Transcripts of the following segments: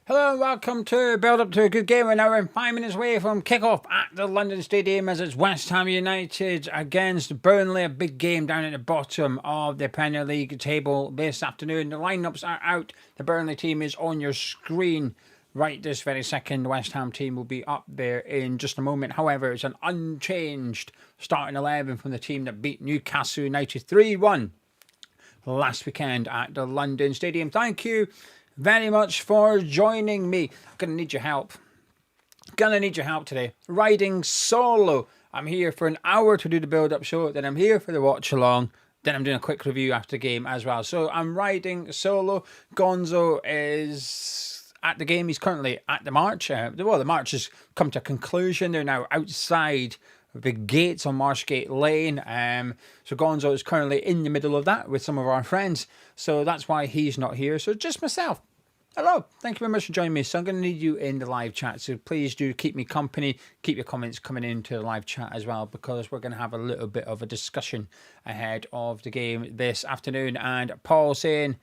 Hello and welcome to Build Up to a Good Game. We're now 5 minutes away from kick-off at the London Stadium as it's West Ham United against Burnley. A big game down at the bottom of the Premier League table this afternoon. The lineups are out. The Burnley team is on your screen right this very second. The West Ham team will be up there in just a moment. However, it's an unchanged starting 11 from the team that beat Newcastle United 3-1 last weekend at the London Stadium. Thank you very much for joining me. I'm gonna need your help. Gonna need your help today. Riding solo. I'm here for an hour to do the build-up show. Then I'm here for the watch-along. Then I'm doing a quick review after the game as well. So I'm riding solo. Gonzo is at the game. He's currently at the march. The march has come to a conclusion. They're now outside the gates on Marshgate Lane. So Gonzo is currently in the middle of that with some of our friends. So that's why he's not here. So just myself. Hello, thank you very much for joining me. So I'm going to need you in the live chat. So please do keep me company. Keep your comments coming into the live chat as well, because we're going to have a little bit of a discussion ahead of the game this afternoon. And Paul saying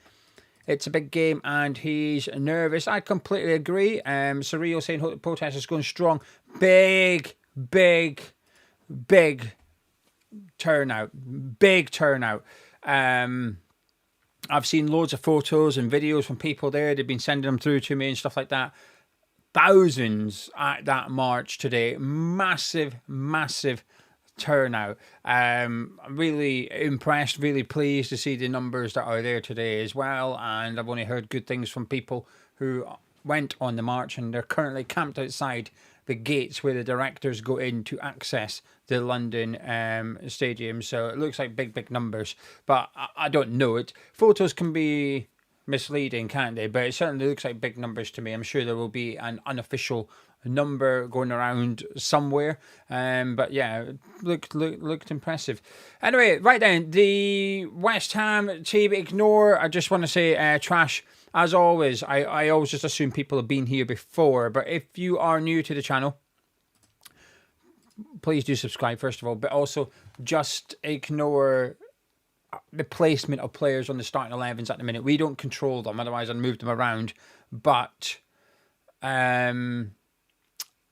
it's a big game and he's nervous. I completely agree. Surreal saying hope the protest is going strong. Big turnout. Big turnout. I've seen loads of photos and videos from people there. They've been sending them through to me and stuff like that. Thousands at that march today. Massive turnout. I'm really impressed, really pleased to see the numbers that are there today as well. And I've only heard good things from people who went on the march, and they're currently camped outside the gates where the directors go in to access the London stadium. So it looks like big numbers, but I don't know it. Photos can be misleading, can't they? But it certainly looks like big numbers to me. I'm sure there will be an unofficial number going around somewhere. But yeah, looked impressive. Anyway, right then, the West Ham team ignore. I just want to say trash. As always, I always just assume people have been here before. But if you are new to the channel, please do subscribe, first of all. But also, just ignore the placement of players on the starting 11s at the minute. We don't control them. Otherwise, I'd move them around. But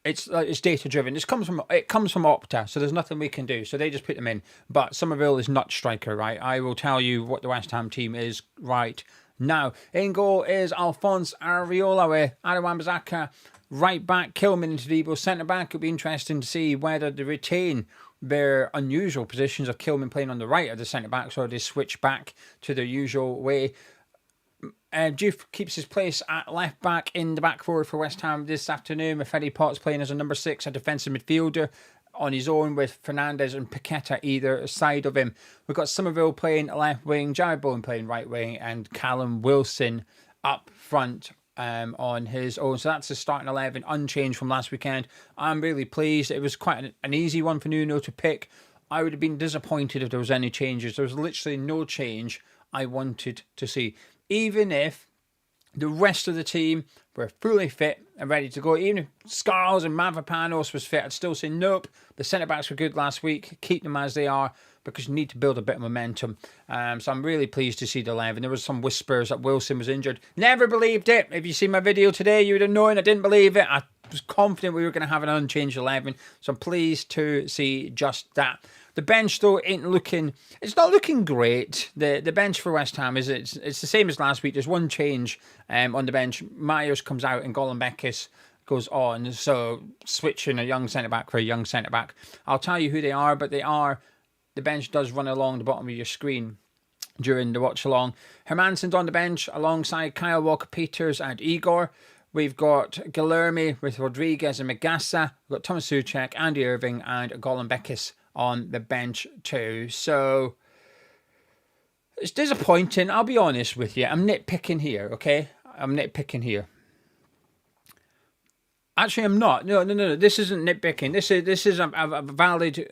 it's data driven. It comes from Opta, so there's nothing we can do. So they just put them in. But Somerville is not striker, right? I will tell you what the West Ham team is right now. In goal is Alphonse Areola with Aaron Wan-Bissaka right back, Kilman into Debo centre back. It'll be interesting to see whether they retain their unusual positions of Kilman playing on the right of the centre backs, or they switch back to their usual way. Diouf keeps his place at left back in the back forward for West Ham this afternoon. Mafedi Potts playing as a number 6, a defensive midfielder on his own, with Fernandez and Paqueta either side of him. We've got Somerville playing left wing, Jared Bowen playing right wing, and Callum Wilson up front on his own. So that's the starting 11, unchanged from last weekend. I'm really pleased. It was quite an easy one for Nuno to pick. I would have been disappointed if there was any changes. There was literally no change I wanted to see. Even if the rest of the team were fully fit and ready to go, even if Scarles and Mavropanos was fit, I'd still say nope. The centre-backs were good last week. Keep them as they are, because you need to build a bit of momentum. So I'm really pleased to see the 11. There was some whispers that Wilson was injured. Never believed it. If you see my video today, you would have known I didn't believe it. I was confident we were going to have an unchanged 11. So I'm pleased to see just that. The bench, though, it's not looking great. The bench for West Ham it's the same as last week. There's one change on the bench. Myers comes out and Golombekis goes on. So switching a young centre-back for a young centre-back. I'll tell you who they are, but the bench does run along the bottom of your screen during the watch-along. Hermansen's on the bench alongside Kyle Walker-Peters and Igor. We've got Guilherme with Rodriguez and Magassa. We've got Thomas Souček, Andy Irving, and Golombekis on the bench too. So it's disappointing. I'll be honest with you. I'm nitpicking here, okay? I'm nitpicking here. Actually, I'm not. No. This isn't nitpicking. This is a valid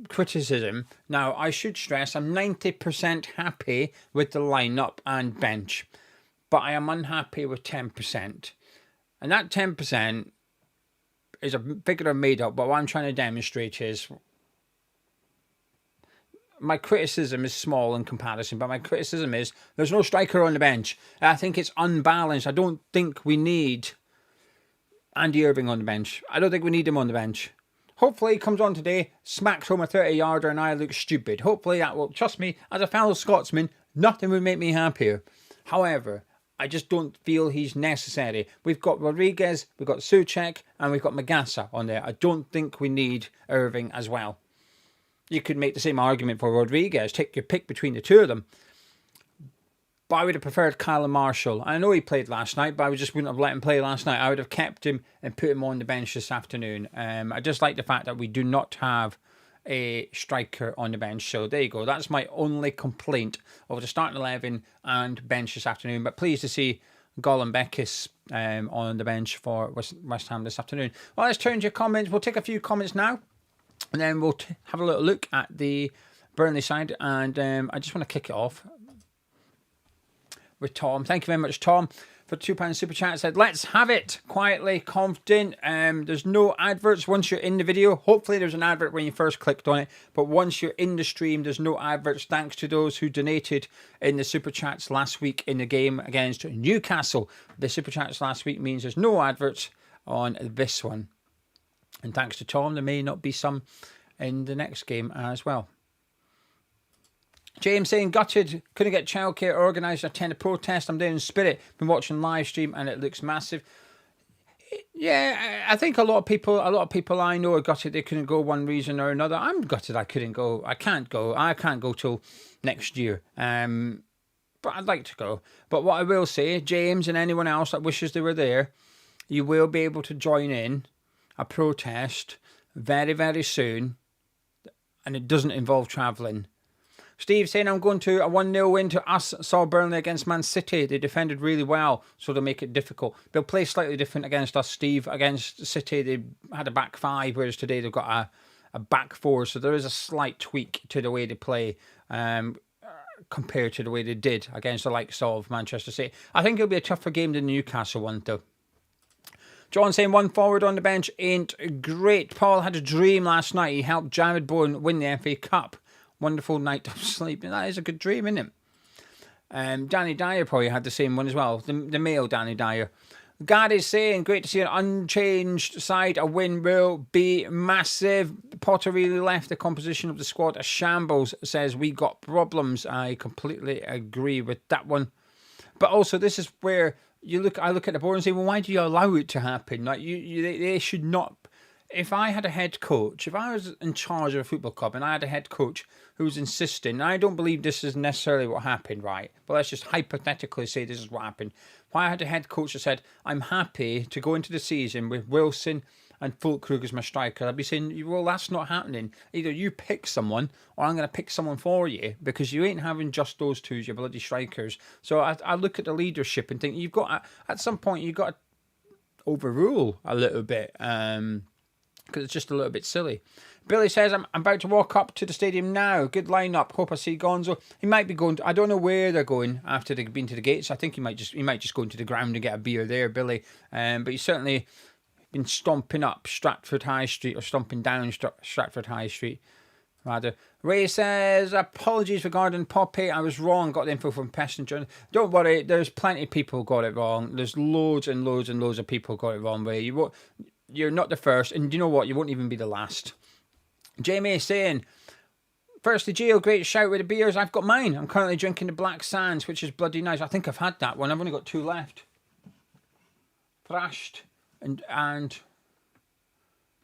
criticism. Now, I should stress I'm 90% happy with the lineup and bench, but I am unhappy with 10%. And that 10% is a figure I made up, but what I'm trying to demonstrate is my criticism is small in comparison, but my criticism is there's no striker on the bench. I think it's unbalanced. I don't think we need Andy Irving on the bench. I don't think we need him on the bench. Hopefully he comes on today, smacks home a 30-yarder and I look stupid. Hopefully that will, trust me, as a fellow Scotsman, nothing would make me happier. However, I just don't feel he's necessary. We've got Rodriguez, we've got Souček, and we've got Magassa on there. I don't think we need Irving as well. You could make the same argument for Rodriguez. Take your pick between the two of them. But I would have preferred Kyle Marshall. I know he played last night, but I just wouldn't have let him play last night. I would have kept him and put him on the bench this afternoon. I just like the fact that we do not have a striker on the bench. So there you go. That's my only complaint over the starting 11 and bench this afternoon. But pleased to see Golan Beckis on the bench for West Ham this afternoon. Well, let's turn to your comments. We'll take a few comments now, and then we'll have a little look at the Burnley side. And I just want to kick it off with Tom. Thank you very much, Tom, for £2 super chat. Said, let's have it. Quietly, confident. There's no adverts once you're in the video. Hopefully there's an advert when you first clicked on it, but once you're in the stream, there's no adverts. Thanks to those who donated in the super chats last week in the game against Newcastle. The super chats last week means there's no adverts on this one. And thanks to Tom, there may not be some in the next game as well. James saying, gutted, couldn't get childcare organised. I attend a protest. I'm there in spirit. Been watching live stream and it looks massive. Yeah, I think a lot of people I know are gutted they couldn't go one reason or another. I'm gutted I couldn't go. I can't go till next year. But I'd like to go. But what I will say, James and anyone else that wishes they were there, you will be able to join in a protest very, very soon. And it doesn't involve travelling. Steve saying, I'm going to a 1-0 win to us. Saw Burnley against Man City. They defended really well, so they'll make it difficult. They'll play slightly different against us, Steve. Against City, they had a back five, whereas today they've got a back four. So there is a slight tweak to the way they play compared to the way they did against the likes of Manchester City. I think it'll be a tougher game than the Newcastle one, though. John saying, one forward on the bench ain't great. Paul had a dream last night. He helped Jared Bowen win the FA Cup. Wonderful night of sleep. That is a good dream, isn't it? Danny Dyer probably had the same one as well. The male Danny Dyer. Gad is saying, great to see an unchanged side. A win will be massive. Potter really left the composition of the squad a shambles. Says we got problems. I completely agree with that one. But also, this is where I look at the board and say, well, why do you allow it to happen? Like they should not. If I had a head coach, if I was in charge of a football club and I had a head coach who was insisting, and I don't believe this is necessarily what happened, right? But let's just hypothetically say this is what happened. If I had a head coach that said, I'm happy to go into the season with Wilson and Fulkrug as my striker, I'd be saying, well, that's not happening. Either you pick someone or I'm going to pick someone for you because you ain't having just those two as your bloody strikers. So I look at the leadership and think you've got, at some point, you've got to overrule a little bit. Because it's just a little bit silly. Billy says, I'm about to walk up to the stadium now. Good lineup. Hope I see Gonzo. He might be going I don't know where they're going after they've been to the gates. I think he might just go into the ground and get a beer there, Billy. But he's certainly been stomping up Stratford High Street, or stomping down Stratford High Street, rather. Ray says, apologies regarding Poppy. I was wrong. Got the info from Passenger. Don't worry. There's plenty of people got it wrong. There's loads and loads and loads of people got it wrong, Ray. You're not the first, and you know what? You won't even be the last. Jamie is saying, firstly, Gio, great shout with the beers. I've got mine. I'm currently drinking the Black Sands, which is bloody nice. I think I've had that one. I've only got two left. Thrashed and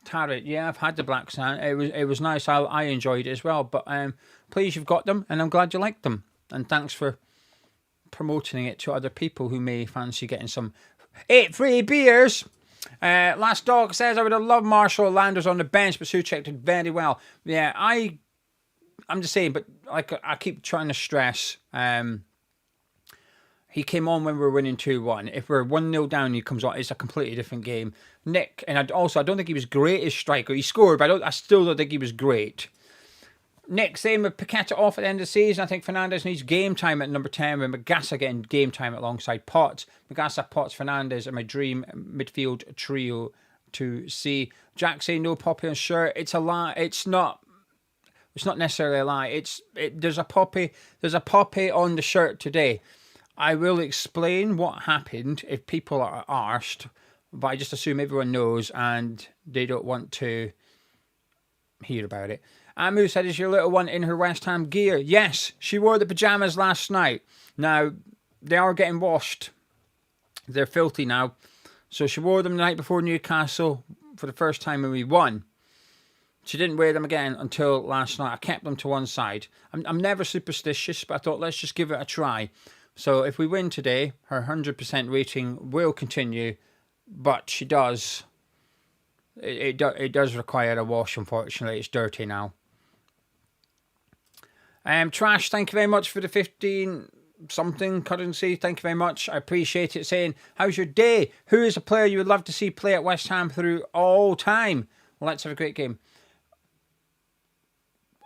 Tarot. Yeah, I've had the Black Sand. It was nice. I enjoyed it as well. But please, you've got them, and I'm glad you liked them. And thanks for promoting it to other people who may fancy getting some 8 free beers. Last Dog says, I would have loved Marshall Landers on the bench, but Souček did very well. Yeah, I'm just saying, but like I keep trying to stress, he came on when we were winning 2-1. If we're 1-0 down, he comes on. It's a completely different game. Nick, and I don't think he was great as striker. He scored, but I still don't think he was great. Nick, same with Paqueta off at the end of the season. I think Fernandes needs game time at number 10 with Magassa getting game time alongside Potts. Magassa, Potts, Fernandes are my dream midfield trio to see. Jack saying no Poppy on shirt. It's a lie. It's not. It's not necessarily a lie. There's a poppy on the shirt today. I will explain what happened if people are arsed, but I just assume everyone knows and they don't want to hear about it. Amu said, is your little one in her West Ham gear? Yes, she wore the pyjamas last night. Now, they are getting washed. They're filthy now. So she wore them the night before Newcastle for the first time when we won. She didn't wear them again until last night. I kept them to one side. I'm never superstitious, but I thought let's just give it a try. So if we win today, her 100% rating will continue, but she does. It does require a wash, unfortunately. It's dirty now. Trash, thank you very much for the 15 something currency. Thank you very much. I appreciate it. Saying, how's your day? Who is a player you would love to see play at West Ham through all time? Well, let's have a great game.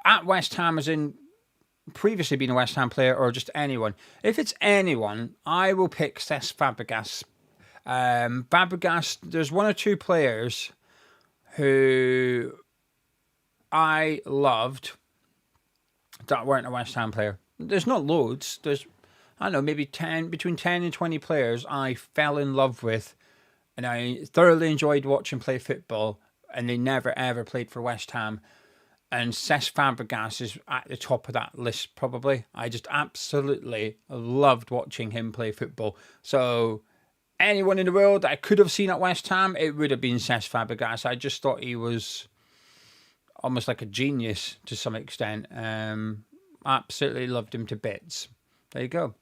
At West Ham, as in previously been a West Ham player, or just anyone. If it's anyone, I will pick Cesc Fabregas. Fabregas, there's one or two players who I loved that weren't a West Ham player. There's not loads. There's, I don't know, maybe between 10 and 20 players I fell in love with, and I thoroughly enjoyed watching play football, and they never ever played for West Ham. And Cesc Fabregas is at the top of that list, probably. I just absolutely loved watching him play football. So anyone in the world that I could have seen at West Ham, it would have been Cesc Fabregas. I just thought he was almost like a genius to some extent. Absolutely loved him to bits. There you go.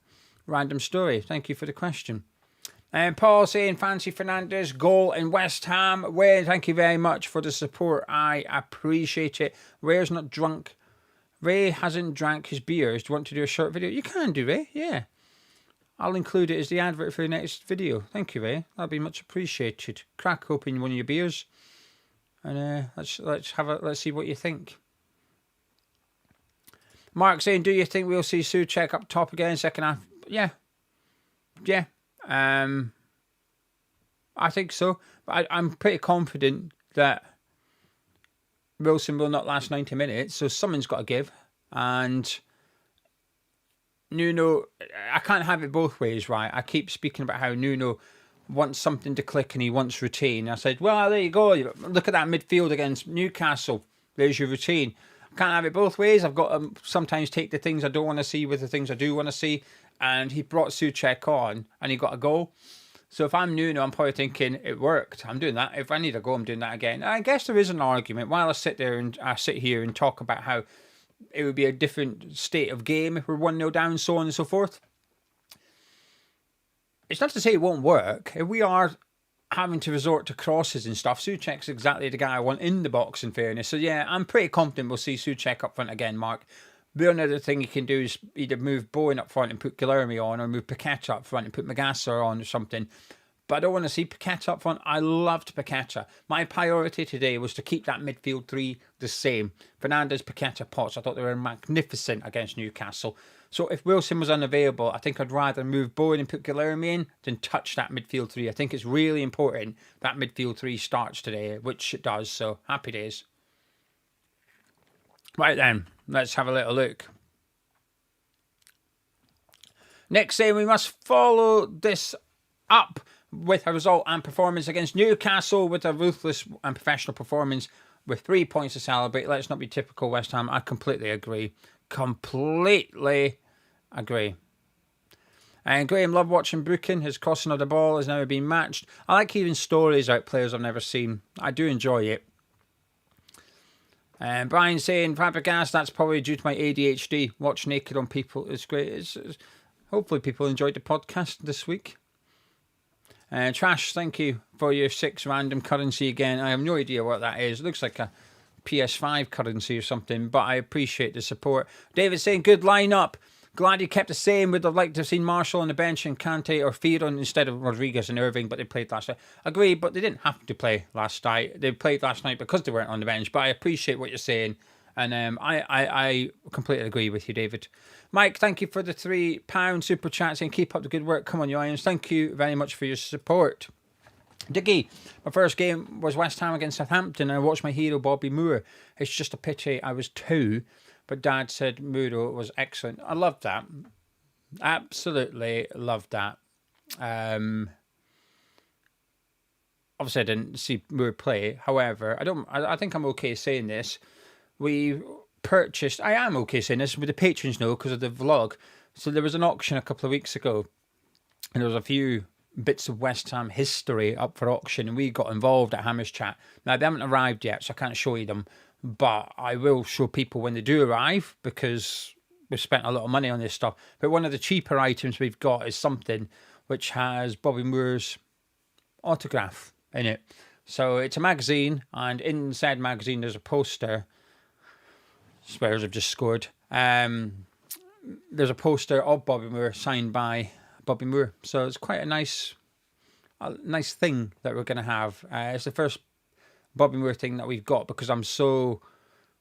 Random story. Thank you for the question. And Paul saying, fancy Fernandes goal in West Ham. Wayne, thank you very much for the support. I appreciate it. Ray's not drunk. Ray hasn't drank his beers. Do you want to do a short video? You can do, Ray. Yeah. I'll include it as the advert for the next video. Thank you, Ray. That'll be much appreciated. Crack open one of your beers. And let's see what you think. Mark saying, do you think we'll see Souček up top again second half? Yeah. Yeah. I think so. But I'm pretty confident that Wilson will not last 90 minutes, so something's got to give. And Nuno, I can't have it both ways, right? I keep speaking about how Nuno wants something to click and he wants routine. I said, well, there you go. Look at that midfield against Newcastle. There's your routine. I can't have it both ways. I've got to sometimes take the things I don't want to see with the things I do want to see. And he brought Souček on and he got a goal. So if I'm Nuno, I'm probably thinking, it worked. I'm doing that. If I need a goal, I'm doing that again. I guess there is an argument. While I sit here and talk about how it would be a different state of game if we're 1-0 down, so on and so forth. It's not to say it won't work. If we are having to resort to crosses and stuff, Souček's exactly the guy I want in the box, in fairness. So yeah, I'm pretty confident we'll see Souček up front again, Mark. The only other thing you can do is either move Bowen up front and put Guilherme on, or move Paqueta up front and put Magasser on or something. But I don't want to see Paqueta up front. I loved Paqueta. My priority today was to keep that midfield three the same. Fernandes, Paqueta, Potts. I thought they were magnificent against Newcastle. So if Wilson was unavailable, I think I'd rather move Bowen and put Guilherme in than touch that midfield three. I think it's really important that midfield three starts today, which it does. So happy days. Right then, let's have a little look. Next saying we must follow this up with a result and performance against Newcastle with a ruthless and professional performance with 3 points to celebrate. Let's not be typical West Ham. I completely agree. Completely agree. And Graham, love watching Buchan. His crossing of the ball has never been matched. I like hearing stories about players I've never seen. I do enjoy it. And Brian saying, Fabregas, that's probably due to my ADHD. Watch naked on people. It's great. Hopefully people enjoyed the podcast this week. Trash, thank you for your 6 random currency again. I have no idea what that is. It looks like a PS5 currency or something, but I appreciate the support. David saying, good lineup. Glad you kept the same. Would have liked to have seen Marshall on the bench and Kante or Firon instead of Rodriguez and Irving, but they played last night. Agree, but they didn't have to play last night. They played last night because they weren't on the bench, but I appreciate what you're saying. And I completely agree with you, David. Mike, thank you for the £3 super chat saying keep up the good work. Come on, you irons. Thank you very much for your support. Diggy, my first game was West Ham against Southampton, and I watched my hero Bobby Moore. It's just a pity I was 2, but Dad said Moore was excellent. I loved that. Absolutely loved that. Obviously, I didn't see Moore play. However, I think I'm okay saying this. We purchased. I am okay saying this with the patrons know because of the vlog. So there was an auction a couple of weeks ago, and there was a few bits of West Ham history up for auction, and we got involved at Hammers Chat. Now they haven't arrived yet, so I can't show you them, but I will show people when they do arrive because we've spent a lot of money on this stuff. But one of the cheaper items we've got is something which has Bobby Moore's autograph in it. So it's a magazine, and inside the magazine there's a poster. Spurs have just scored. There's a poster of Bobby Moore signed by Bobby Moore. So it's quite a nice thing that we're going to have. It's the first Bobby Moore thing that we've got because I'm so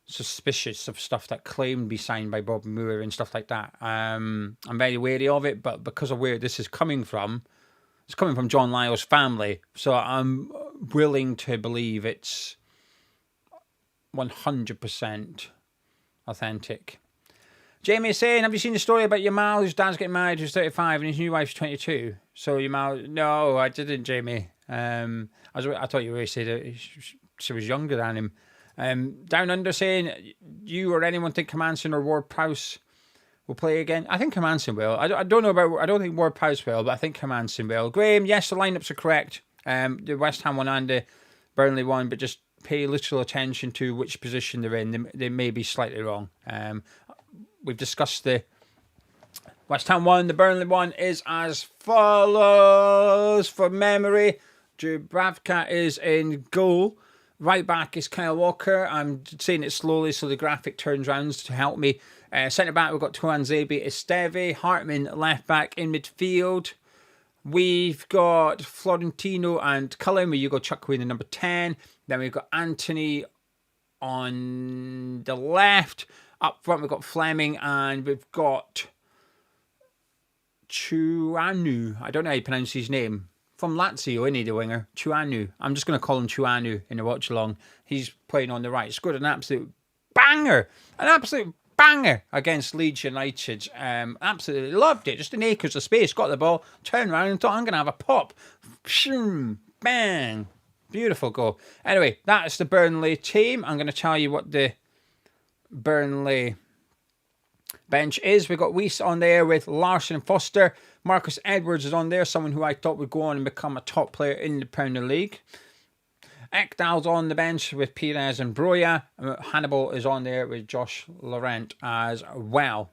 suspicious of stuff that claim to be signed by Bobby Moore and stuff like that. I'm very wary of it, but because of where this is coming from, it's coming from John Lyle's family, so I'm willing to believe it's 100% authentic. Jamie is saying, have you seen the story about Yamal, whose dad's getting married, who's 35, and his new wife's 22? So Yamal, no, I didn't, Jamie. I thought you were saying that she was younger than him. Down Under saying, you or anyone think Hermansen or Ward-Prowse will play again? I think Hermansen will. I don't think Ward-Prowse will, but I think Hermansen will. Graham, yes, the lineups are correct. The West Ham one and the Burnley one, but just pay little attention to which position they're in. They may be slightly wrong. We've discussed the West Ham one. The Burnley one is as follows for memory. Dubravka is in goal. Right back is Kyle Walker. I'm saying it slowly so the graphic turns round to help me. Centre back, we've got Tuanzebe Esteve. Hartman left back in midfield. We've got Florentino and Cullen, where you go Chuck in the number 10. Then we've got Anthony on the left. Up front, we've got Fleming, and we've got Chuanu. I don't know how you pronounce his name. From Lazio, isn't he, the winger? Chuanu. I'm just going to call him Chuanu in the watch along. He's playing on the right. Scored an absolute banger. An absolute banger against Leeds United. Absolutely loved it. Just in acres of space. Got the ball, turned around and thought, I'm going to have a pop. Bang. Beautiful goal. Anyway, that's the Burnley team. I'm going to tell you what the Burnley bench is. We've got Weiss on there with Larson and Foster. Marcus Edwards is on there, someone who I thought would go on and become a top player in the Premier League. Ekdal's on the bench with Perez and Broya. Hannibal is on there with Josh Laurent as well.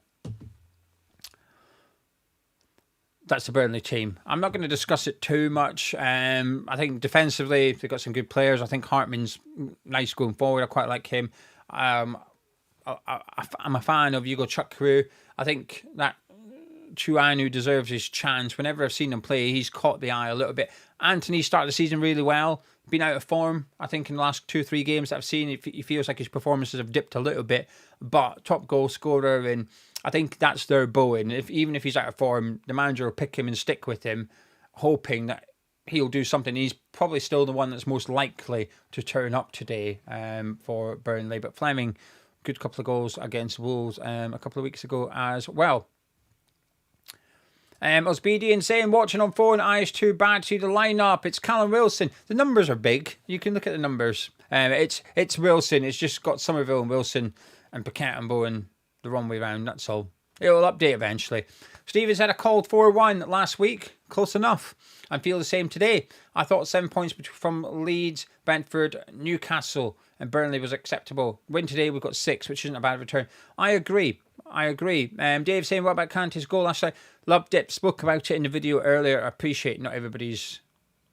That's the Burnley team. I'm not going to discuss it too much. I think defensively, they've got some good players. I think Hartman's nice going forward. I quite like him. I'm a fan of Hugo Chukwu. I think that Chuanu deserves his chance. Whenever I've seen him play, he's caught the eye a little bit. Anthony started the season really well. Been out of form, I think, in the last 2-3 games that I've seen. He feels like his performances have dipped a little bit. But top goal scorer, and I think that's their bow in. Even if he's out of form, the manager will pick him and stick with him, hoping that he'll do something. He's probably still the one that's most likely to turn up today for Burnley. But Fleming, good couple of goals against Wolves a couple of weeks ago as well. Osbedian saying, watching on phone, IS2 bad to the lineup. It's Callum Wilson. The numbers are big. You can look at the numbers. It's Wilson. It's just got Somerville and Wilson and Paquette and Bowen the wrong way round. That's all. It will update eventually. Stevens had a called 4-1 last week. Close enough. I feel the same today. I thought 7 points from Leeds, Brentford, Newcastle and Burnley was acceptable. Win today, we've got 6, which isn't a bad return. I agree. Dave saying, what about Kante's goal last night? Loved it. Spoke about it in the video earlier. I appreciate not everybody's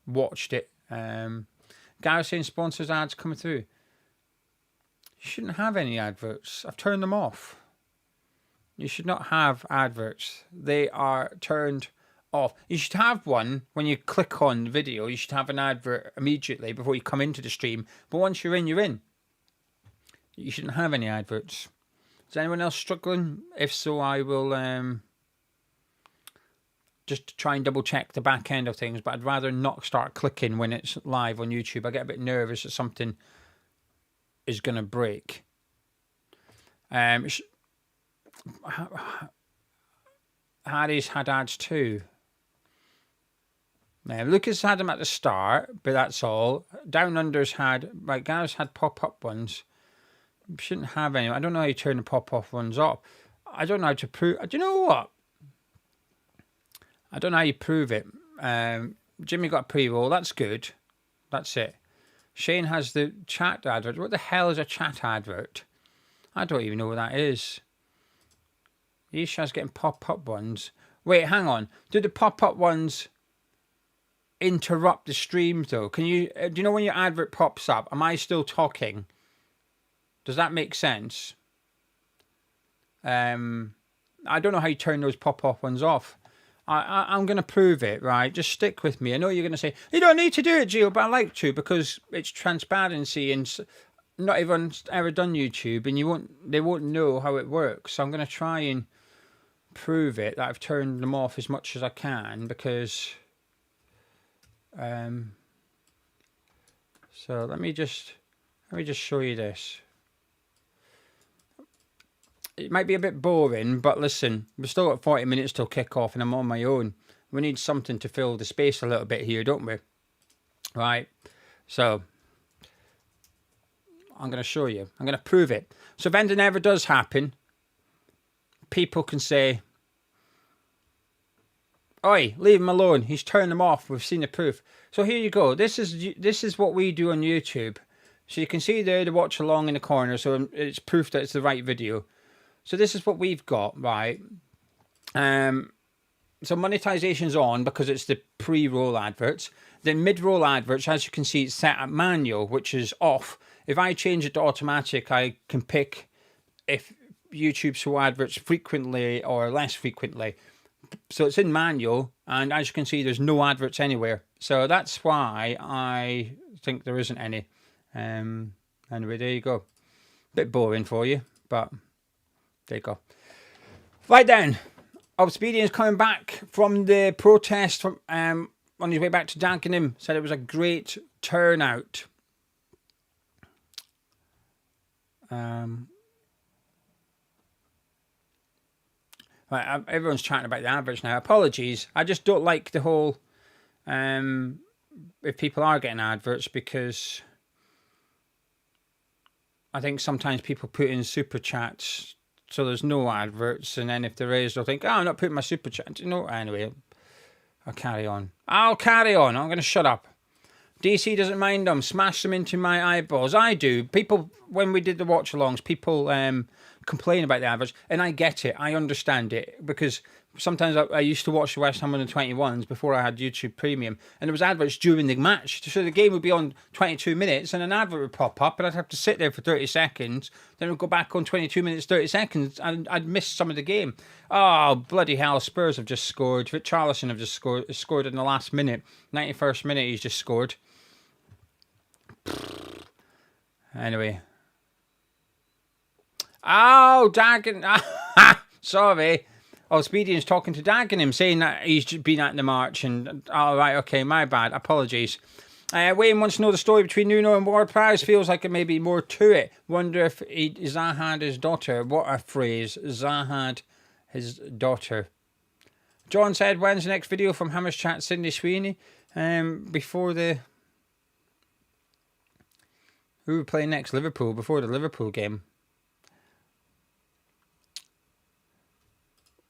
watched it. Gareth saying sponsors ads coming through. You shouldn't have any adverts. I've turned them off. You should not have adverts. They are turned off. You should have one when you click on the video. You should have an advert immediately before you come into the stream. But once you're in, you're in. You shouldn't have any adverts. Is anyone else struggling? If so, I will just to try and double check the back end of things, but I'd rather not start clicking when it's live on YouTube. I get a bit nervous that something is going to break. Harry's had ads too. Lucas had them at the start, but that's all. Down Under's had, like, Gareth's had pop-up ones. Shouldn't have any. I don't know how you turn the pop-off ones off. I don't know how to prove. Do you know what? I don't know how you prove it. Jimmy got a pre-roll. That's good. That's it. Shane has the chat advert. What the hell is a chat advert? I don't even know what that is. Isha's getting pop-up ones. Wait, hang on. Do the pop-up ones interrupt the stream though? Can you? Do you know when your advert pops up? Am I still talking? Does that make sense? I don't know how you turn those pop-up ones off. I'm going to prove it, right? Just stick with me. I know you're going to say, you don't need to do it, Gio, but I like to because it's transparency and not everyone's ever done YouTube and they won't know how it works. So I'm going to try and prove it that I've turned them off as much as I can because... so let me just show you this. It might be a bit boring, but listen, we've still got 40 minutes till kick-off and I'm on my own. We need something to fill the space a little bit here, don't we? Right. So, I'm going to show you. I'm going to prove it. So if anything ever does happen, people can say, oi, leave him alone. He's turned them off. We've seen the proof. So here you go. This is what we do on YouTube. So you can see there the watch along in the corner. So it's proof that it's the right video. So this is what we've got, right? So monetization's on because it's the pre-roll adverts. The mid-roll adverts, as you can see, it's set at manual, which is off. If I change it to automatic, I can pick if YouTube show adverts frequently or less frequently. So it's in manual, and as you can see, there's no adverts anywhere. So that's why I think there isn't any. Anyway, there you go. Bit boring for you, but there you go. Right then, Obsidian's coming back from the protest from on his way back to Dagenham. Said it was a great turnout. Right, everyone's chatting about the adverts now. Apologies. I just don't like the whole if people are getting adverts because I think sometimes people put in super chats so there's no adverts, and then if there is, they'll think, oh, I'm not putting my super chat. You know, anyway, I'll carry on. I'm going to shut up. DC doesn't mind them. Smash them into my eyeballs. I do. People, when we did the watch-alongs, people complain about the adverts, and I get it. I understand it, because sometimes I used to watch the West Ham under 21s before I had YouTube Premium, and there was adverts during the match. So the game would be on 22 minutes, and an advert would pop up, and I'd have to sit there for 30 seconds, then it would go back on 22 minutes, 30 seconds, and I'd miss some of the game. Oh, bloody hell, Spurs have just scored. Richarlison have just scored in the last minute. 91st minute, he's just scored. Anyway. Oh, Dagenham. Sorry. Oh, Speedian's talking to Dagenham, saying that he's been at the march. And all right, okay, my bad. Apologies. Wayne wants to know the story between Nuno and Ward-Prowse. Feels like there may be more to it. Wonder if Zahad his daughter. What a phrase. Zahad his daughter. John said, when's the next video from Hammers Chat Cindy Sweeney? Before the... Who would play next? Liverpool, before the Liverpool game.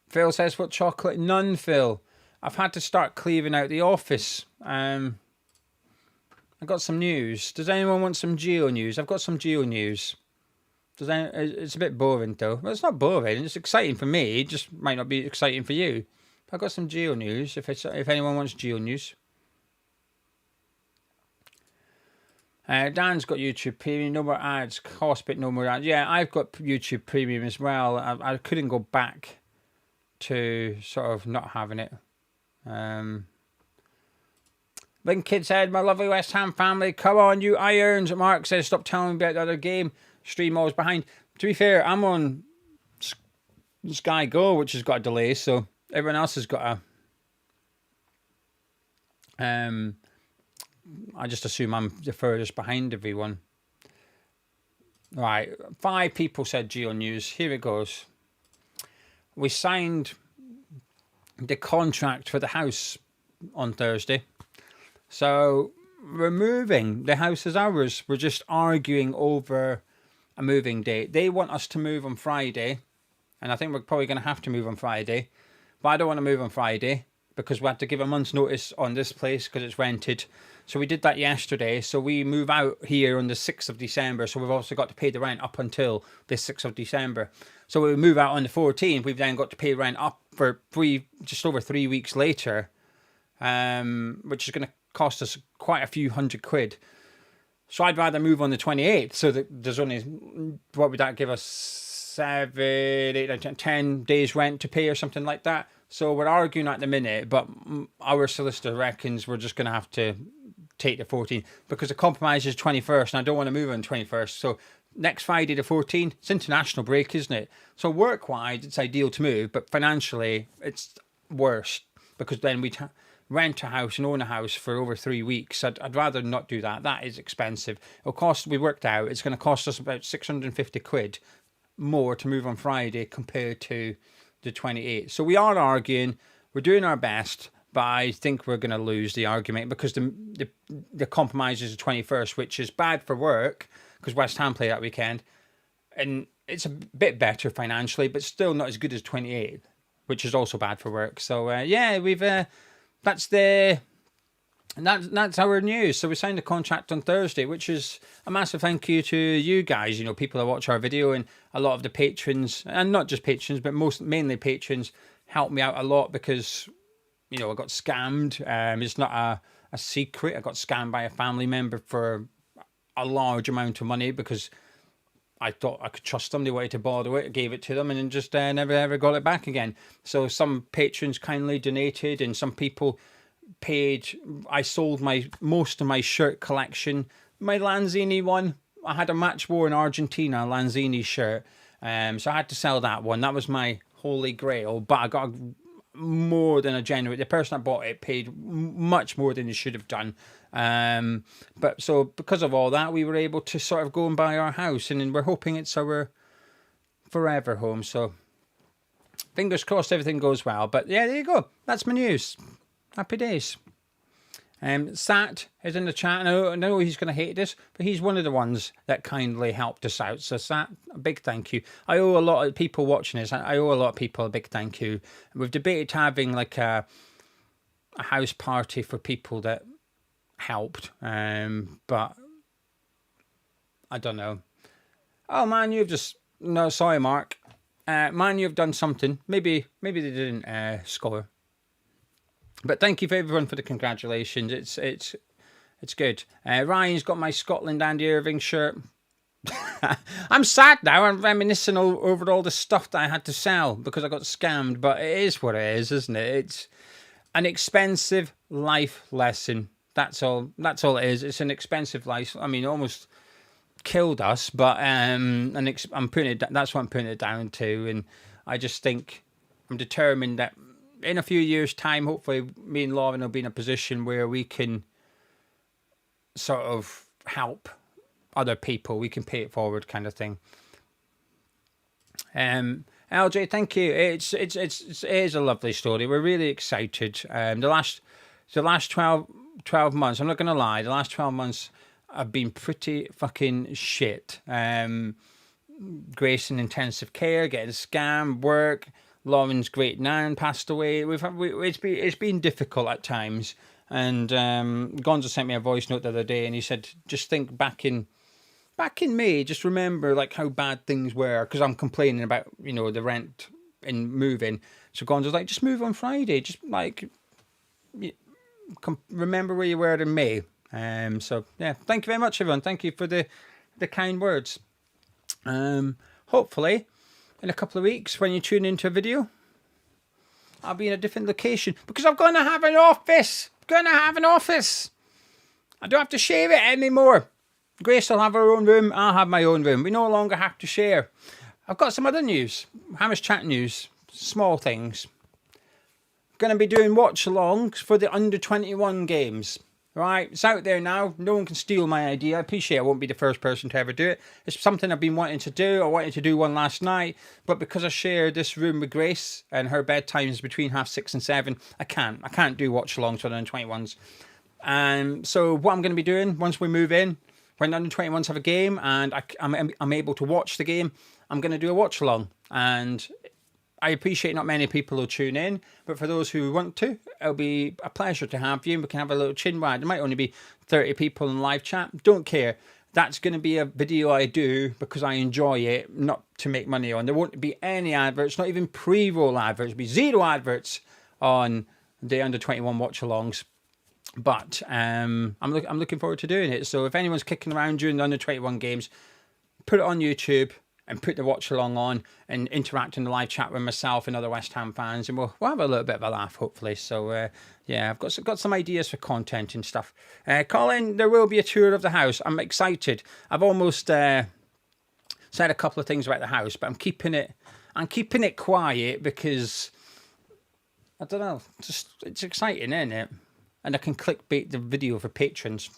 Phil says, what chocolate? None, Phil. I've had to start cleaving out the office. I got some news. Does anyone want some Geo news? I've got some Geo news. It's a bit boring, though. Well, it's not boring. It's exciting for me. It just might not be exciting for you. I've got some Geo news, if anyone wants Geo news. Dan's got YouTube Premium, no more ads. Cost, but no more ads. Yeah, I've got YouTube Premium as well. I couldn't go back to sort of not having it. Link Kid said, my lovely West Ham family, come on, you irons. Mark says, stop telling me about the other game. Stream always behind. To be fair, I'm on Sky Go, which has got a delay, so everyone else has got I just assume I'm the furthest behind everyone. Right, 5 people said Geo News. Here it goes. We signed the contract for the house on Thursday. So we're moving. The house is ours. We're just arguing over a moving date. They want us to move on Friday, and I think we're probably going to have to move on Friday. But I don't want to move on Friday because we had to give a month's notice on this place because it's rented. So we did that yesterday. So we move out here on the 6th of December. So we've also got to pay the rent up until the 6th of December. So we move out on the 14th. We've then got to pay rent up for just over 3 weeks later, which is going to cost us quite a few £100. So I'd rather move on the 28th. So that there's only, what would that give us? 7, 8, 9, 10 days rent to pay or something like that. So we're arguing at the minute, but our solicitor reckons we're just going to have to take the 14th because the compromise is 21st and I don't want to move on 21st. So next Friday the 14th, it's international break, isn't it? So work-wise, it's ideal to move, but financially, it's worse because then we'd rent a house and own a house for over 3 weeks. I'd rather not do that. That is expensive. It'll cost, we worked out, it's going to cost us about £650 more to move on Friday compared to the 28th. So we are arguing, we're doing our best, but I think we're going to lose the argument because the compromise is the 21st, which is bad for work because West Ham play that weekend, and it's a bit better financially, but still not as good as 28th, which is also bad for work. So yeah, we've that's our news. So we signed a contract on Thursday, which is a massive thank you to you guys. You know, people that watch our video and a lot of the patrons, and not just patrons, but mainly patrons, helped me out a lot because, you know, I got scammed. It's not a secret. I got scammed by a family member for a large amount of money because I thought I could trust them. They wanted to borrow it, gave it to them, and then just never ever got it back again. So some patrons kindly donated, and some people paid. I sold most of my shirt collection. My Lanzini one, I had a match worn Argentina Lanzini shirt, so I had to sell that one. That was my holy grail, but I got more than a genuine. The person that bought it paid much more than he should have done. But so because of all that, we were able to sort of go and buy our house, and we're hoping it's our forever home. So fingers crossed everything goes well. But yeah, there you go. That's my news. Happy days. Sat is in the chat. I know he's going to hate this, but he's one of the ones that kindly helped us out. So Sat, a big thank you. I owe a lot of people watching this. I owe a lot of people a big thank you. We've debated having like a house party for people that helped, but I don't know. Oh man, sorry Mark. Man, you've done something. Maybe they didn't score. But thank you for everyone for the congratulations. It's good. Ryan's got my Scotland Andy Irving shirt. I'm sad now. I'm reminiscing over all the stuff that I had to sell because I got scammed. But it is what it is, isn't it? It's an expensive life lesson. That's all it is. It's an expensive life. I mean, almost killed us. But I'm putting it. That's what I'm putting it down to. And I just think I'm determined that in a few years' time, hopefully, me and Lauren will be in a position where we can sort of help other people. We can pay it forward, kind of thing. LJ, thank you. It is a lovely story. We're really excited. The last 12 months, I'm not going to lie, the last 12 months have been pretty fucking shit. Grace in intensive care, getting scammed, work. Lauren's great nan passed away. It's been difficult at times. And Gonzo sent me a voice note the other day, and he said, just think back in May, just remember like how bad things were, because I'm complaining about, you know, the rent and moving. So Gonzo's like, just move on Friday. Just like remember where you were in May. So yeah, thank you very much, everyone. Thank you for the kind words. Hopefully, in a couple of weeks, when you tune into a video, I'll be in a different location because I'm going to have an office. I don't have to share it anymore. Grace will have her own room. I'll have my own room. We no longer have to share. I've got some other news. Hammer's chat news. Small things. going to be doing watch-alongs for the under-21 games. Right, it's out there now. No one can steal my idea. I appreciate I won't be the first person to ever do it. It's something I've been wanting to do. I wanted to do one last night, but because I share this room with Grace and her bedtime is between 6:30 and 7, I can't do watch-alongs for the under-21s. So what I'm going to be doing once we move in, when the under-21s have a game and I'm able to watch the game, I'm going to do a watch-along. And I appreciate not many people will tune in, but for those who want to, it'll be a pleasure to have you. We can have a little chin wag. There might only be 30 people in live chat. Don't care. That's going to be a video I do because I enjoy it, not to make money on. There won't be any adverts, not even pre-roll adverts. There'll be 0 adverts on the under-21 watch-alongs. But I'm looking forward to doing it. So if anyone's kicking around during the under-21 games, put it on YouTube and put the watch along on and interact in the live chat with myself and other West Ham fans, and we'll have a little bit of a laugh, hopefully. So yeah, I've got some ideas for content and stuff. Colin, there will be a tour of the house. I'm excited. I've almost said a couple of things about the house, but I'm keeping it quiet because I don't know. It's exciting, isn't it? And I can clickbait the video for patrons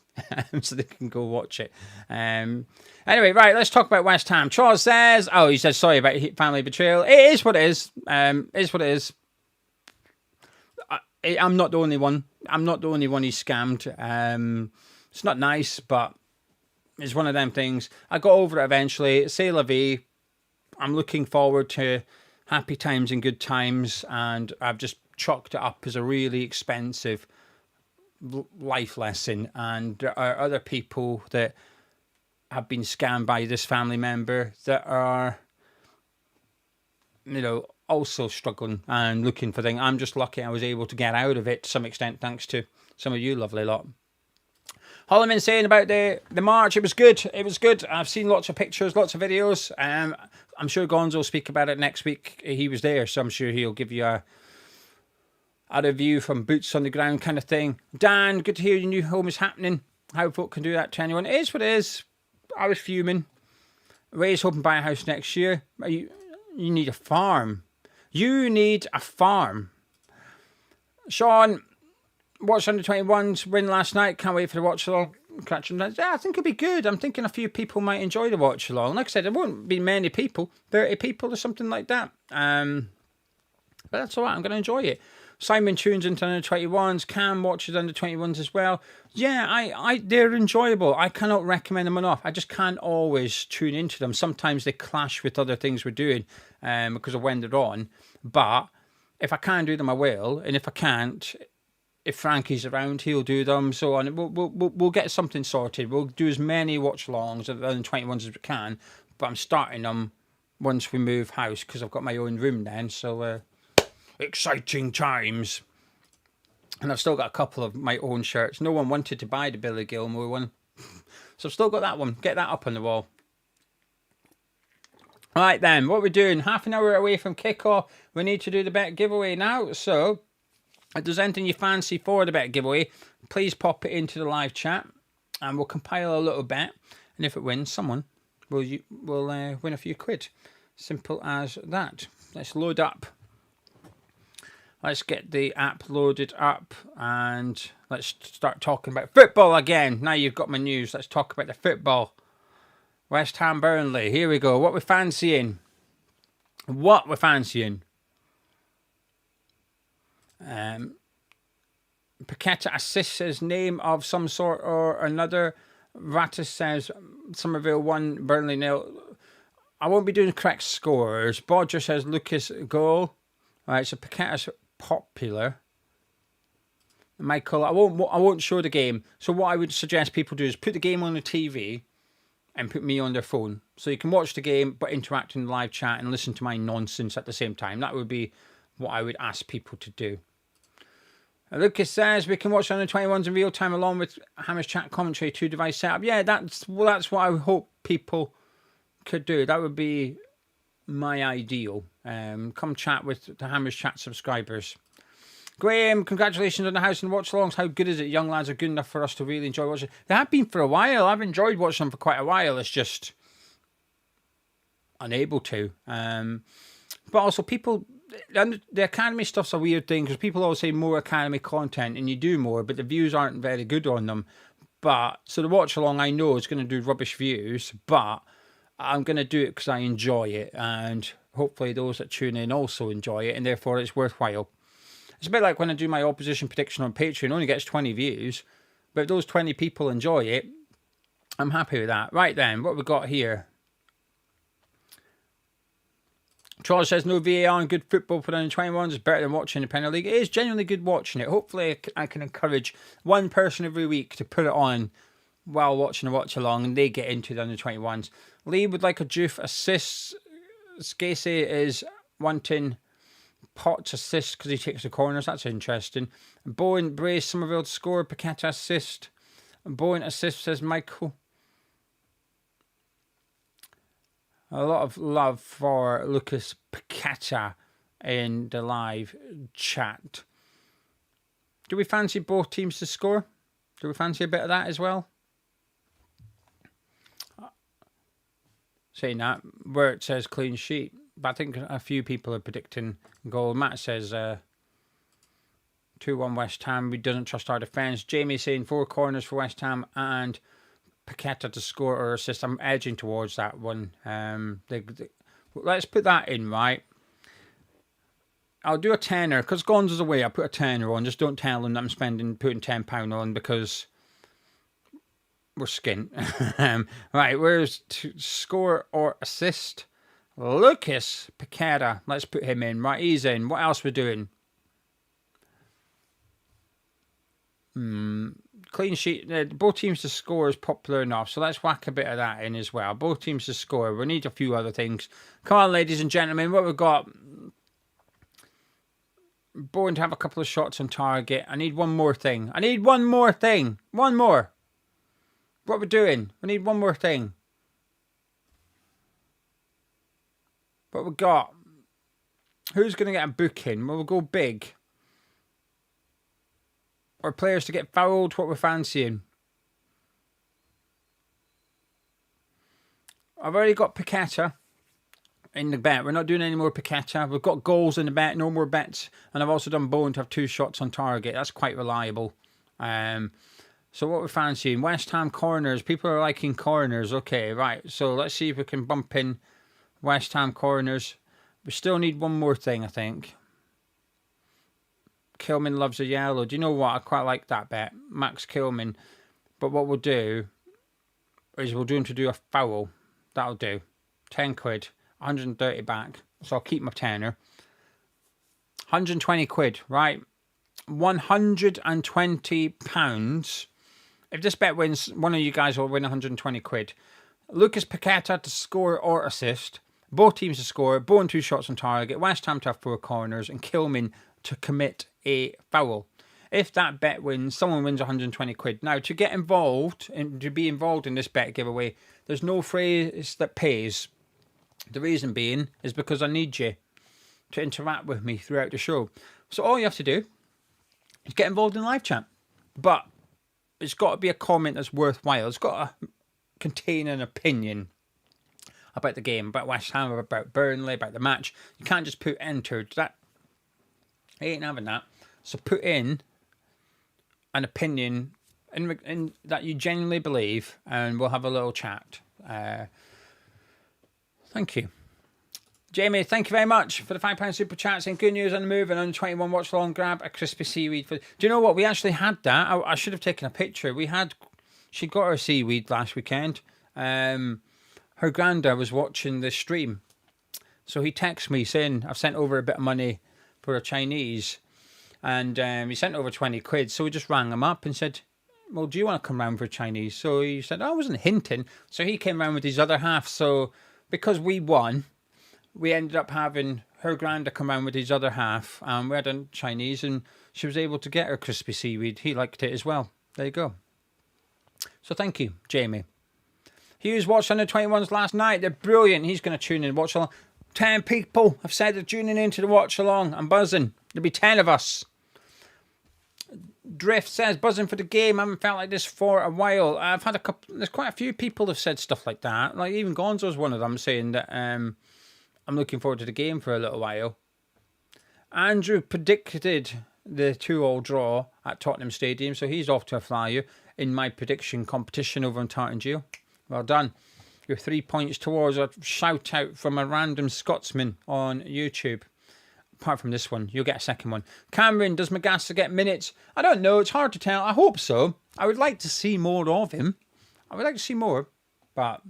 so they can go watch it. Anyway, right, let's talk about West Ham. Charles says, he says, sorry about family betrayal. It is what it is. It is what it is. I'm not the only one. I'm not the only one he's scammed. It's not nice, but it's one of them things. I got over it eventually. C'est la vie. I'm looking forward to happy times and good times, and I've just chalked it up as a really expensive life lesson. And there are other people that have been scammed by this family member that are, also struggling and looking for things. I'm just lucky I was able to get out of it to some extent, thanks to some of you lovely lot. Holloman saying about the march, it was good. It was good. I've seen lots of pictures, lots of videos. I'm sure Gonzo will speak about it next week. He was there, so I'm sure he'll give you a review from boots on the ground kind of thing. Dan, good to hear your new home is happening. How folk can do that to anyone. It is what it is. I was fuming. Ray's hoping to buy a house next year. You need a farm. You need a farm. Sean, watched under-21s win last night. Can't wait for the watch-along. Yeah, I think it'll be good. I'm thinking a few people might enjoy the watch-along. Like I said, there won't be many people. 30 people or something like that. But that's all right. I'm going to enjoy it. Simon tunes into under-21s. Cam watches under-21s as well. Yeah, they're enjoyable. I cannot recommend them enough. I just can't always tune into them. Sometimes they clash with other things we're doing because of when they're on. But if I can do them, I will. And if I can't, if Frankie's around, he'll do them. So on. We'll get something sorted. We'll do as many watch-alongs of the under-21s as we can. But I'm starting them once we move house because I've got my own room then. So exciting times. And I've still got a couple of my own shirts. No one wanted to buy the Billy Gilmore one. So I've still got that one. Get that up on the wall. Right then, what we're doing, half an hour away from kickoff. We need to do the bet giveaway now. So if there's anything you fancy for the bet giveaway, please pop it into the live chat and we'll compile a little bet. And if it wins, someone will win a few quid. Simple as that. Let's load up. Let's get the app loaded up and let's start talking about football again. Now you've got my news. Let's talk about the football. West Ham Burnley. Here we go. What we're fancying. Paqueta assists his name of some sort or another. Ratis says Somerville 1, Burnley 0. I won't be doing correct scores. Bodger says Lucas goal. All right, so Paqueta's popular. Michael, I won't show the game. So what I would suggest people do is put the game on the TV and put me on their phone. So you can watch the game but interact in the live chat and listen to my nonsense at the same time. That would be what I would ask people to do. Lucas says we can watch under-21s in real time along with Hammer's chat commentary 2-device setup. Yeah, that's what I would hope people could do. That would be my ideal. Come chat with the Hammer's chat subscribers. Graham, congratulations on the house and watch-alongs. How good is it? Young lads are good enough for us to really enjoy watching. They have been for a while. I've enjoyed watching them for quite a while. It's just unable to. But also people, the academy stuff's a weird thing because people always say more academy content and you do more, but the views aren't very good on them. But so the watch along, I know is going to do rubbish views, but I'm going to do it because I enjoy it, and hopefully those that tune in also enjoy it, and therefore it's worthwhile. It's a bit like when I do my opposition prediction on Patreon, it only gets 20 views, but if those 20 people enjoy it, I'm happy with that. Right then, what we got here? Charles says, no VAR and good football for the under-21s is better than watching the Premier League. It is genuinely good watching it. Hopefully I can encourage one person every week to put it on while watching the watch-along and they get into the under-21s. Lee would like a Juve assist. Scasey is wanting Potts assist because he takes the corners. That's interesting. Bowen Brace Somerville to score. Paqueta assist. Bowen assist, says Michael. A lot of love for Lucas Paqueta in the live chat. Do we fancy both teams to score? Do we fancy a bit of that as well? Saying that, where it says clean sheet, but I think a few people are predicting goal. Matt says 2-1 West Ham. He doesn't trust our defence. Jamie saying 4 corners for West Ham and Paqueta to score or assist. I'm edging towards that one. Let's put that in, right? I'll do a tenner because Gonzo's away. I'll put a tenner on. Just don't tell him that I'm putting £10 on because we're skint. Right, where's to score or assist? Lucas Paqueta. Let's put him in. Right, he's in. What else we doing? Clean sheet. Both teams to score is popular enough, so let's whack a bit of that in as well. Both teams to score. We need a few other things. Come on, ladies and gentlemen. What we've got? Bowen to have a couple of shots on target. I need one more thing. I need one more thing. One more. What we're doing? We need one more thing. What we got? Who's going to get a booking? We'll go big. Or players to get fouled, what we're fancying. I've already got Paqueta in the bet. We're not doing any more Paqueta. We've got goals in the bet, no more bets. And I've also done Bowen to have 2 shots on target. That's quite reliable. So what we're fancying, West Ham corners. People are liking corners. Okay, right. So let's see if we can bump in West Ham corners. We still need one more thing, I think. Kilman loves a yellow. Do you know what? I quite like that bet. Max Kilman. But what we'll do is we'll do him to do a foul. That'll do. 10 quid. 130 back. So I'll keep my tenner. 120 quid, right? £120. If this bet wins, one of you guys will win 120 quid. Lucas Paqueta to score or assist. Both teams to score. Bowen 2 shots on target. West Ham to have 4 corners. And Kilman to commit a foul. If that bet wins, someone wins 120 quid. Now, to get involved and to be involved in this bet giveaway, there's no phrase that pays. The reason being is because I need you to interact with me throughout the show. So all you have to do is get involved in live chat. But it's got to be a comment that's worthwhile. It's got to contain an opinion about the game, about West Ham, about Burnley, about the match. You can't just put entered. That I ain't having that. So put in an opinion in that you genuinely believe, and we'll have a little chat. Thank you. Jamie, thank you very much for the £5 super chat saying good news on the move and under 21 watch long grab a crispy seaweed. Do you know what? We actually had that. I should have taken a picture. She got her seaweed last weekend. Her granddad was watching the stream. So he texted me saying I've sent over a bit of money for a Chinese. And he sent over 20 quid. So we just rang him up and said, well, do you want to come round for a Chinese? So he said, I wasn't hinting. So he came round with his other half. So because we won, we ended up having her granddad come round with his other half. And we had a Chinese and she was able to get her crispy seaweed. He liked it as well. There you go. So thank you, Jamie. Hughes watched under 21s last night. They're brilliant. He's going to tune in, watch along. 10 people have said they're tuning in to the watch along. I'm buzzing. There'll be 10 of us. Drift says, buzzing for the game. I haven't felt like this for a while. I've had a couple, there's quite a few people have said stuff like that. Like even Gonzo's one of them saying that I'm looking forward to the game for a little while. Andrew predicted the 2-2 draw at Tottenham Stadium, so he's off to a flyer in my prediction competition over on Tartan Geo. Well done. You're 3 points towards a shout out from a random Scotsman on YouTube. Apart from this one, you'll get a second one. Cameron, does McGasser get minutes? I don't know. It's hard to tell. I hope so. I would like to see more of him. I would like to see more, but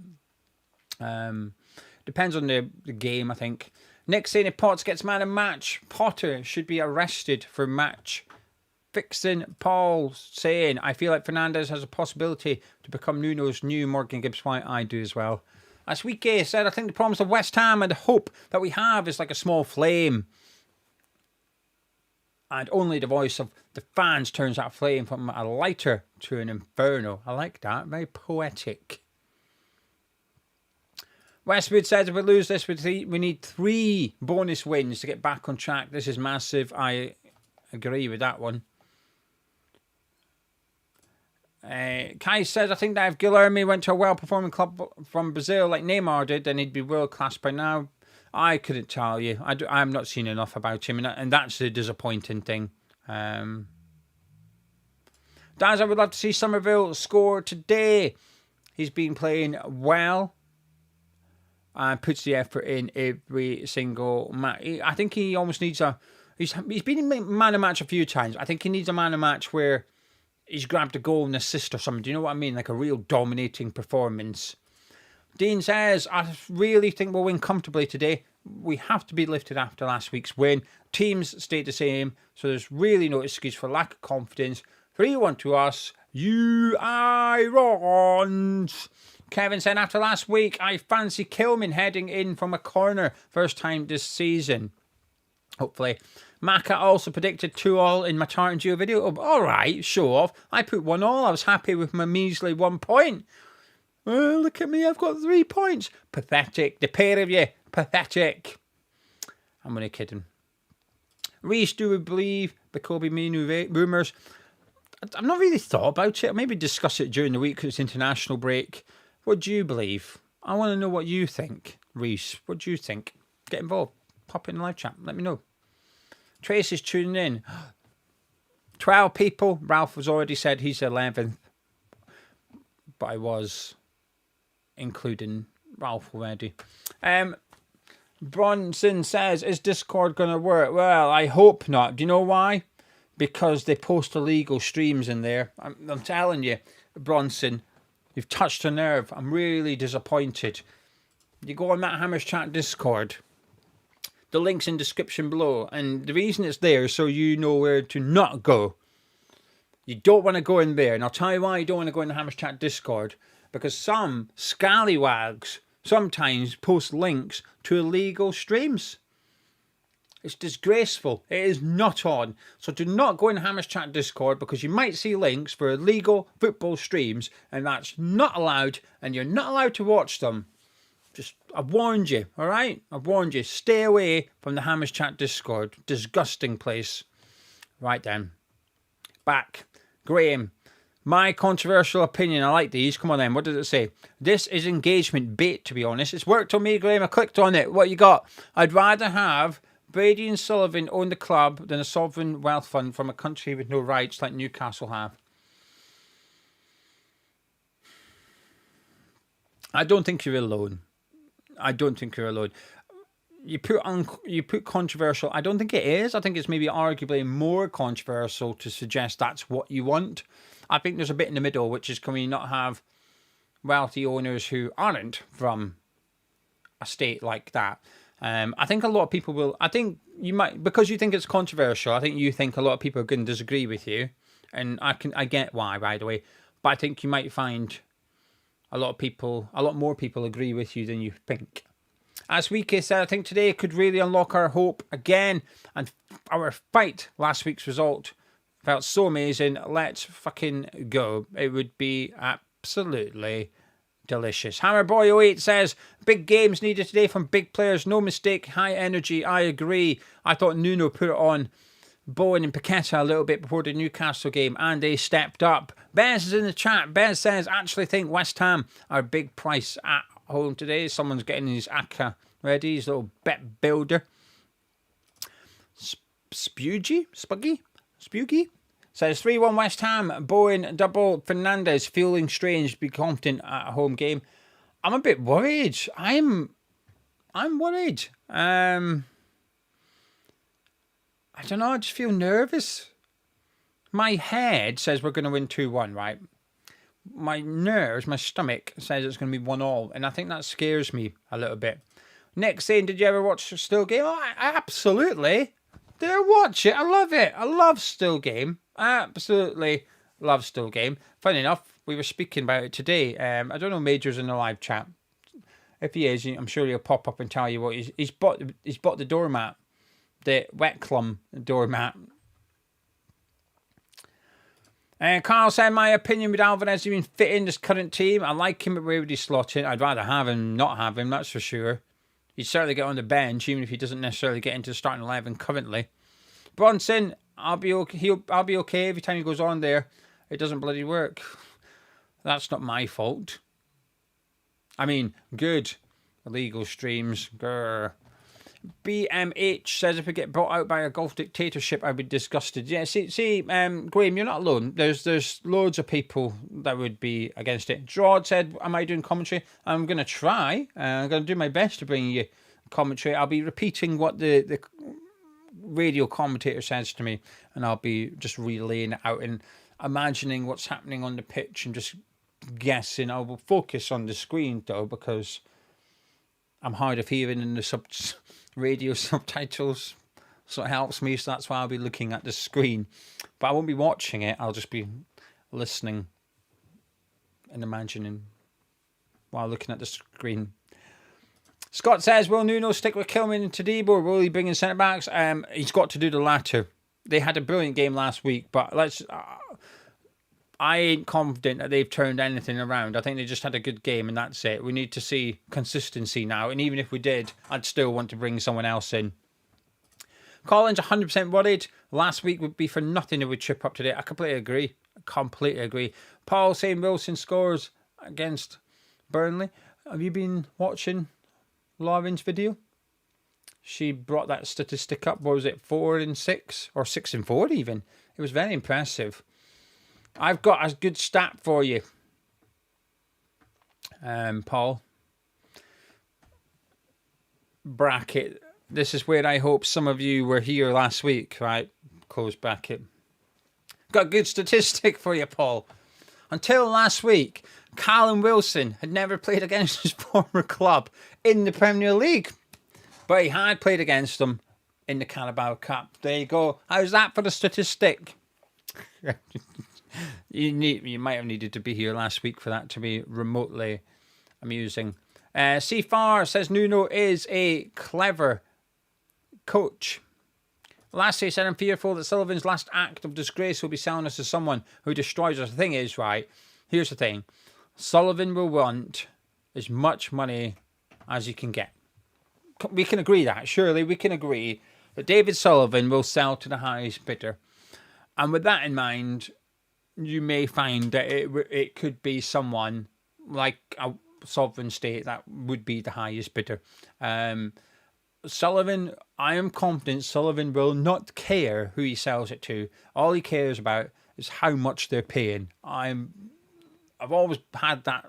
depends on the game, I think. Nick saying if Potts gets man of match, Potter should be arrested for match fixing. Paul saying, I feel like Fernandes has a possibility to become Nuno's new Morgan Gibbs White. I do as well. As Wike said, I think the problems of West Ham and the hope that we have is like a small flame. And only the voice of the fans turns that flame from a lighter to an inferno. I like that. Very poetic. Westwood says if we lose this, we need 3 bonus wins to get back on track. This is massive. I agree with that one. Kai says, I think that if Guilherme went to a well-performing club from Brazil like Neymar did, then he'd be world-class by now. I couldn't tell you. I'm not seen enough about him, and that's the disappointing thing. Daz, I would love to see Somerville score today. He's been playing well and puts the effort in every single match. I think he almost needs a... He's been in man of match a few times. I think he needs a man of match where he's grabbed a goal and assist or something. Do you know what I mean? Like a real dominating performance. Dean says, I really think we'll win comfortably today. We have to be lifted after last week's win. Teams stayed the same, so there's really no excuse for lack of confidence. 3-1 to us. You Irons. Kevin said, after last week, I fancy Kilman heading in from a corner. First time this season. Hopefully. Maka also predicted 2-2 in my Tartan Geo video. Oh, all right, show off. I put 1-1. I was happy with my measly 1 point. Oh, look at me, I've got 3 points. Pathetic. The pair of you. Pathetic. I'm only kidding. Reese, do we believe the Kobe Minu rumours? I've not really thought about it. I'll maybe discuss it during the week because it's international break. What do you believe? I want to know what you think. Reese, what do you think? Get involved. Pop in the live chat. Let me know. Tracy's tuning in. 12 people. Ralph has already said he's 11th. But I was including Ralph already. Bronson says, is Discord going to work? Well, I hope not. Do you know why? Because they post illegal streams in there. I'm telling you, Bronson, you've touched a nerve. I'm really disappointed. You go on Matt Hammer's chat Discord. The link's in description below. And the reason it's there is so you know where to not go. You don't want to go in there. And I'll tell you why you don't want to go in the Hammer's chat Discord. Because some scallywags sometimes post links to illegal streams. It's disgraceful. It is not on. So do not go in Hammer's Chat Discord because you might see links for illegal football streams and that's not allowed and you're not allowed to watch them. I've warned you, all right? I've warned you. Stay away from the Hammer's Chat Discord. Disgusting place. Right then. Back. Graham. My controversial opinion. I like these. Come on then. What does it say? This is engagement bait, to be honest. It's worked on me, Graham. I clicked on it. What you got? I'd rather have Brady and Sullivan own the club than a sovereign wealth fund from a country with no rights like Newcastle have. I don't think you're alone. I don't think you're alone. You put controversial. I don't think it is. I think it's maybe arguably more controversial to suggest that's what you want. I think there's a bit in the middle, which is can we not have wealthy owners who aren't from a state like that? I think a lot of people will. I think you might, because you think it's controversial. I think you think a lot of people are going to disagree with you, and I get why, by the way. But I think you might find a lot more people agree with you than you think. As Wike said, I think today could really unlock our hope again, and our fight last week's result felt so amazing. Let's fucking go. It would be absolutely delicious. Hammerboy08 says, big games needed today from big players. No mistake. High energy. I agree. I thought Nuno put it on Bowen and Paqueta a little bit before the Newcastle game, and they stepped up. Bez is in the chat. Bez says, actually think West Ham are a big price at home today. Someone's getting his Aka ready, his little bet builder. Spuggy says 3-1 West Ham. Bowen double. Fernandes feeling strange to be confident at a home game. I'm a bit worried. I'm worried. I don't know. I just feel nervous. My head says we're going to win 2-1, right? My nerves, my stomach says it's going to be 1-1, and I think that scares me a little bit. Nick saying, did you ever watch Still Game? Oh, I absolutely did. Watch it. I love it. I love Still Game. I absolutely love Still Game. Funny enough, we were speaking about it today. I don't know Major's in the live chat. If he is, I'm sure he'll pop up and tell you what he's bought the doormat, the Wetclum doormat. Carl said, my opinion with Alvarez has been fit in this current team. I like him, but where would he slot in? I'd rather have him, not have him, that's for sure. He'd certainly get on the bench, even if he doesn't necessarily get into the starting 11 currently. Bronson, I'll be okay. I'll be okay every time he goes on there. It doesn't bloody work. That's not my fault. I mean, good. Illegal streams. Grr. BMH says if we get brought out by a golf dictatorship, I'd be disgusted. Yeah, see, Graham, you're not alone. There's loads of people that would be against it. Gerard said, am I doing commentary? I'm going to try. I'm going to do my best to bring you commentary. I'll be repeating what the radio commentator says to me, and I'll be just relaying it out and imagining what's happening on the pitch and just guessing. I will focus on the screen, though, because I'm hard of hearing in the radio subtitles, so it helps me, so that's why I'll be looking at the screen, but I won't be watching it. I'll just be listening and imagining while looking at the screen. Scott says, will Nuno stick with Kilman and Tadibo, or will he bring in centre-backs? He's got to do the latter. They had a brilliant game last week, but I ain't confident that they've turned anything around. I think they just had a good game and that's it. We need to see consistency now. And even if we did, I'd still want to bring someone else in. Colin's 100% worried. Last week would be for nothing if we trip up today. I completely agree. Paul saying Wilson scores against Burnley. Have you been watching Lauren's video? She brought that statistic up. What was it? 4-6 or 6-4 even. It was very impressive. I've got a good stat for you, Paul. Bracket. This is where I hope some of you were here last week, right? Close bracket. Got a good statistic for you, Paul. Until last week, Callum Wilson had never played against his former club in the Premier League, but he had played against them in the Carabao Cup. There you go. How's that for the statistic? You might have needed to be here last week for that to be remotely amusing. C4 says Nuno is a clever coach. Lastly, he said, I'm fearful that Sullivan's last act of disgrace will be selling us to someone who destroys us. The thing is, right, here's the thing. Sullivan will want as much money as you can get. We can agree that, surely we can agree that David Sullivan will sell to the highest bidder. And with that in mind, you may find that it could be someone like a sovereign state that would be the highest bidder. Sullivan, I am confident Sullivan will not care who he sells it to. All he cares about is how much they're paying. I've always had that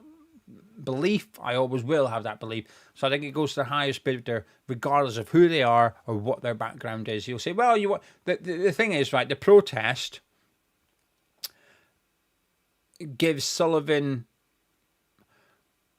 belief. I always will have that belief. So I think it goes to the highest bidder, regardless of who they are or what their background is. You'll say, well, the thing is, right, the protest gives Sullivan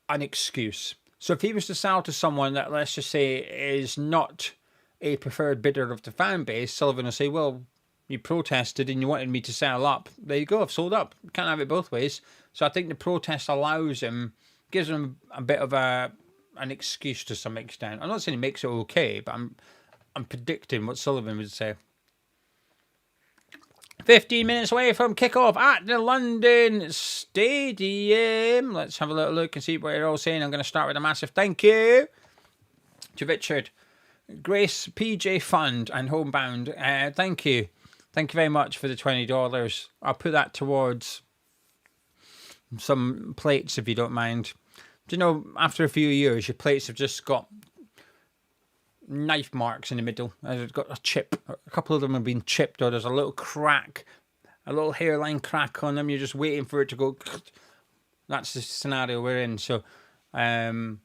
an excuse. So if he was to sell to someone that, let's just say, is not a preferred bidder of the fan base, Sullivan will say, well, you protested and you wanted me to sell up. There you go, I've sold up. Can't have it both ways. So I think the protest allows him, gives him a bit of an excuse to some extent. I'm not saying it makes it okay, but I'm predicting what Sullivan would say. 15 minutes away from kickoff at the London Stadium. Let's have a little look and see what you're all saying. I'm going to start with a massive thank you to Richard, Grace, PJ Fund, and Homebound. Thank you. Thank you very much for the $20. I'll put that towards some plates if you don't mind. Do you know, after a few years, your plates have just got knife marks in the middle. It's got a chip. A couple of them have been chipped, or there's a little crack, a little hairline crack on them. You're just waiting for it to go. That's the scenario we're in. So, Mrs.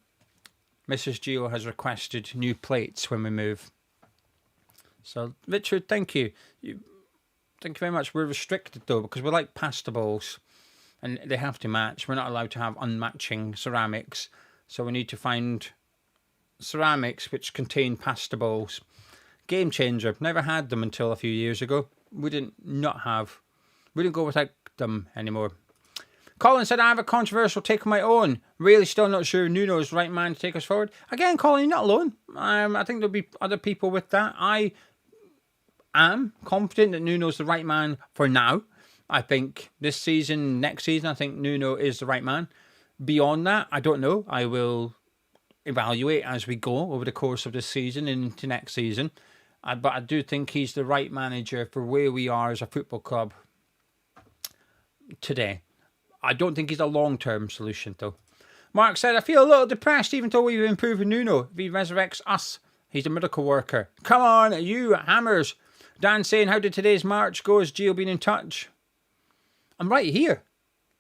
Gio has requested new plates when we move. So, Richard, thank you. Thank you very much. We're restricted, though, because we like pasta bowls, and they have to match. We're not allowed to have unmatching ceramics. So we need to find ceramics which contain pasta bowls. Game changer. Never had them until a few years ago. We didn't go without them anymore. Colin said, I have a controversial take on my own. Really still not sure Nuno is the right man to take us forward. Again, Colin, you're not alone. I think there'll be other people with that. I am confident that Nuno's the right man for now. I think this season, next season, I think Nuno is the right man. Beyond that, I don't know. I will evaluate as we go over the course of this season and into next season. But I do think he's the right manager for where we are as a football club today. I don't think he's a long-term solution, though. Mark said, I feel a little depressed even though we've improved Nuno. If he resurrects us, he's a miracle worker. Come on, you hammers. Dan saying, how did today's march go? Has Gio been in touch? I'm right here.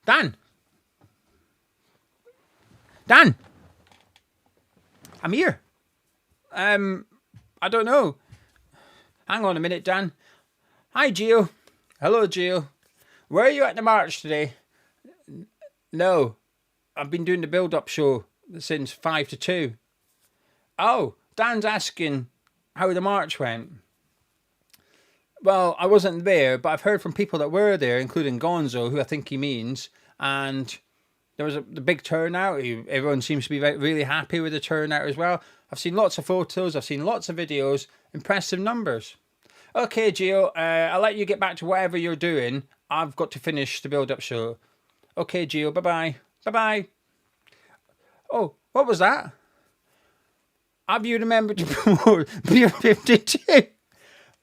Dan, I'm here. I don't know. Hang on a minute, Dan. Hi, Gio. Hello, Gio. Where are you at the march today? No, I've been doing the build-up show since 5 to 2. Oh, Dan's asking how the march went. Well, I wasn't there, but I've heard from people that were there, including Gonzo, who I think he means, and there was the big turnout. Everyone seems to be really happy with the turnout as well. I've seen lots of photos. I've seen lots of videos. Impressive numbers. Okay, Gio, I'll let you get back to whatever you're doing. I've got to finish the build-up show. Okay, Gio, bye-bye. Bye-bye. Oh, what was that? Have you remembered to promote Beer 52?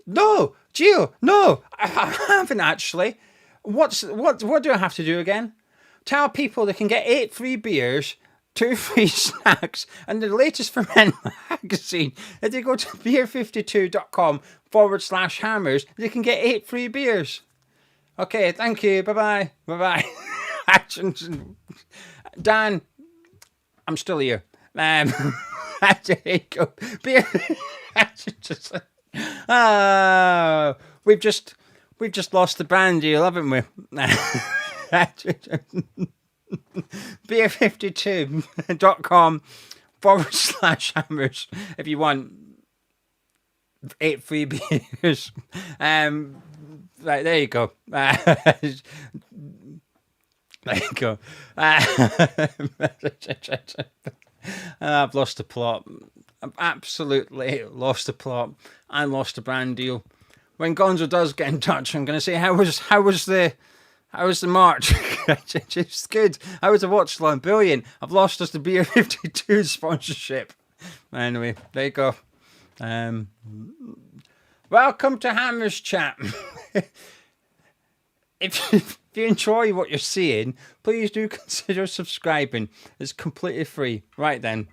No, Gio, no, I haven't actually. What do I have to do again? Tell people they can get 8 free beers, 2 free snacks, and the latest for Men magazine. If they go to beer52.com/hammers, they can get 8 free beers. Okay, thank you. Bye-bye. Bye-bye. Dan, I'm still here. There you go. Beer. We've just lost the brand deal, haven't we? beer52.com/hammers if you want 8 free beers. Right, there you go. There you go. I've lost the plot. I've absolutely lost the plot. I lost the brand deal. When Gonzo does get in touch, I'm going to say, how was the march? It's good. How was the watch line? Brilliant. I've lost us the Beer 52 sponsorship. Anyway, there you go. Welcome to Hammers Chat. If you enjoy what you're seeing, please do consider subscribing. It's completely free. Right then.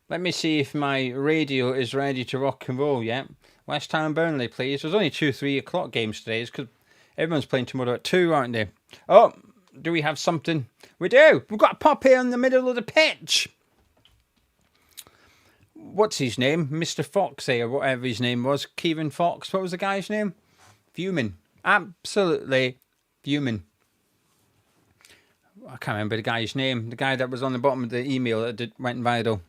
Let me see if my radio is ready to rock and roll yet. West Ham Burnley, please. There's only 2-3 o'clock games today. It's because everyone's playing tomorrow at 2, aren't they? Oh, do we have something? We do. We've got a pop here in the middle of the pitch. What's his name? Mr. Foxy, or whatever his name was. Kieran Fox. What was the guy's name? Fuming. Absolutely fuming. I can't remember the guy's name. The guy that was on the bottom of the email that went viral.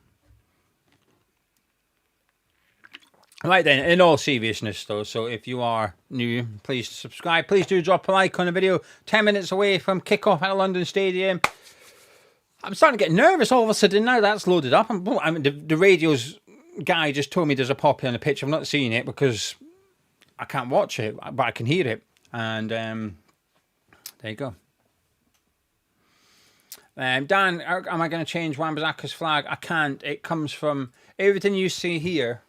Right then, in all seriousness though, so if you are new, please subscribe. Please do drop a like on the video. 10 minutes away from kickoff at London Stadium. I'm starting to get nervous all of a sudden now that's loaded up. I mean, the radio's guy just told me there's a poppy on the pitch. I've not seen it because I can't watch it, but I can hear it. And there you go. Dan, am I going to change Wan-Bissaka's flag? I can't. It comes from everything you see here.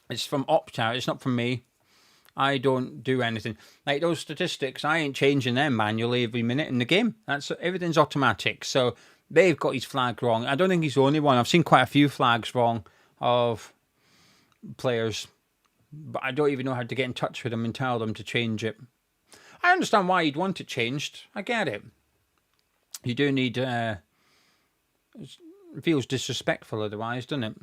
It's from Opta. It's not from me. I don't do anything. Like those statistics, I ain't changing them manually every minute in the game. Everything's automatic. So they've got his flag wrong. I don't think he's the only one. I've seen quite a few flags wrong of players, but I don't even know how to get in touch with them and tell them to change it. I understand why you'd want it changed. I get it. You do need... it feels disrespectful otherwise, doesn't it?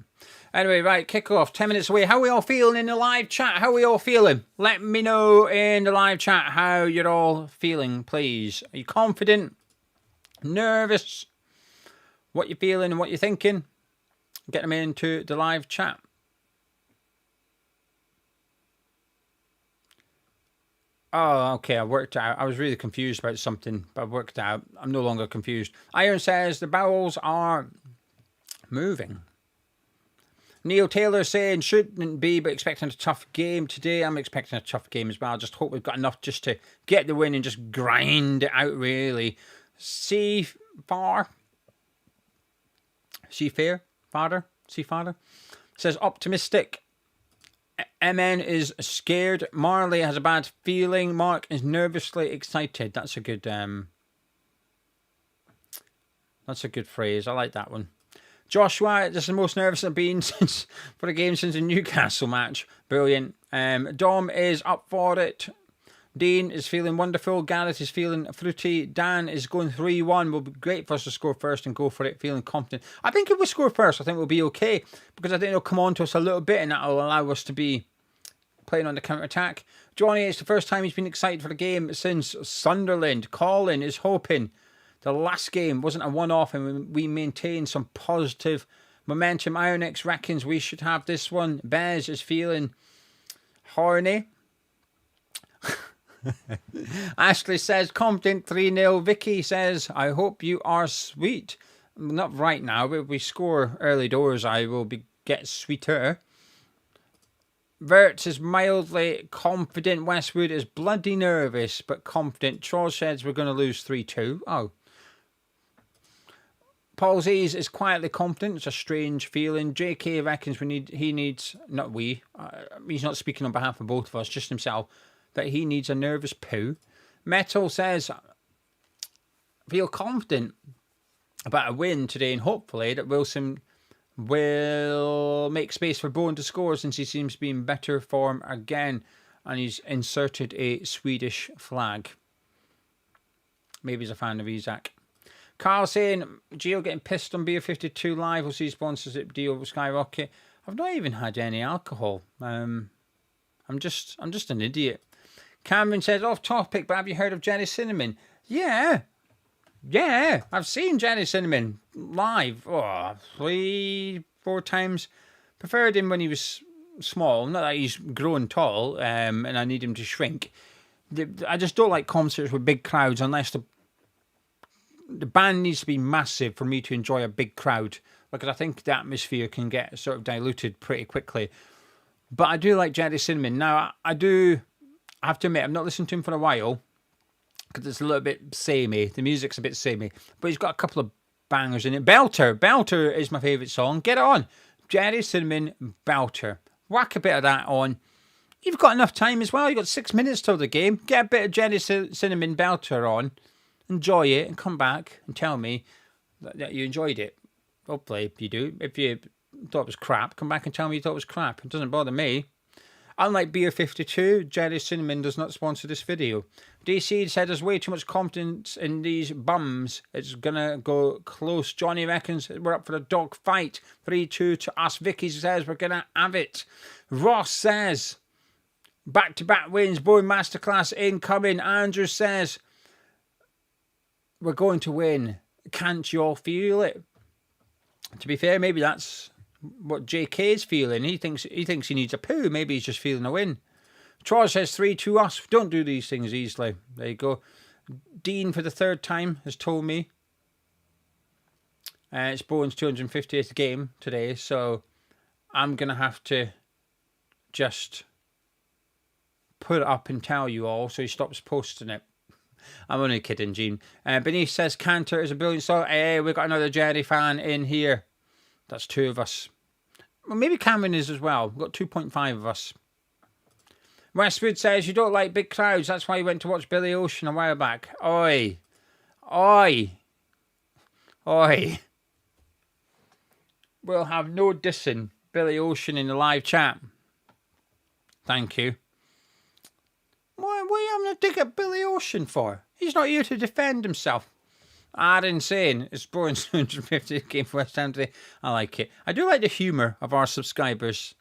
Anyway, right, kick-off. 10 minutes away. How are we all feeling in the live chat? How are we all feeling? Let me know in the live chat how you're all feeling, please. Are you confident? Nervous? What you're feeling and what you're thinking? Get them into the live chat. Oh, okay, I worked out. I was really confused about something, but I worked out. I'm no longer confused. Iron says the bowels are moving. Neil Taylor saying shouldn't be, but expecting a tough game today. I'm expecting a tough game as well. I just hope we've got enough just to get the win and just grind it out, really. Seafarer says optimistic. MN is scared. Marley has a bad feeling. Mark is nervously excited. That's a good phrase. I like that one. Joshua, this is the most nervous I've been for a game since the Newcastle match. Brilliant. Dom is up for it. Dean is feeling wonderful. Gareth is feeling fruity. Dan is going 3-1. Will be great for us to score first and go for it, feeling confident. I think if we score first, I think we'll be okay, because I think it'll come on to us a little bit and that'll allow us to be playing on the counter-attack. Johnny, it's the first time he's been excited for the game since Sunderland. Colin is hoping the last game wasn't a one-off and we maintain some positive momentum. Ironix reckons we should have this one. Bez is feeling horny. Ashley says confident 3-0. Vicky says I hope you are sweet. Not right now, but if we score early doors I will get sweeter. Vert is mildly confident. Westwood is bloody nervous but confident. Charles says we're going to lose 3-2. Oh. Paul Z's is quietly confident. It's a strange feeling. JK reckons he's not speaking on behalf of both of us, just himself, that he needs a nervous poo. Metal says, feel confident about a win today and hopefully that Wilson will make space for Bowen to score since he seems to be in better form again. And he's inserted a Swedish flag. Maybe he's a fan of Isaac. Carl saying, Gio getting pissed on Beer 52 Live. We'll see sponsorship deal will skyrocket. I've not even had any alcohol. I'm just an idiot. Cameron says, off topic, but have you heard of Jenny Cinnamon? Yeah, I've seen Jenny Cinnamon live 3-4 times. Preferred him when he was small. Not that he's grown tall and I need him to shrink. I just don't like concerts with big crowds unless the band needs to be massive for me to enjoy a big crowd. Because I think the atmosphere can get sort of diluted pretty quickly. But I do like Jenny Cinnamon. Now, I have to admit, I've not listened to him for a while because it's a little bit samey. The music's a bit samey. But he's got a couple of bangers in it. Belter is my favourite song. Get it on. Jenny Cinnamon, Belter. Whack a bit of that on. You've got enough time as well. You've got 6 minutes till the game. Get a bit of Jenny Cinnamon, Belter on. Enjoy it and come back and tell me that you enjoyed it. Hopefully you do. If you thought it was crap, come back and tell me you thought it was crap. It doesn't bother me. Unlike Beer 52, Jerry Cinnamon does not sponsor this video. DC said there's way too much confidence in these bums. It's going to go close. Johnny reckons we're up for a dog fight. 3-2 to us. Vicky says we're going to have it. Ross says back-to-back wins. Boy Masterclass incoming. Andrew says we're going to win. Can't you all feel it? To be fair, maybe that's what JK's feeling. He thinks he needs a poo. Maybe he's just feeling a win. Troy says 3-2 us. Don't do these things easily. There you go. Dean, for the third time, has told me it's Bowen's 250th game today, so I'm going to have to just put it up and tell you all so he stops posting it. I'm only kidding, Gene. Beneath says Cantor is a brilliant song. Hey, we've got another Jerry fan in here. That's 2 of us. Well, maybe Cameron is as well. We've got 2.5 of us. Westwood says you don't like big crowds. That's why you went to watch Billy Ocean a while back. Oi. We'll have no dissing Billy Ocean in the live chat. Thank you. What are you having a dig at Billy Ocean for? He's not here to defend himself. I'd insane. It's Bourne's 250th game for West Ham today. I like it. I do like the humour of our subscribers.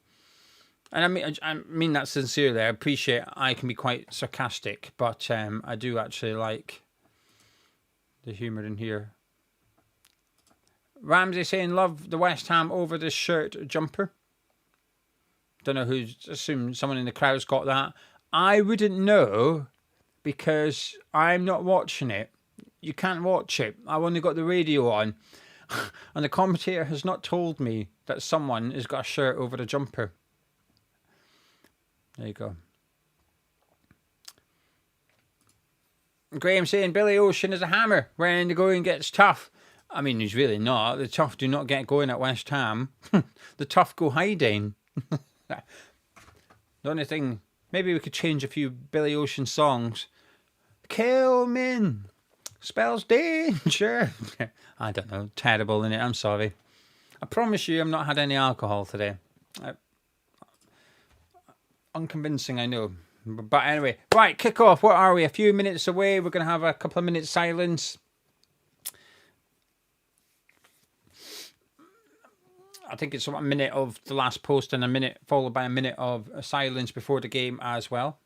And I mean that sincerely. I appreciate I can be quite sarcastic, but I do actually like the humour in here. Ramsey saying, love the West Ham over the shirt jumper. Don't know who's, assume someone in the crowd's got that. I wouldn't know because I'm not watching it. You can't watch it. I've only got the radio on. And the commentator has not told me that someone has got a shirt over the jumper. There you go. Graham saying Billy Ocean is a hammer when the going gets tough. I mean, he's really not. The tough do not get going at West Ham. The tough go hiding. The only thing, maybe we could change a few Billy Ocean songs. Kill min spells danger. I don't know. Terrible, innit? I'm sorry. I promise you I've not had any alcohol today. Unconvincing, I know. But anyway, right, kick off. What are we? A few minutes away. We're going to have a couple of minutes silence. I think it's a minute of the last post and a minute followed by a minute of silence before the game as well.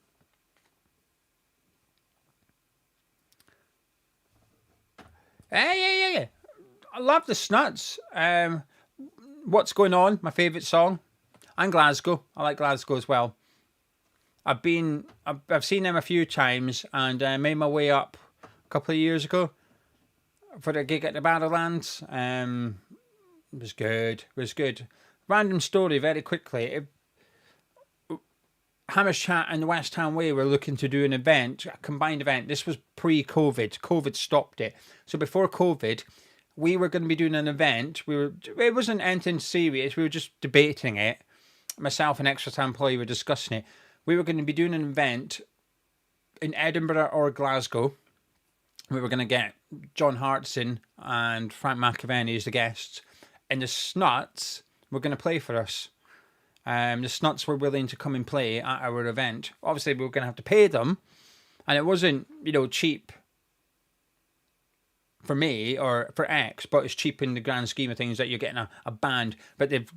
Yeah. I love the Snuts. What's Going On? My favourite song. And Glasgow. I like Glasgow as well. I've seen them a few times and made my way up a couple of years ago for the gig at the Battlelands. It was good. Random story very quickly. Hammer's Chat and the West Ham Way were looking to do an event, a combined event. This was pre-COVID. COVID stopped it. So before COVID, we were going to be doing an event. It wasn't anything serious. We were just debating it. Myself and extra time employee were discussing it. We were going to be doing an event in Edinburgh or Glasgow. We were going to get John Hartson and Frank McAvenny as the guests. And the Snuts were going to play for us. The Snuts were willing to come and play at our event. Obviously, we were going to have to pay them. And it wasn't, cheap for me or for X, but it's cheap in the grand scheme of things that you're getting a band. But they've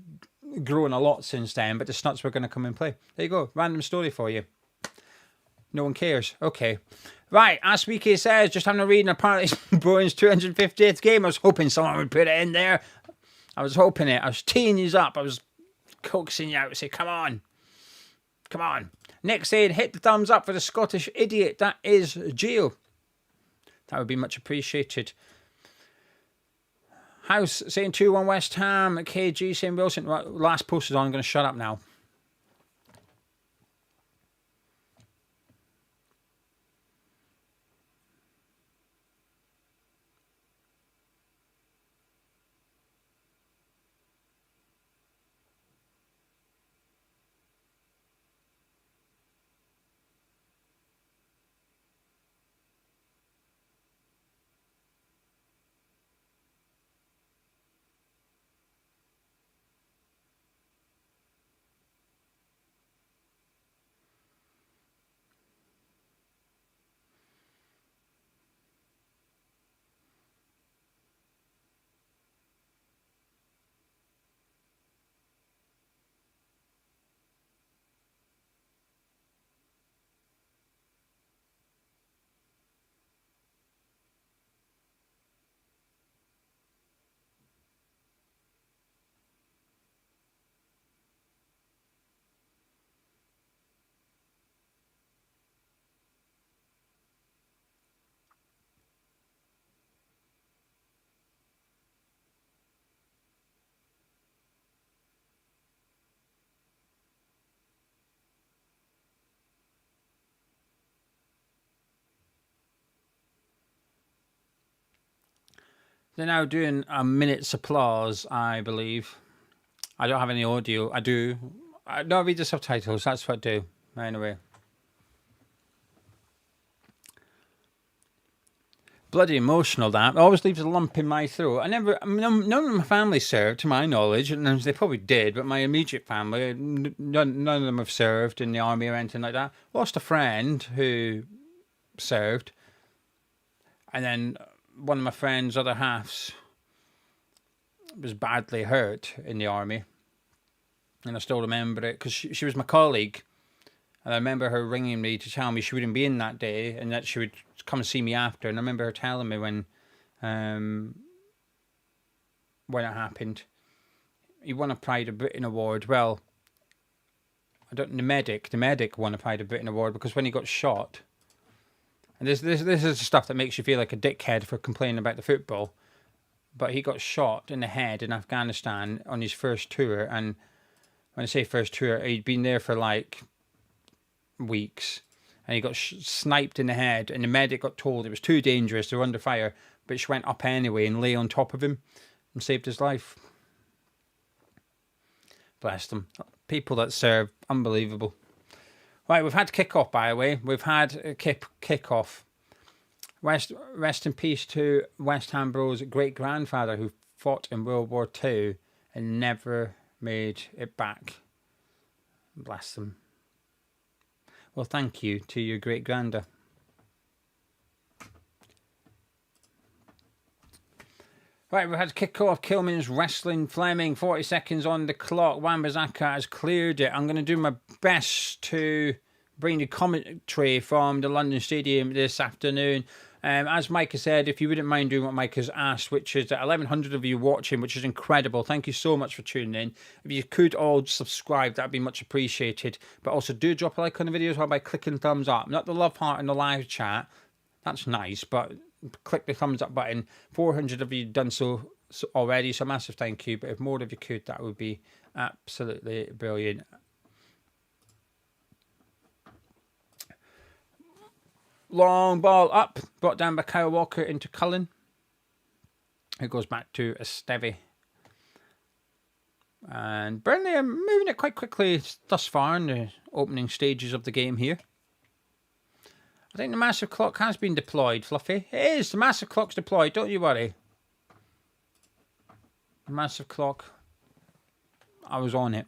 grown a lot since then. But the Snuts were going to come and play. There you go. Random story for you. No one cares. Okay. Right, as Wiki says, just having a reading, apparently it's Bruins' 250th game. I was hoping someone would put it in there. I was hoping it. I was teeing you up. I was coaxing you out to say, come on. Nick saying, hit the thumbs up for the Scottish idiot. That is Gio. That would be much appreciated. House saying 2-1 West Ham. KG saying Wilson. Last post is on. I'm going to shut up now. They're now doing a minute's applause, I believe. I don't have any audio. I do. I read the subtitles. That's what I do. Anyway. Bloody emotional, that. It always leaves a lump in my throat. None of my family served, to my knowledge, and they probably did, but my immediate family, none of them have served in the army or anything like that. Lost a friend who served, and then one of my friend's other halves was badly hurt in the army, and I still remember it because she was my colleague, and I remember her ringing me to tell me she wouldn't be in that day and that she would come and see me after. And I remember her telling me when it happened. He won a Pride of Britain award. Well, the medic won a Pride of Britain award because when he got shot, and this is the stuff that makes you feel like a dickhead for complaining about the football, but he got shot in the head in Afghanistan on his first tour. And when I say first tour, he'd been there for like weeks, and he got sniped in the head, and the medic got told it was too dangerous, they were under fire, but she went up anyway and lay on top of him and saved his life. Bless them. People that serve, unbelievable. Right, we've had kick-off, by the way. We've had a kick-off. Rest in peace to West Ham Bros' great-grandfather who fought in World War II and never made it back. Bless them. Well, thank you to your great-granda. Right, we've had kick-off. Kilman's wrestling Fleming. 40 seconds on the clock. Wan-Bissaka has cleared it. I'm going to do my best to bring the commentary from the London Stadium this afternoon. As Mike has said, if you wouldn't mind doing what Mike has asked, which is that 1,100 of you watching, which is incredible. Thank you so much for tuning in. If you could all subscribe, that'd be much appreciated. But also do drop a like on the video as well by clicking thumbs up. Not the love heart in the live chat. That's nice, but click the thumbs up button. 400 of you done so already, so massive thank you. But if more of you could, that would be absolutely brilliant. Long ball up, brought down by Kyle Walker into Cullen. It goes back to Esteve. And Burnley are moving it quite quickly thus far in the opening stages of the game here. I think the massive clock has been deployed, Fluffy. It is, the massive clock's deployed, don't you worry. The massive clock, I was on it.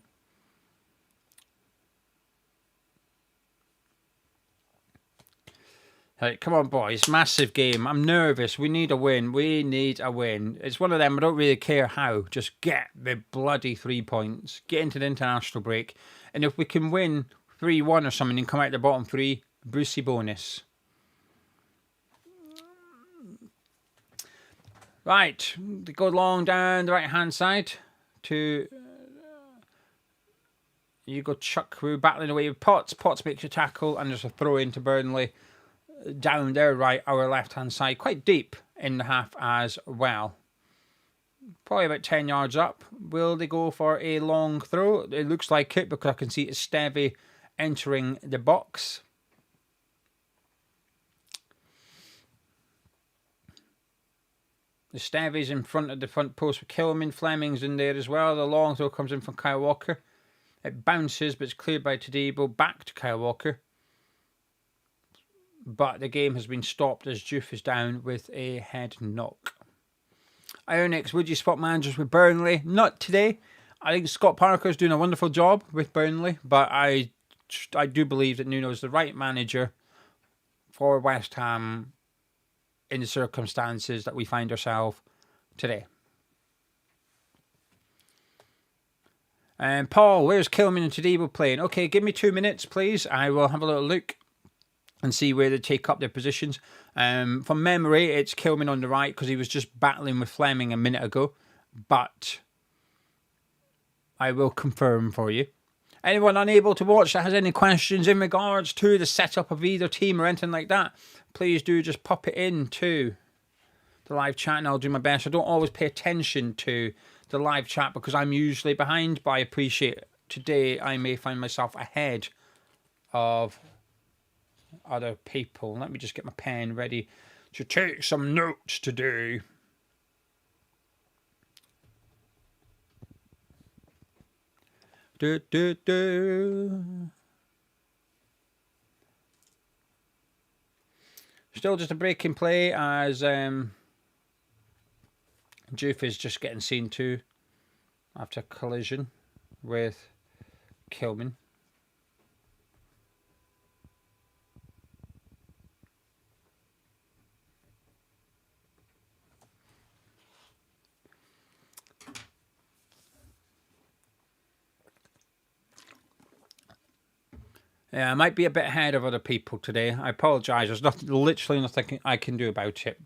Hey, come on, boys. Massive game. I'm nervous. We need a win. We need a win. It's one of them. I don't really care how. Just get the bloody 3 points. Get into the international break. And if we can win 3-1 or something and come out the bottom three, Brucey bonus. Right. They go long down the right-hand side to you go Chuck. We're battling away with Potts. Potts makes a tackle and there's a throw into Burnley. Down there, right, our left-hand side, quite deep in the half as well. Probably about 10 yards up. Will they go for a long throw? It looks like it because I can see Esteve entering the box. Esteve's in front of the front post with Kilman. Fleming's in there as well. The long throw comes in from Kyle Walker. It bounces, but it's cleared by Tadibo. Back to Kyle Walker. But the game has been stopped as Juve is down with a head knock. Ionix, would you spot managers with Burnley? Not today. I think Scott Parker's doing a wonderful job with Burnley, but I do believe that Nuno is the right manager for West Ham in the circumstances that we find ourselves today. And Paul, where's Kilman and Tadibo playing? Okay, give me 2 minutes, please. I will have a little look and see where they take up their positions. From memory, it's Kilman on the right because he was just battling with Fleming a minute ago. But I will confirm for you. Anyone unable to watch that has any questions in regards to the setup of either team or anything like that, please do just pop it into the live chat and I'll do my best. I don't always pay attention to the live chat because I'm usually behind, but I appreciate today I may find myself ahead of other people. Let me just get my pen ready to take some notes today. Still just a break in play as Juve is just getting seen to after collision with Kilman. Yeah, I might be a bit ahead of other people today. I apologise. There's literally nothing I can do about it.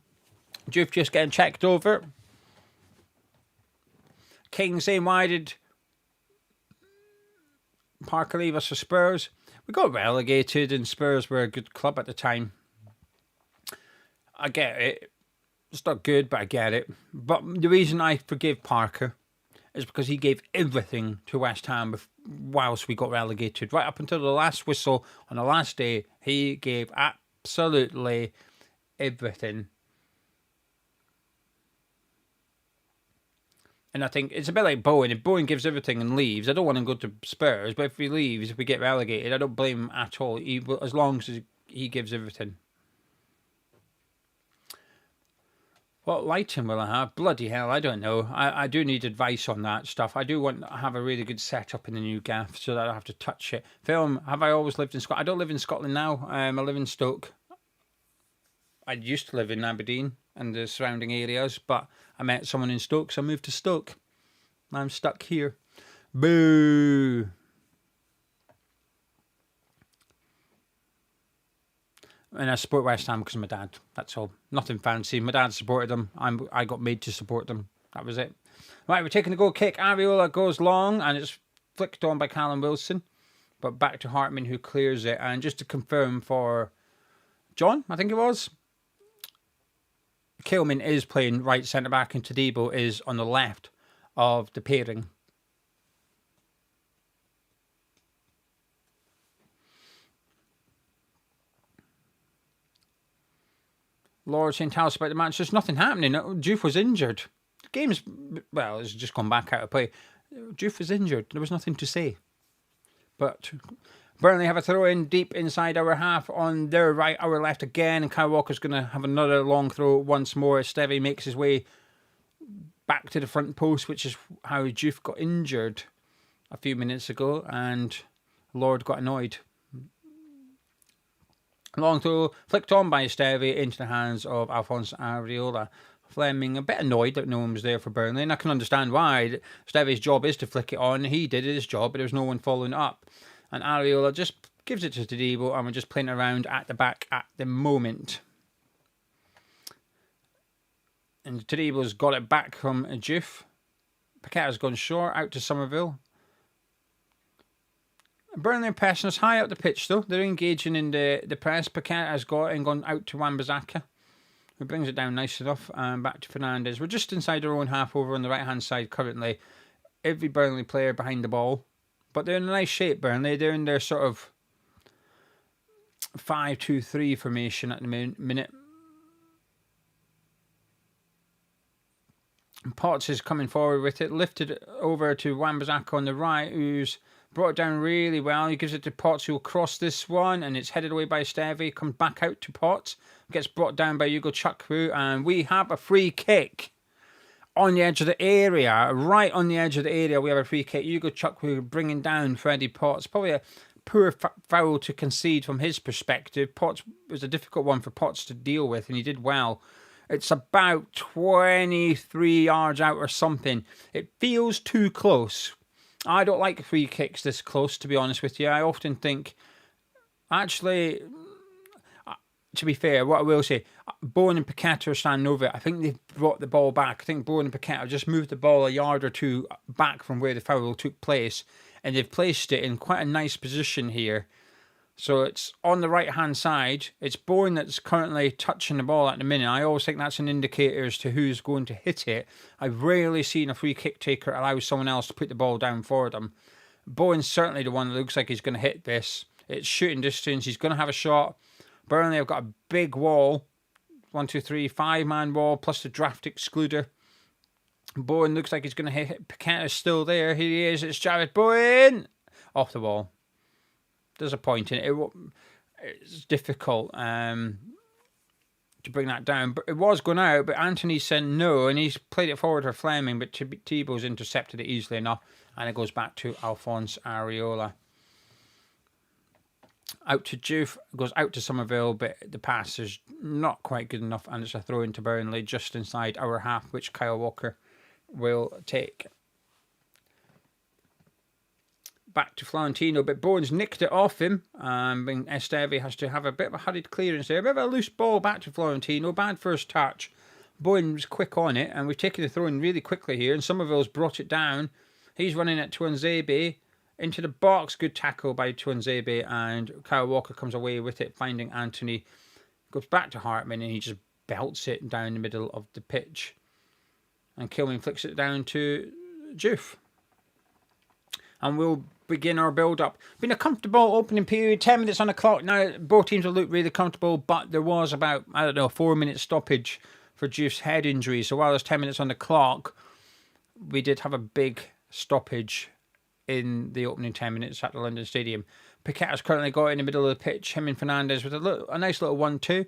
Juve just getting checked over. King saying, why did Parker leave us for Spurs? We got relegated and Spurs were a good club at the time. I get it. It's not good, but I get it. But the reason I forgive Parker is because he gave everything to West Ham whilst we got relegated. Right up until the last whistle on the last day, he gave absolutely everything. And I think it's a bit like Bowen. If Bowen gives everything and leaves, I don't want him to go to Spurs, but if he leaves, if we get relegated, I don't blame him at all, as long as he gives everything. What lighting will I have? Bloody hell, I don't know. I do need advice on that stuff. I do want to have a really good setup in the new gaff so that I don't have to touch it. Film, have I always lived in Scotland? I don't live in Scotland now. I live in Stoke. I used to live in Aberdeen and the surrounding areas, but I met someone in Stoke, so I moved to Stoke. I'm stuck here. Boo! And I support West Ham because of my dad. That's all. Nothing fancy. My dad supported them. I got made to support them. That was it. Right, we're taking the goal kick. Areola goes long and it's flicked on by Callum Wilson. But back to Hartman who clears it. And just to confirm for John, I think it was, Kilman is playing right centre-back and Todibo is on the left of the pairing. Lord saying, tell us about the match. There's nothing happening. Juve was injured. The game's, well, it's just gone back out of play. Juve was injured. There was nothing to say. But Burnley have a throw in deep inside our half on their right, our left again. And Kyle Walker's going to have another long throw once more. Esteve makes his way back to the front post, which is how Juve got injured a few minutes ago. And Lord got annoyed. Long throw, flicked on by Esteve into the hands of Alphonse Areola. Fleming a bit annoyed that no one was there for Burnley, and I can understand why. Esteve's job is to flick it on. He did his job, but there was no one following it up. And Areola just gives it to Todibo, and we're just playing around at the back at the moment. And Todibo's got it back from Juve. Paqueta's gone short, out to Somerville. Burnley pressing us high up the pitch, though. They're engaging in the press. Paqueta has got it and gone out to Wan-Bissaka, who brings it down nice enough. And back to Fernandes. We're just inside our own half over on the right-hand side currently. Every Burnley player behind the ball. But they're in a nice shape, Burnley. They're in their sort of 5-2-3 formation at the minute. Potts is coming forward with it. Lifted over to Wan-Bissaka on the right, who's brought it down really well. He gives it to Potts, who will cross this one, and it's headed away by Esteve. Comes back out to Potts. Gets brought down by Hugo Chukwu, and we have a free kick on the edge of the area. Right on the edge of the area, we have a free kick. Hugo Chukwu bringing down Freddie Potts. Probably a poor foul to concede from his perspective. Potts was a difficult one for Potts to deal with, and he did well. It's about 23 yards out or something. It feels too close. I don't like free kicks this close, to be honest with you. I often think, actually, to be fair, what I will say, Bowen and Paqueta are standing over it. I think they've brought the ball back. I think Bowen and Paqueta just moved the ball a yard or two back from where the foul took place, and they've placed it in quite a nice position here. So it's on the right-hand side. It's Bowen that's currently touching the ball at the minute. I always think that's an indicator as to who's going to hit it. I've rarely seen a free kick taker allow someone else to put the ball down for them. Bowen's certainly the one that looks like he's going to hit this. It's shooting distance. He's going to have a shot. Burnley have got a big wall. 1, 2, 3, 5-man wall plus the draft excluder. Bowen looks like he's going to hit it. Paqueta's still there. Here he is. It's Jared Bowen. Off the wall. There's a point in it. It's difficult. to bring that down. But it was going out, but Anthony said no, and he's played it forward for Fleming, but Thibault's intercepted it easily enough, and it goes back to Alphonse Areola. Out to Juve, goes out to Somerville, but the pass is not quite good enough, and it's a throw into Burnley just inside our half, which Kyle Walker will take. Back to Florentino, but Bowen's nicked it off him, and Esteve has to have a bit of a hurried clearance there. A bit of a loose ball back to Florentino, bad first touch. Bowen was quick on it, and we've taken the throw in really quickly here, and Somerville's brought it down. He's running at Tuanzebe into the box. Good tackle by Tuanzebe, and Kyle Walker comes away with it, finding Anthony. Goes back to Hartman, and he just belts it down the middle of the pitch. And Kilman flicks it down to Juve. And we'll begin our build-up. Been a comfortable opening period, 10 minutes on the clock. Now, both teams will look really comfortable, but there was about, I don't know, a 4-minute stoppage for Juve's head injury. So while there's 10 minutes on the clock, we did have a big stoppage in the opening 10 minutes at the London Stadium. Paqueta's currently got in the middle of the pitch, him and Fernandes with a nice little 1-2.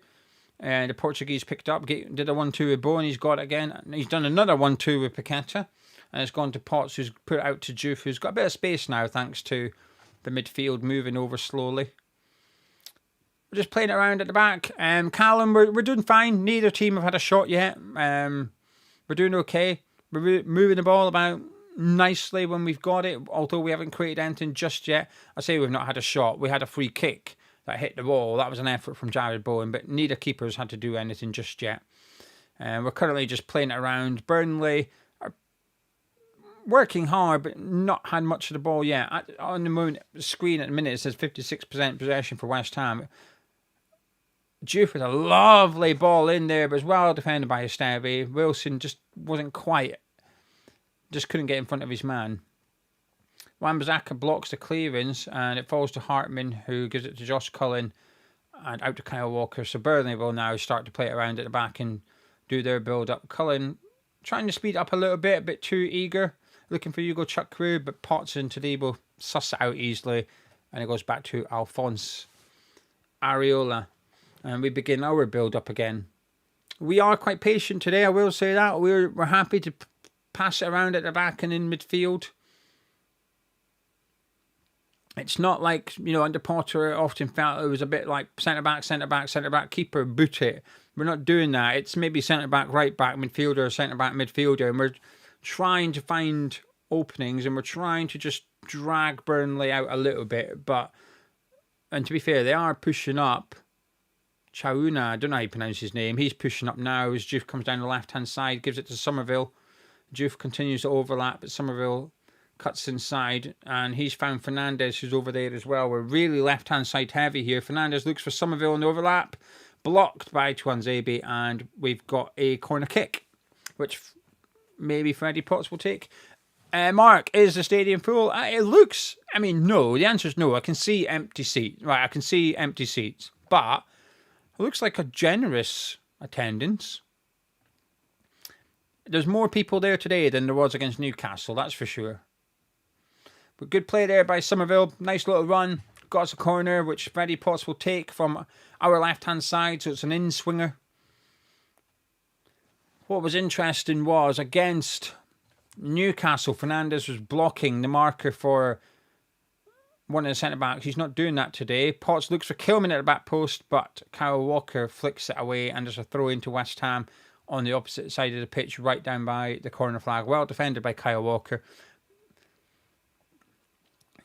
And the Portuguese picked up, did a 1-2 with Bowen, he's got it again. He's done another 1-2 with Paqueta. And it's gone to Potts, who's put it out to Juve, who's got a bit of space now thanks to the midfield moving over slowly. We're just playing it around at the back. Callum, we're doing fine. Neither team have had a shot yet. We're doing okay. We're moving the ball about nicely when we've got it, although we haven't created anything just yet. I say we've not had a shot. We had a free kick that hit the wall. That was an effort from Jared Bowen, but neither keepers had to do anything just yet. We're currently just playing it around. Burnley working hard, but not had much of the ball yet. On the screen at the minute, it says 56% possession for West Ham. Juve with a lovely ball in there, but was well defended by Esteve. Wilson just wasn't quite, just couldn't get in front of his man. Wan-Bissaka blocks the clearance, and it falls to Hartman, who gives it to Josh Cullen, and out to Kyle Walker. So Burnley will now start to play it around at the back and do their build-up. Cullen trying to speed up a bit too eager. Looking for Hugo Chukwu, but Potts and Tadibo suss it out easily. And it goes back to Alphonse Areola. And we begin our build-up again. We are quite patient today, I will say that. We're happy to pass it around at the back and in midfield. It's not like, under Potter, it often felt it was a bit like centre-back, keeper, boot it. We're not doing that. It's maybe centre-back, right-back, midfielder, centre-back, midfielder. And we're trying to find openings, and we're trying to just drag Burnley out a little bit. And to be fair, they are pushing up. Chauna, I don't know how you pronounce his name. He's pushing up now as Juve comes down the left-hand side, gives it to Somerville. Juve continues to overlap, but Somerville cuts inside, and he's found Fernandes, who's over there as well. We're really left-hand side heavy here. Fernandes looks for Somerville in the overlap, blocked by Tuanzebe, and we've got a corner kick, which maybe Freddie Potts will take. Mark, is the stadium full? It looks, no. The answer is no. I can see empty seats. Right, I can see empty seats. But it looks like a generous attendance. There's more people there today than there was against Newcastle, that's for sure. But good play there by Somerville. Nice little run. Got us a corner, which Freddie Potts will take from our left-hand side. So it's an in-swinger. What was interesting was against Newcastle, Fernandes was blocking the marker for one of the centre-backs. He's not doing that today. Potts looks for Kilman at the back post, but Kyle Walker flicks it away, and there's a throw into West Ham on the opposite side of the pitch, right down by the corner flag. Well defended by Kyle Walker.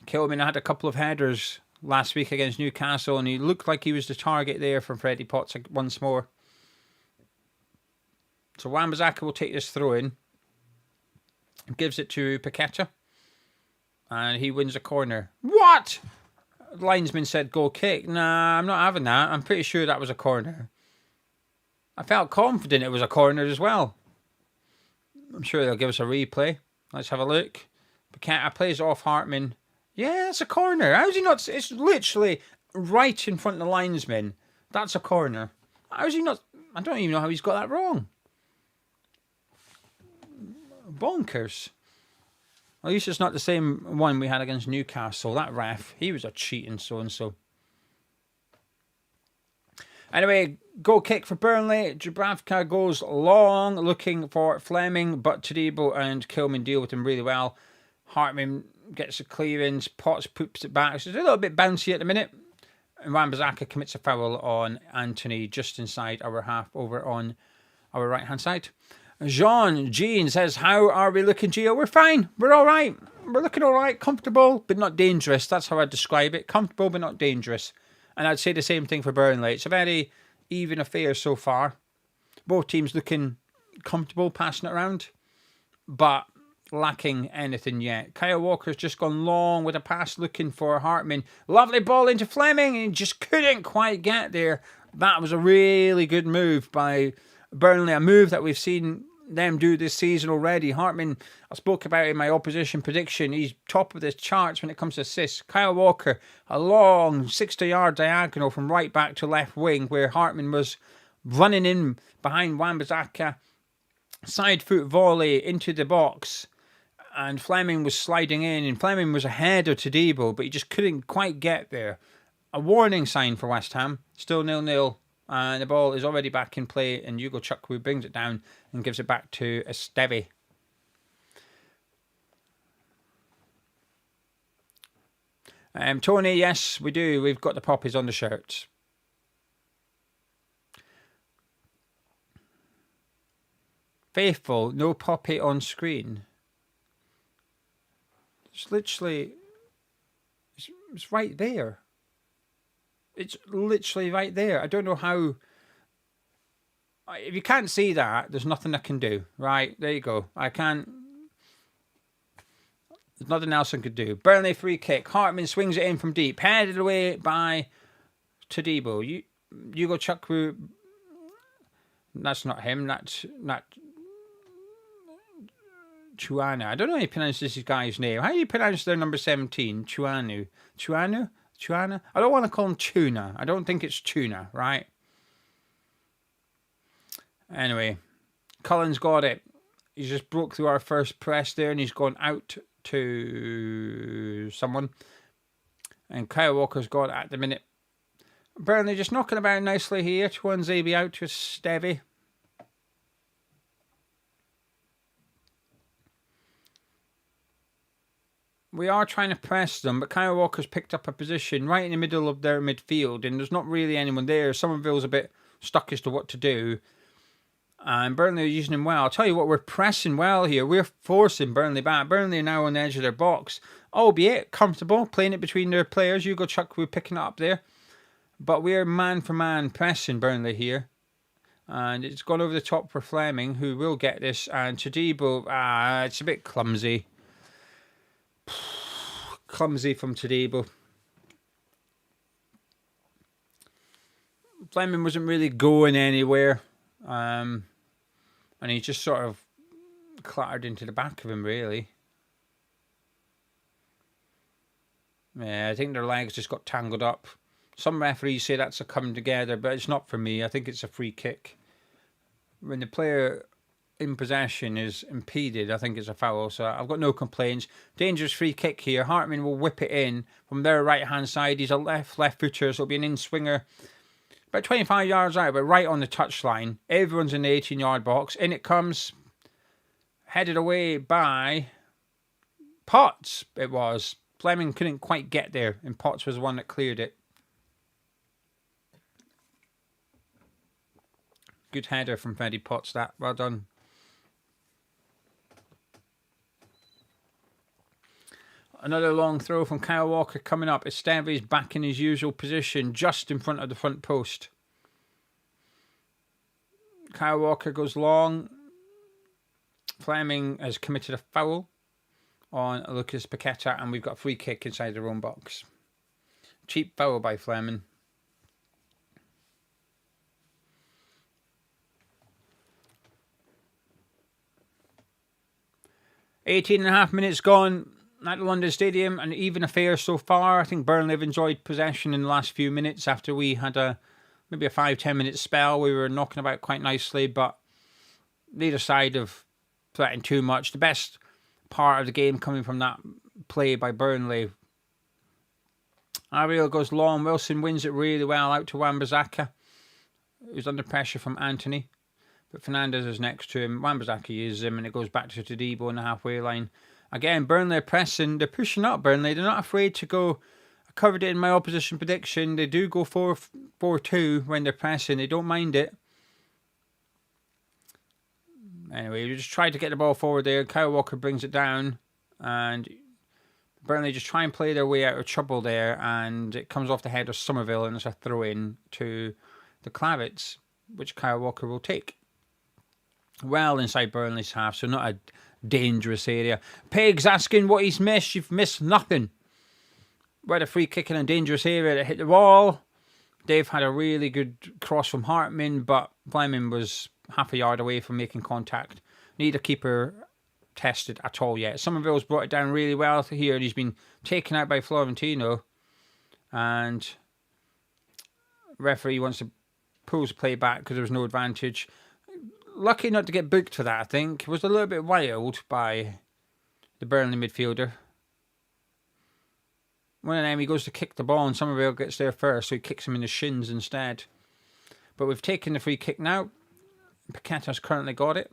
Kilman had a couple of headers last week against Newcastle, and he looked like he was the target there from Freddie Potts once more. So Wan-Bissaka will take this throw in, gives it to Paqueta, and he wins a corner. What? The linesman said goal kick. Nah, I'm not having that. I'm pretty sure that was a corner. I felt confident it was a corner as well. I'm sure they'll give us a replay. Let's have a look. Paqueta plays off Hartman. Yeah, it's a corner. How's he not? It's literally right in front of the linesman. That's a corner. How's he not? I don't even know how he's got that wrong. Bonkers. At least it's not the same one we had against Newcastle. That ref, he was a cheating so-and-so. Anyway, goal kick for Burnley. Dubravka goes long, looking for Fleming, but Todibo and Kilman deal with him really well. Hartman gets a clearance. Potts poops it back. So it's a little bit bouncy at the minute. And Wan-Bissaka commits a foul on Anthony just inside our half over on our right-hand side. Jean says, how are we looking, Gio? We're fine. We're all right. We're looking all right. Comfortable, but not dangerous. That's how I describe it. Comfortable, but not dangerous. And I'd say the same thing for Burnley. It's a very even affair so far. Both teams looking comfortable, passing it around, but lacking anything yet. Kyle Walker's just gone long with a pass looking for Hartman. Lovely ball into Fleming, and just couldn't quite get there. That was a really good move by Burnley, a move that we've seen them do this season already. Hartman, I spoke about in my opposition prediction, he's top of the charts when it comes to assists. Kyle Walker, a long 60-yard diagonal from right back to left wing where Hartman was running in behind Wan-Bissaka. Side foot volley into the box, and Fleming was sliding in, and Fleming was ahead of Todibo, but he just couldn't quite get there. A warning sign for West Ham, still 0-0. And the ball is already back in play, and Hugo Chukwu brings it down and gives it back to Esteve. Tony, yes, we do. We've got the poppies on the shirts. Faithful, no poppy on screen. It's literally... It's right there. It's literally right there. I don't know how... If you can't see that, there's nothing I can do. Right, there you go. I can't... There's nothing else I could do. Burnley free kick. Hartman swings it in from deep. Headed away by Todibo. Hugo Chukwu... That's not him. That's not... Chuana. I don't know how you pronounce this guy's name. How do you pronounce their number 17? Chuanu. Chuanu? Chuana? I don't want to call him Tuna. I don't think it's Tuna, right? Anyway, Cullen's got it. He's just broke through our first press there, and he's gone out to someone. And Kyle Walker's got it at the minute. Burnley just knocking about nicely here. Tuanzebe out to Stevie. We are trying to press them, but Kyle Walker's picked up a position right in the middle of their midfield, and there's not really anyone there. Somerville's a bit stuck as to what to do. And Burnley are using him well. I'll tell you what, we're pressing well here. We're forcing Burnley back. Burnley are now on the edge of their box, albeit comfortable, playing it between their players. Hugo Chukwu picking it up there. But we're man-for-man pressing Burnley here. And it's gone over the top for Fleming, who will get this. And Todibo, it's a bit clumsy. Clumsy from Todibo. Fleming wasn't really going anywhere. And he just sort of clattered into the back of him, really. Yeah, I think their legs just got tangled up. Some referees say that's a come together, but it's not for me. I think it's a free kick. When the player in possession is impeded, I think it's a foul. So I've got no complaints. Dangerous free kick here. Hartman will whip it in from their right-hand side. He's a left footer, so it'll be an in-swinger. About 25 yards out, but right on the touchline. Everyone's in the 18-yard box. In it comes. Headed away by Potts, it was. Fleming couldn't quite get there, and Potts was the one that cleared it. Good header from Freddie Potts, that. Well done. Another long throw from Kyle Walker coming up. Esteve's back in his usual position, just in front of the front post. Kyle Walker goes long. Fleming has committed a foul on Lucas Paqueta, and we've got a free kick inside their own box. Cheap foul by Fleming. .5 minutes gone at the London Stadium, an even affair so far. I think Burnley have enjoyed possession in the last few minutes after we had maybe a 5-10 minute spell. We were knocking about quite nicely, but neither side have threatened too much. The best part of the game coming from that play by Burnley. Ariel goes long. Wilson wins it really well out to Wan-Bissaka. who's under pressure from Anthony. But Fernandez is next to him. Wan-Bissaka uses him, and it goes back to Todibo on the halfway line. Again, Burnley are pressing. They're pushing up, Burnley. They're not afraid to go. I covered it in my opposition prediction. They do go 4-2 when they're pressing. They don't mind it. Anyway, we just try to get the ball forward there. Kyle Walker brings it down. And Burnley just try and play their way out of trouble there. And it comes off the head of Somerville, and it's a throw-in to the Kravitz, which Kyle Walker will take. Well inside Burnley's half, so not a dangerous area. Pig's asking what he's missed. You've missed nothing. We had a free kick in a dangerous area that hit the wall. Dave had a really good cross from Hartman, but Fleming was half a yard away from making contact. Neither keeper tested at all yet. Somerville's brought it down really well here, and he's been taken out by Florentino. And referee wants to pull the play back because there was no advantage. Lucky not to get booked for that, I think. It was a little bit wild by the Burnley midfielder. One of them, he goes to kick the ball and Somerville gets there first, so he kicks him in the shins instead. But we've taken the free kick now. Paqueta's currently got it.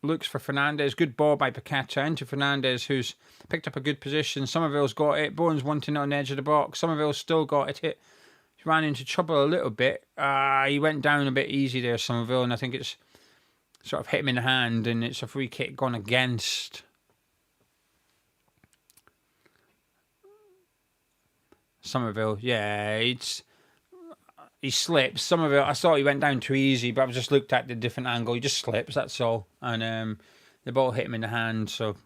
Looks for Fernandez. Good ball by Paqueta into Fernandez, who's picked up a good position. Somerville's got it. Bowen's wanting it on the edge of the box. Somerville's still got it. He ran into trouble a little bit. He went down a bit easy there, Somerville, and I think it's sort of hit him in the hand, and it's a free kick gone against Somerville. Yeah, he slips. Somerville, I thought he went down too easy, but I've just looked at the different angle. He just slips, that's all. And the ball hit him in the hand, so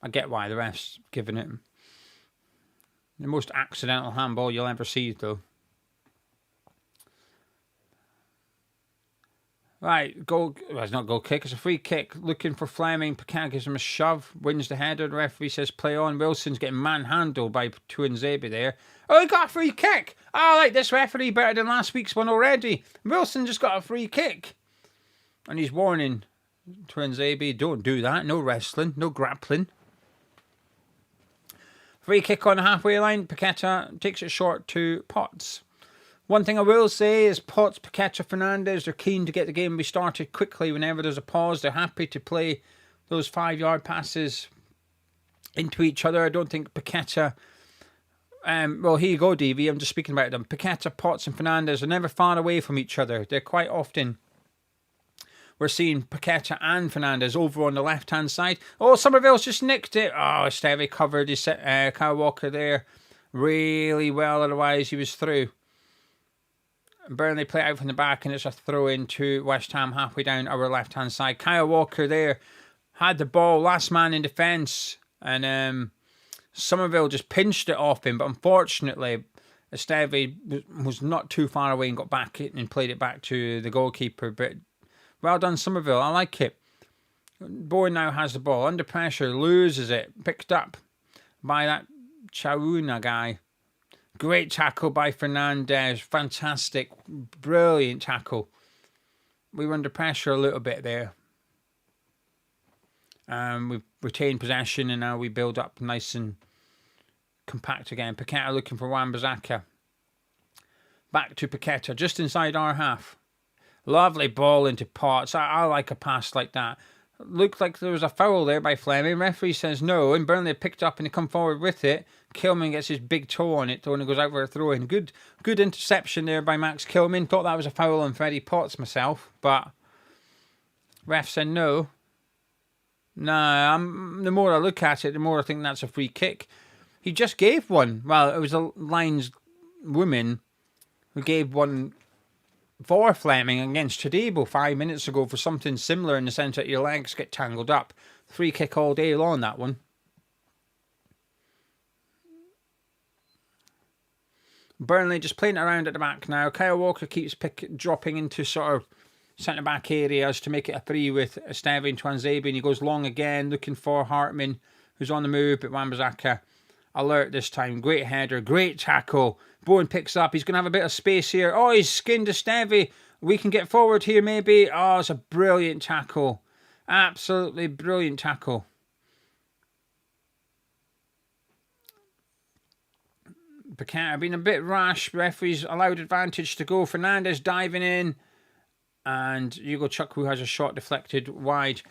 I get why the ref's giving it. The most accidental handball you'll ever see, though. Right, goal. Well, it's not a goal kick. It's a free kick. Looking for Fleming. Paqueta gives him a shove. Wins the header. The referee says play on. Wilson's getting manhandled by Tuanzebe there. Oh, he got a free kick. I like this referee better than last week's one already. Wilson just got a free kick. And he's warning Tuanzebe, don't do that. No wrestling. No grappling. Free kick on the halfway line. Paqueta takes it short to Potts. One thing I will say is Potts, Paqueta, Fernandez, they're keen to get the game restarted quickly whenever there's a pause. They're happy to play those 5-yard passes into each other. I don't think Paqueta... well, here you go, DV. I'm just speaking about them. Paqueta, Potts and Fernandez are never far away from each other. They're quite often... We're seeing Paqueta and Fernandez over on the left-hand side. Oh, Somerville's just nicked it. Oh, Stevie covered his Kyle Walker there really well. Otherwise, he was through. Burnley play out from the back, and it's a throw into West Ham halfway down our left-hand side. Kyle Walker there had the ball, last man in defence, and Somerville just pinched it off him. But unfortunately, Esteve was not too far away and got back it and played it back to the goalkeeper. But well done, Somerville. I like it. Bowen now has the ball under pressure, loses it, picked up by that Chauna guy. Great tackle by Fernandez. Fantastic. Brilliant tackle. We were under pressure a little bit there. We've retained possession and now we build up nice and compact again. Paqueta looking for Wan-Bissaka. Back to Paqueta, just inside our half. Lovely ball into Potts. I like a pass like that. Looked like there was a foul there by Fleming. Referee says no, and Burnley picked up and they come forward with it. Kilman gets his big toe on it, though, and it goes out for a throw-in. Good interception there by Max Kilman. Thought that was a foul on Freddie Potts myself, but ref said no. Nah, the more I look at it, the more I think that's a free kick. He just gave one. Well, it was a Lions woman who gave one for Fleming against Todibo 5 minutes ago for something similar in the sense that your legs get tangled up. Free kick all day long, that one. Burnley just playing it around at the back now. Kyle Walker keeps dropping into sort of centre-back areas to make it a 3 with Esteve and Tuanzebe, and he goes long again, looking for Hartman, who's on the move, but Wan-Bissaka alert this time. Great header, great tackle. Bowen picks up. He's going to have a bit of space here. Oh, he's skinned Esteve. We can get forward here, maybe. Oh, it's a brilliant tackle. Absolutely brilliant tackle. Paqueta being a bit rash. Referees allowed advantage to go. Fernandez diving in. And Hugo Chukwu has a shot deflected wide.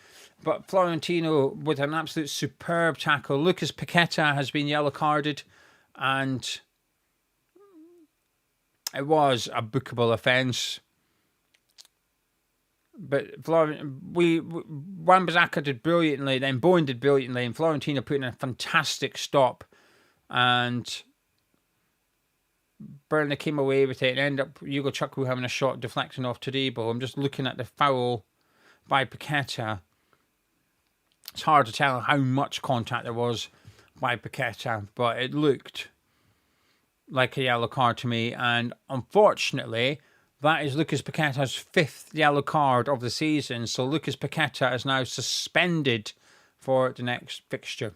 But Florentino with an absolute superb tackle. Lucas Paqueta has been yellow carded. And it was a bookable offence. But Wan-Bissaka did brilliantly. Then Bowen did brilliantly. And Florentino put in a fantastic stop. And Burnley came away with it and ended up Hugo Chukwu having a shot deflecting off Todibo. I'm just looking at the foul by Paqueta. It's hard to tell how much contact there was by Paqueta, but it looked like a yellow card to me. And unfortunately, that is Lucas Paqueta's 5th yellow card of the season. So Lucas Paqueta is now suspended for the next fixture.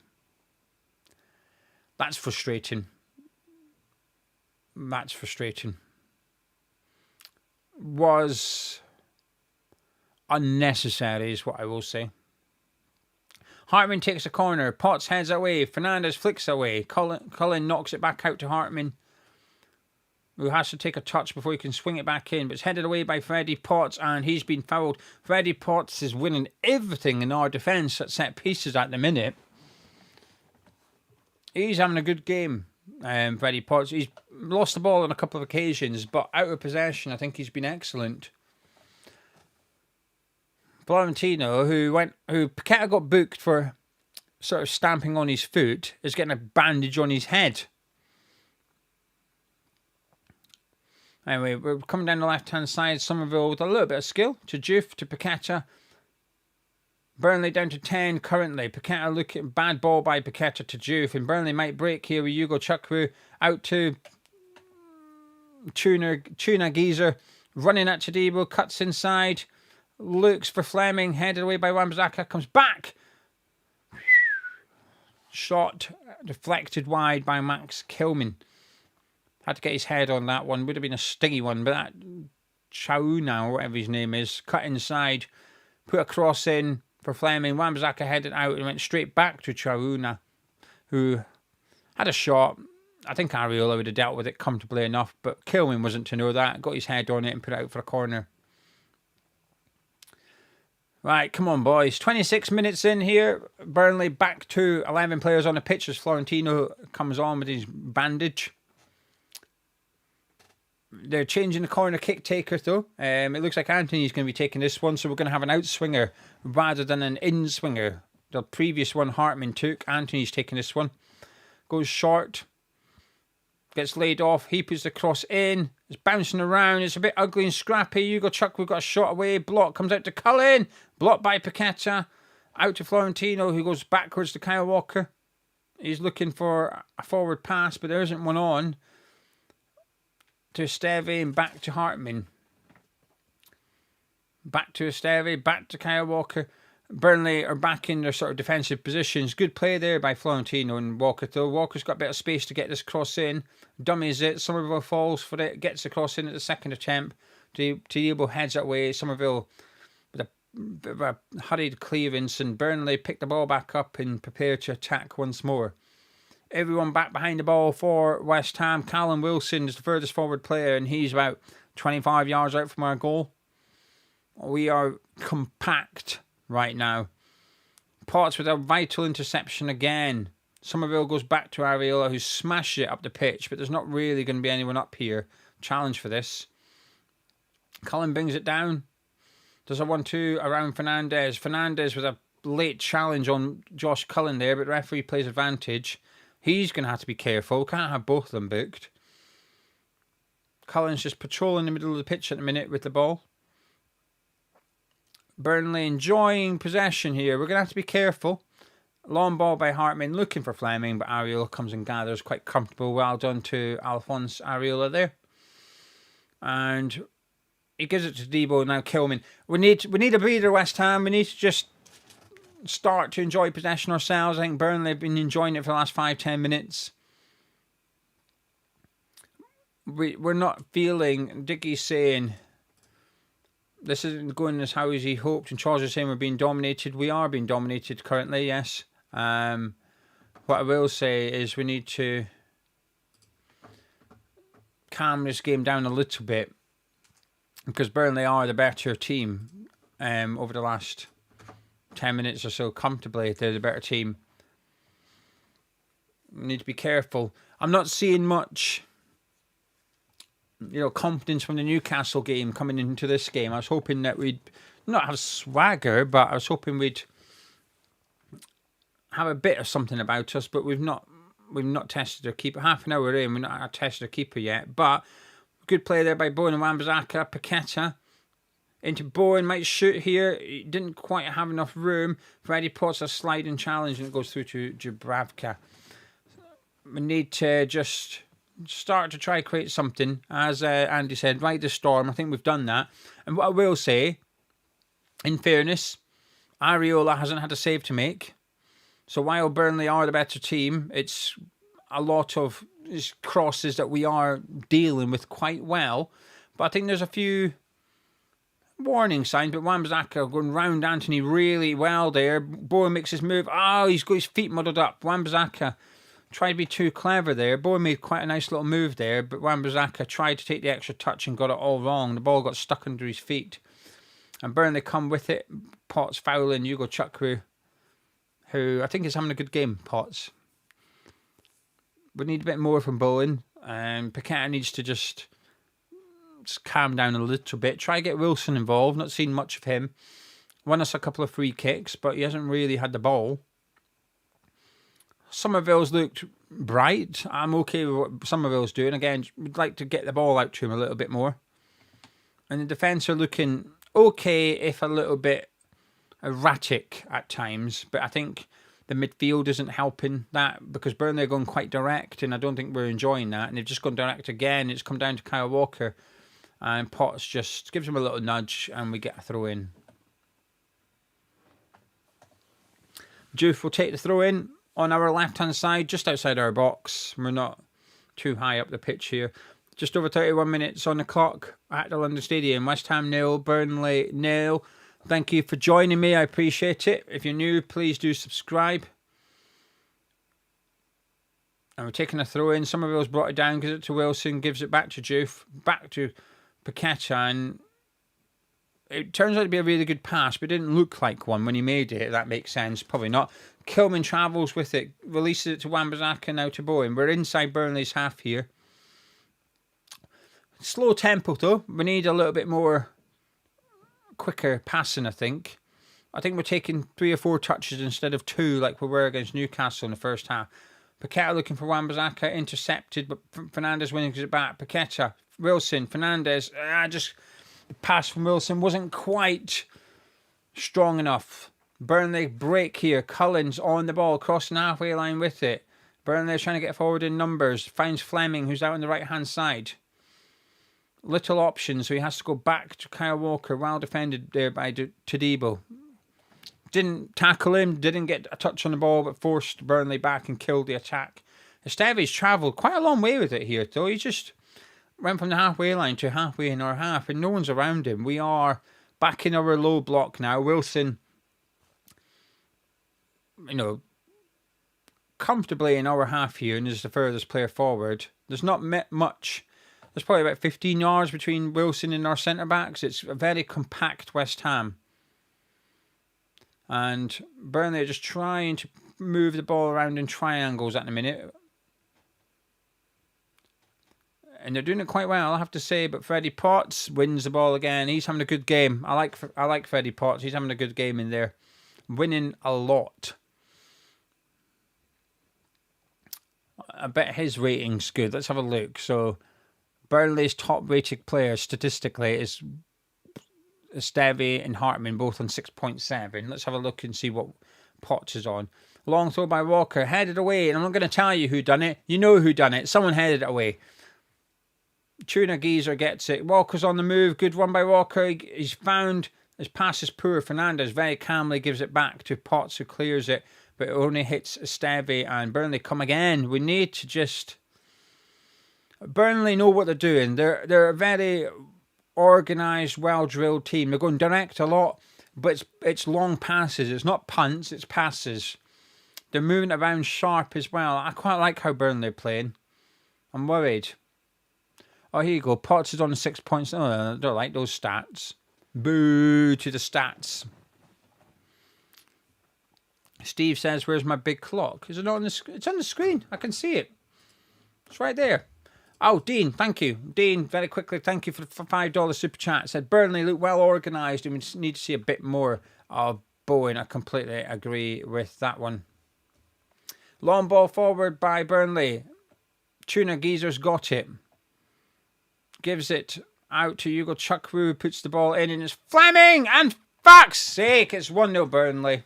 That's frustrating. That's frustrating. Was unnecessary is what I will say. Hartman takes a corner. Potts heads away. Fernandez flicks away. Cullen knocks it back out to Hartman, who has to take a touch before he can swing it back in. But it's headed away by Freddie Potts, and he's been fouled. Freddie Potts is winning everything in our defence at set pieces at the minute. He's having a good game. Freddie Potts, he's lost the ball on a couple of occasions, but out of possession, I think he's been excellent. Florentino, who Paqueta got booked for sort of stamping on his foot, is getting a bandage on his head. Anyway, we're coming down the left-hand side. Somerville with a little bit of skill to Juve, to Paqueta. Burnley down to 10 currently. Paqueta looking, bad ball by Paqueta to Juve. And Burnley might break here with Hugo Chukwu out to Tuna Geezer. Running at Todibo, cuts inside. Looks for Fleming, headed away by Wan-Bissaka. Comes back. Shot deflected wide by Max Kilman. Had to get his head on that one. Would have been a stingy one. But that Chauna, or whatever his name is, cut inside. Put a cross in for Fleming. Wan-Bissaka headed out and went straight back to Chauna, who had a shot. I think Areola would have dealt with it comfortably enough, but Kilman wasn't to know that. Got his head on it and put it out for a corner. Right, come on, boys. 26 minutes in here. Burnley back to 11 players on the pitch as Florentino comes on with his bandage. They're changing the corner kick taker, though. It looks like Anthony's going to be taking this one, so we're going to have an outswinger rather than an in-swinger. The previous one Hartman took. Anthony's taking this one. Goes short. Gets laid off. He puts the cross in. It's bouncing around. It's a bit ugly and scrappy. Hugo Chukwu got a shot away. Block comes out to Cullen. Blocked by Paqueta. Out to Florentino, who goes backwards to Kyle Walker. He's looking for a forward pass, but there isn't one on. To Esteve and back to Hartman. Back to Esteve, back to Kyle Walker. Burnley are back in their sort of defensive positions. Good play there by Florentino and Walker, though. Walker's got a bit of space to get this cross in. Dummies it. Somerville falls for it. Gets the cross in at the second attempt. Todibo heads that way. Somerville with a bit of a hurried clearance, and Burnley pick the ball back up and prepare to attack once more. Everyone back behind the ball for West Ham. Callum Wilson is the furthest forward player, and he's about 25 yards out from our goal. We are compact right now. Potts with a vital interception again. Somerville goes back to Areola, who smashed it up the pitch, but there's not really going to be anyone up here. Challenge for this. Cullen brings it down. Does a 1-2 around Fernandez. Fernandez with a late challenge on Josh Cullen there, but the referee plays advantage. He's going to have to be careful. Can't have both of them booked. Cullen's just patrolling the middle of the pitch at the minute with the ball. Burnley enjoying possession here. We're going to have to be careful. Long ball by Hartman, looking for Fleming, but Areola comes and gathers quite comfortable. Well done to Alphonse Areola there. And he gives it to Debo, now Kilman. We need a breather, West Ham. We need to just start to enjoy possession ourselves. I think Burnley have been enjoying it for the last 5-10 minutes. We're not feeling, Dickie's saying, this isn't going as how as he hoped, and Charles is saying we're being dominated. We are being dominated currently, yes. What I will say is we need to calm this game down a little bit, because Burnley are the better team over the last 10 minutes or so. Comfortably, they're the better team. We need to be careful. I'm not seeing much, confidence from the Newcastle game coming into this game. I was hoping that we'd not have swagger, but I was hoping we'd have a bit of something about us. But we've not tested our keeper. Half an hour in, we've not tested our keeper yet. But good play there by Bowen and Wan-Bissaka. Paqueta into Bowen, might shoot here. He didn't quite have enough room. Freddie Potts a sliding challenge and it goes through to Dubravka. We need to just start to try to create something. As Andy said, ride the storm. I think we've done that. And what I will say, in fairness, Areola hasn't had a save to make. So while Burnley are the better team, it's a lot of crosses that we are dealing with quite well. But I think there's a few warning signs. But Wan-Bissaka going round Anthony really well there. Bowen makes his move. Oh, he's got his feet muddled up. Wan-Bissaka tried to be too clever there. Bowen made quite a nice little move there, but Wan-Bissaka tried to take the extra touch and got it all wrong. The ball got stuck under his feet. And Burnley come with it. Potts fouling Hugo Chukwu, who I think is having a good game, Potts. We need a bit more from Bowen. And Paqueta needs to just calm down a little bit. Try to get Wilson involved. Not seen much of him. Won us a couple of free kicks, but he hasn't really had the ball. Somerville's looked bright. I'm okay with what Somerville's doing. Again, we'd like to get the ball out to him a little bit more. And the defence are looking okay, if a little bit erratic at times. But I think the midfield isn't helping that, because Burnley are going quite direct, and I don't think we're enjoying that. And they've just gone direct again. It's come down to Kyle Walker. And Potts just gives him a little nudge, and we get a throw in. Juve will take the throw in on our left-hand side, just outside our box. We're not too high up the pitch here. Just over 31 minutes on the clock at the London Stadium. West Ham 0, Burnley 0. Thank you for joining me. I appreciate it. If you're new, please do subscribe. And we're taking a throw in. Somerville's brought it down, gives it to Wilson, gives it back to Juve, back to Paqueta, and it turns out to be a really good pass, but it didn't look like one when he made it. That makes sense. Probably not. Kilman travels with it, releases it to Wan-Bissaka, now to Bowen. We're inside Burnley's half here. Slow tempo though. We need a little bit more quicker passing, I think. I think we're taking 3 or 4 touches instead of 2 like we were against Newcastle in the first half. Paqueta looking for Wan-Bissaka, intercepted, but Fernandes winning it back. Paqueta, Wilson, Fernandes. Just the pass from Wilson wasn't quite strong enough. Burnley break here. Cullens on the ball, crossing the halfway line with it. Burnley trying to get forward in numbers. Finds Fleming, who's out on the right-hand side. Little options, so he has to go back to Kyle Walker. Well defended there by Todibo. Didn't tackle him, didn't get a touch on the ball, but forced Burnley back and killed the attack. Esteves travelled quite a long way with it here, though. He just went from the halfway line to halfway in our half, and no one's around him. We are back in our low block now. Wilson, comfortably in our half here, and is the furthest player forward. There's not much. There's probably about 15 yards between Wilson and our centre-backs. It's a very compact West Ham. And Burnley are just trying to move the ball around in triangles at the minute. And they're doing it quite well, I have to say. But Freddie Potts wins the ball again. He's having a good game. I like Freddie Potts. He's having a good game in there. Winning a lot. I bet his rating's good. Let's have a look. So Burnley's top-rated player statistically is Esteve and Hartman, both on 6.7. Let's have a look and see what Potts is on. Long throw by Walker, headed away, and I'm not going to tell you who done it. You know who done it. Someone headed it away. Tuna Geezer gets it. Walker's on the move. Good run by Walker. He's found his pass is poor. Fernandes very calmly gives it back to Potts, who clears it, but it only hits Esteve, and Burnley come again. We need to just... Burnley know what they're doing. They're a very organised, well-drilled team. They're going direct a lot, but it's long passes. It's not punts, it's passes. They're moving around sharp as well. I quite like how Burnley are playing. I'm worried. Oh, here you go. Potts is on 6 points. Oh, I don't like those stats. Boo to the stats. Steve says, where's my big clock? Is it not on the screen? It's on the screen. I can see it. It's right there. Oh, Dean, thank you. Dean, very quickly, thank you for the $5 super chat. Said, Burnley look well organised and we need to see a bit more of Bowen. I completely agree with that one. Long ball forward by Burnley. Tuna Geezer's got it. Gives it out to Hugo Chukwu, puts the ball in, and it's Fleming! And fuck's sake, it's 1-0 Burnley.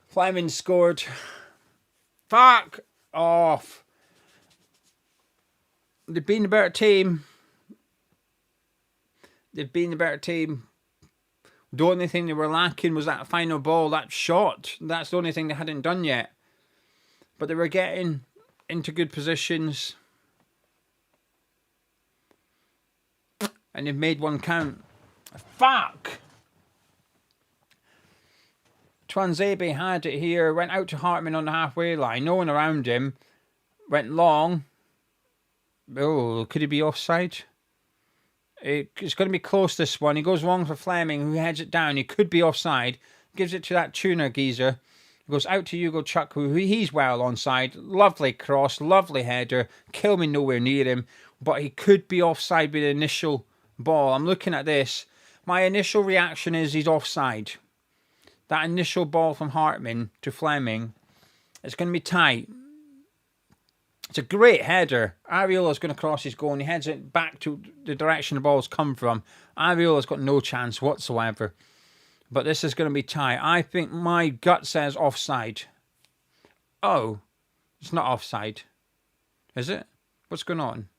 Fleming scored. Fuck off. They've been the better team. The only thing they were lacking was that final ball, that shot. That's the only thing they hadn't done yet. But they were getting into good positions. And they've made one count. Fuck! Twanzebe had it here. Went out to Hartman on the halfway line. No one around him. Went long. Oh, could he be offside? It's going to be close, this one. He goes long for Fleming, who heads it down. He could be offside. Gives it to that Tuna geezer. Goes out to Hugo Chukwu, who he's well onside. Lovely cross, lovely header. Kilman nowhere near him. But he could be offside with the initial ball. I'm looking at this. My initial reaction is he's offside. That initial ball from Hartman to Fleming, it's going to be tight. It's a great header. Ariola's going to cross his goal and he heads it back to the direction the ball's come from. Ariola's got no chance whatsoever. But this is going to be tight. I think my gut says offside. Oh, it's not offside. Is it? What's going on?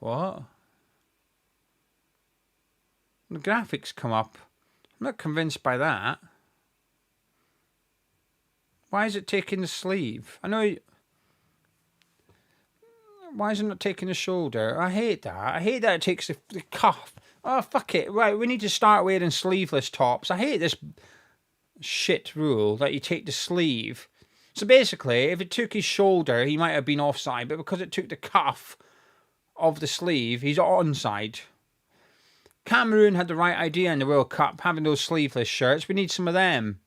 What? The graphics come up. I'm not convinced by that. Why is it taking the sleeve? I know... Why is it not taking the shoulder? I hate that. I hate that it takes the cuff. Oh, fuck it. Right, we need to start wearing sleeveless tops. I hate this shit rule that you take the sleeve. So basically, if it took his shoulder, he might have been offside. But because it took the cuff of the sleeve, he's onside. Cameroon had the right idea in the World Cup, having those sleeveless shirts. We need some of them.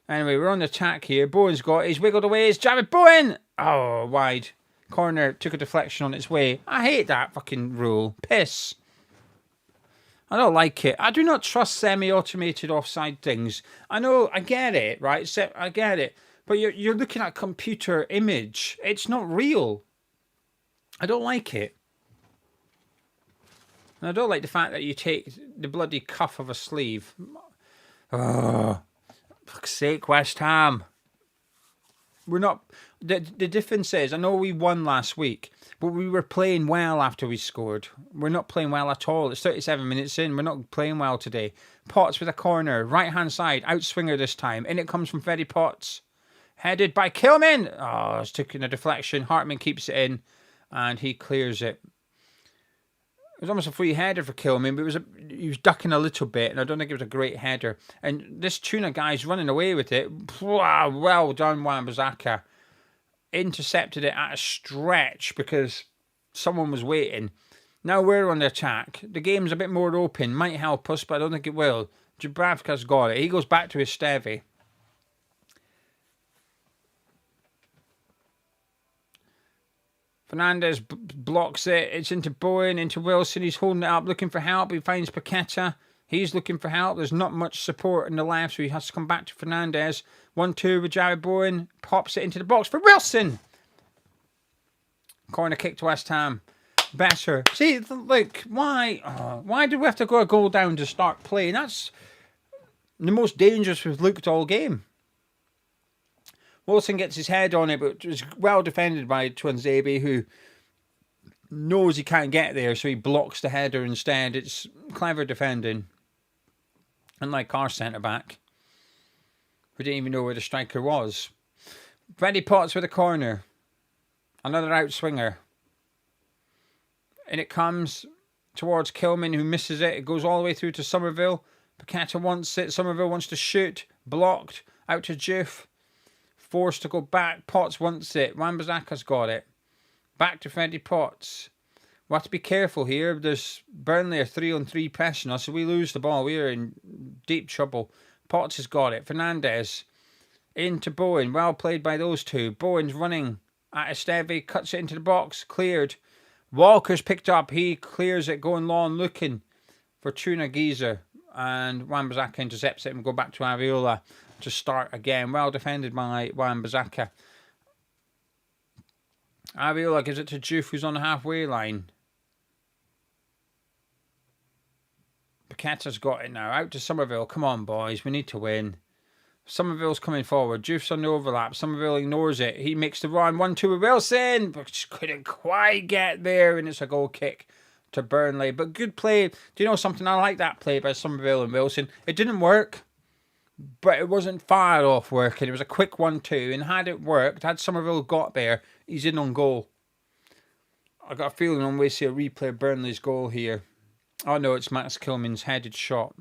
Anyway, we're on the attack here. Bowen's got it. He's wiggled away. He's Jared Bowen! Oh, wide. Corner took a deflection on its way. I hate that fucking rule. Piss. I don't like it. I do not trust semi-automated offside things. I know, I get it, right? I get it. But you're looking at computer image. It's not real. I don't like it. And I don't like the fact that you take the bloody cuff of a sleeve. Oh, fuck's sake, West Ham. We're not... The difference is, I know we won last week, but we were playing well after we scored. We're not playing well at all. It's 37 minutes in. We're not playing well today. Potts with a corner. Right-hand side. Outswinger this time. In it comes from Freddie Potts. Headed by Kilman. Oh, it's taking a deflection. Hartman keeps it in. And he clears it. It was almost a free header for Kilman, but he was ducking a little bit, and I don't think it was a great header. And this Tuna guy's running away with it. Wow, well done, Wan-Bissaka. Intercepted it at a stretch because someone was waiting. Now we're on the attack. The game's a bit more open. Might help us, but I don't think it will. Dubravka's got it. He goes back to his Stevie. Fernandez blocks it. It's into Bowen, into Wilson. He's holding it up, looking for help. He finds Paqueta. He's looking for help. There's not much support in the left, so he has to come back to Fernandez. 1-2 with Jared Bowen. Pops it into the box for Wilson. Corner kick to West Ham. Better. See, look, why? Why did we have to go a goal down to start playing? That's the most dangerous we've looked all game. Wilson gets his head on it, but was well defended by Twanzebe, who knows he can't get there, so he blocks the header instead. It's clever defending. Unlike our centre-back, who didn't even know where the striker was. Freddie Potts with a corner. Another outswinger. And it comes towards Kilman, who misses it. It goes all the way through to Somerville. Paqueta wants it. Somerville wants to shoot. Blocked. Out to Juve. Forced to go back. Potts wants it. Wan-Bissaka's got it. Back to Freddie Potts. We have to be careful here. There's Burnley are 3-on-3 pressing us. So we lose the ball. We are in deep trouble. Potts has got it. Fernandez. Into Bowen. Well played by those two. Bowen's running at Esteve. Cuts it into the box. Cleared. Walker's picked up. He clears it. Going long. Looking for Tuna Geezer. And Wan-Bissaka intercepts it and go back to Areola to start again. Well defended by Wan-Bissaka. Areola gives it to Juve, who's on the halfway line. Paqueta's got it now. Out to Somerville. Come on, boys. We need to win. Somerville's coming forward. Juve's on the overlap. Somerville ignores it. He makes the run. 1-2 with Wilson. But just couldn't quite get there. And it's a goal kick to Burnley. But good play. Do you know something? I like that play by Somerville and Wilson. It didn't work. But it wasn't far off working. It was a quick 1-2. And had it worked, had Somerville got there, he's in on goal. I got a feeling I'm going to see a replay of Burnley's goal here. Oh no, it's Max Kilman's headed shot.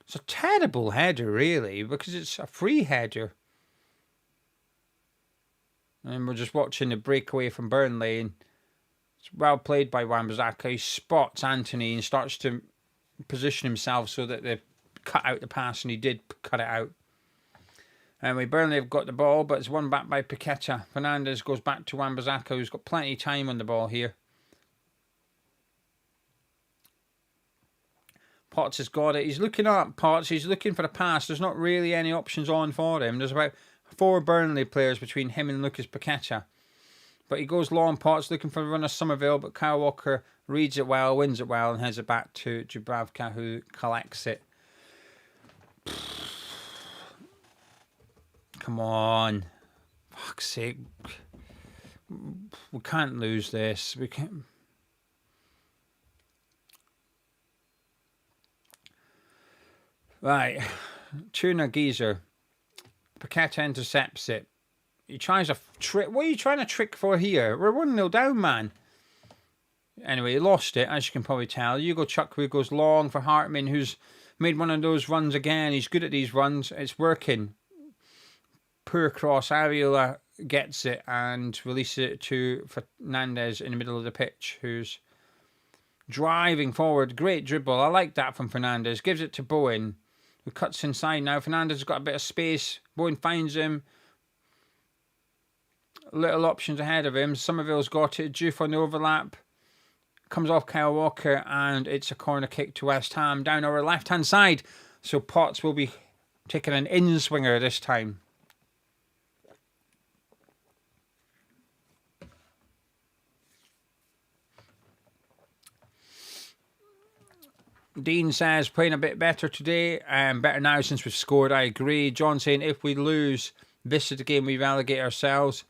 It's a terrible header, really, because it's a free header. And we're just watching the breakaway from Burnley, and it's well played by Wan-Bissaka. He spots Anthony and starts to position himself so that they cut out the pass, and he did cut it out. Anyway, Burnley have got the ball, but it's won back by Paqueta. Fernandez goes back to Wan-Bissaka, who's got plenty of time on the ball here. Potts has got it. He's looking up, Potts. He's looking for the pass. There's not really any options on for him. There's about 4 Burnley players between him and Lucas Paqueta. But he goes long. Potts looking for the run of Somerville, but Kyle Walker reads it well, wins it well, and heads it back to Dubravka, who collects it. Come on. Fuck's sake. We can't lose this. We can't. Right. Tuna Geezer. Paqueta intercepts it. He tries a trick. What are you trying to trick for here? We're 1-0 down, man. Anyway, he lost it, as you can probably tell. Hugo Chukwu goes long for Hartman, who's made one of those runs again. He's good at these runs. It's working. Poor cross. Areola gets it and releases it to Fernandez in the middle of the pitch, who's driving forward. Great dribble. I like that from Fernandez. Gives it to Bowen, who cuts inside now. Fernandez has got a bit of space. Bowen finds him. Little options ahead of him. Somerville's got it. Juve on the overlap. Comes off Kyle Walker, and it's a corner kick to West Ham down our left-hand side. So Potts will be taking an in-swinger this time. Dean says, playing a bit better today, better now since we've scored. I agree. John saying, if we lose, this is the game we relegate ourselves.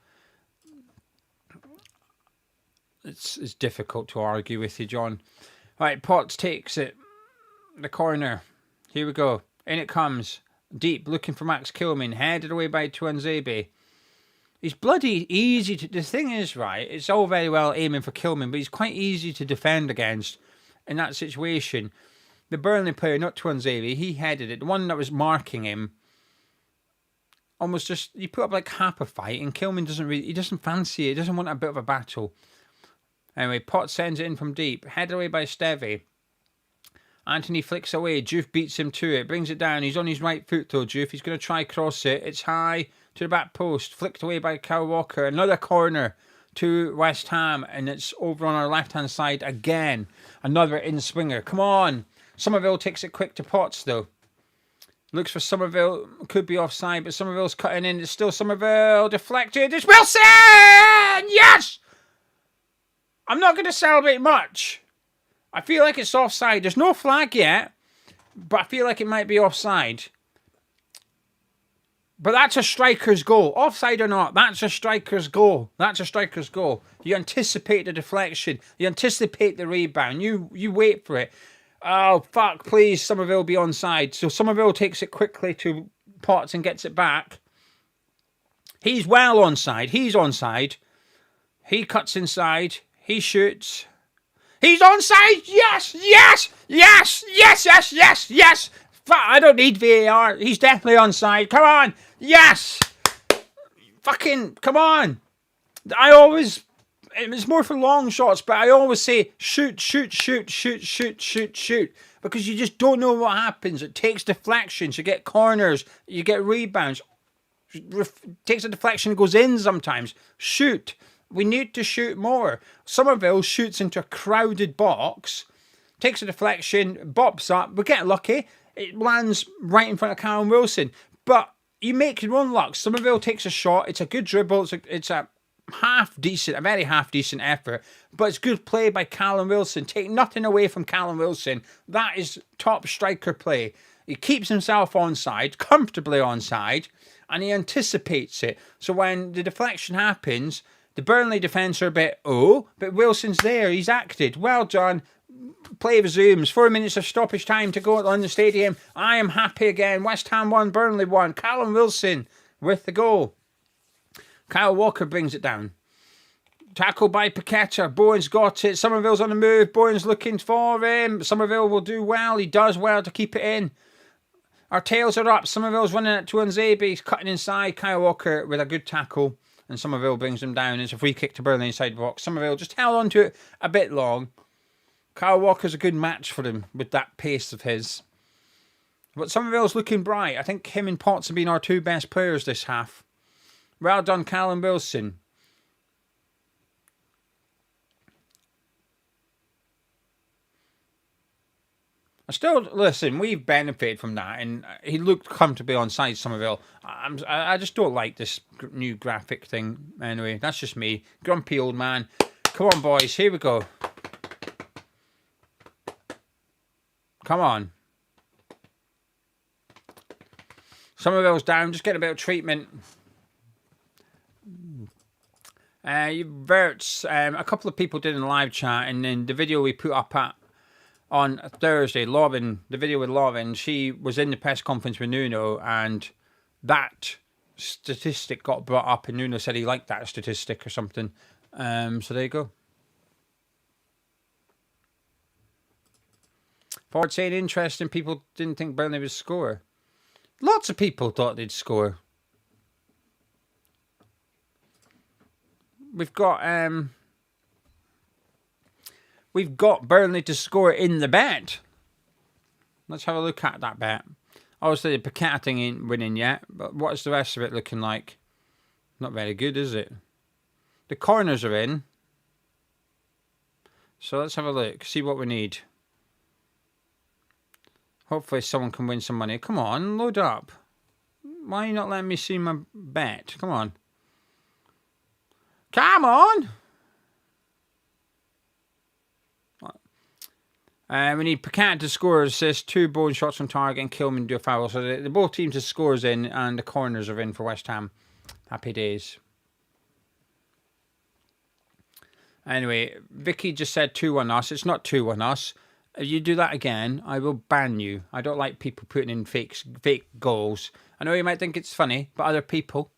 It's difficult to argue with you, John. Right, Potts takes it. The corner. Here we go. In it comes. Deep, looking for Max Kilman. Headed away by Tuanzebe. He's bloody easy to... The thing is, right, it's all very well aiming for Kilman, but he's quite easy to defend against in that situation. The Burnley player, not Tuanzebe, he headed it. The one that was marking him almost just... He put up like half a fight, and Kilman doesn't really... He doesn't fancy it. He doesn't want a bit of a battle. Anyway, Potts sends it in from deep. Headed away by Stevie. Anthony flicks away. Juve beats him to it. Brings it down. He's on his right foot though, Juve. He's going to try cross it. It's high to the back post. Flicked away by Kyle Walker. Another corner to West Ham. And it's over on our left-hand side again. Another in-swinger. Come on. Somerville takes it quick to Potts though. Looks for Somerville. Could be offside, but Somerville's cutting in. It's still Somerville. Deflected. It's Wilson! Yes! I'm not going to celebrate much. I feel like it's offside. There's no flag yet, but I feel like it might be offside. But that's a striker's goal. Offside or not, that's a striker's goal. That's a striker's goal. You anticipate the deflection. You anticipate the rebound. You wait for it. Oh, fuck, please, Somerville be onside. So Somerville takes it quickly to Potts and gets it back. He's well onside. He's onside. He cuts inside. He shoots. He's onside. Yes, yes, yes, yes, yes, yes, yes. I don't need VAR. He's definitely onside. Come on. Yes. Fucking, come on. It's more for long shots, but I always say shoot, shoot, shoot, shoot, shoot, shoot, shoot. Because you just don't know what happens. It takes deflections. You get corners. You get rebounds. Takes a deflection and goes in sometimes. Shoot. We need to shoot more. Somerville shoots into a crowded box, takes a deflection, bops up. We get lucky. It lands right in front of Callum Wilson. But you make your own luck. Somerville takes a shot. It's a good dribble. It's a very half decent effort. But it's good play by Callum Wilson. Take nothing away from Callum Wilson. That is top striker play. He keeps himself onside, comfortably onside, and he anticipates it. So when the deflection happens, the Burnley defence are a bit, but Wilson's there. He's acted. Well done. Play resumes. 4 minutes of stoppage time to go at London Stadium. I am happy again. West Ham 1, Burnley 1. Callum Wilson with the goal. Kyle Walker brings it down. Tackle by Paqueta. Bowen's got it. Somerville's on the move. Bowen's looking for him. Somerville will do well. He does well to keep it in. Our tails are up. Somerville's running at Tuanzebe. He's cutting inside. Kyle Walker with a good tackle. And Somerville brings him down. It's a free kick to Burnley inside the box. Somerville just held on to it a bit long. Kyle Walker's a good match for him with that pace of his. But Somerville's looking bright. I think him and Potts have been our two best players this half. Well done, Callum Wilson. Listen, we've benefited from that, and he looked comfortably onside Somerville. I just don't like this new graphic thing. Anyway, that's just me. Grumpy old man. Come on, boys. Here we go. Come on. Somerville's down. Just get a bit of treatment. Verts. A couple of people did in the live chat, and then the video we put up on Thursday, the video with Lauren, she was in the press conference with Nuno, and that statistic got brought up, and Nuno said he liked that statistic or something. So there you go. Forward saying interesting, people didn't think Burnley would score. Lots of people thought they'd score. We've got Burnley to score in the bet. Let's have a look at that bet. Obviously, the Paqueta thing ain't winning yet, but what's the rest of it looking like? Not very good, is it? The corners are in. So let's have a look, see what we need. Hopefully someone can win some money. Come on, load up. Why are you not letting me see my bet? Come on. Come on! We need Paqueta to score, assist, 2 Bowen shots on target, and Kilman do a foul. So the both teams' scores in, and the corners are in for West Ham. Happy days. Anyway, Vicky just said 2-1 us. It's not 2-1 us. If you do that again, I will ban you. I don't like people putting in fake goals. I know you might think it's funny, but other people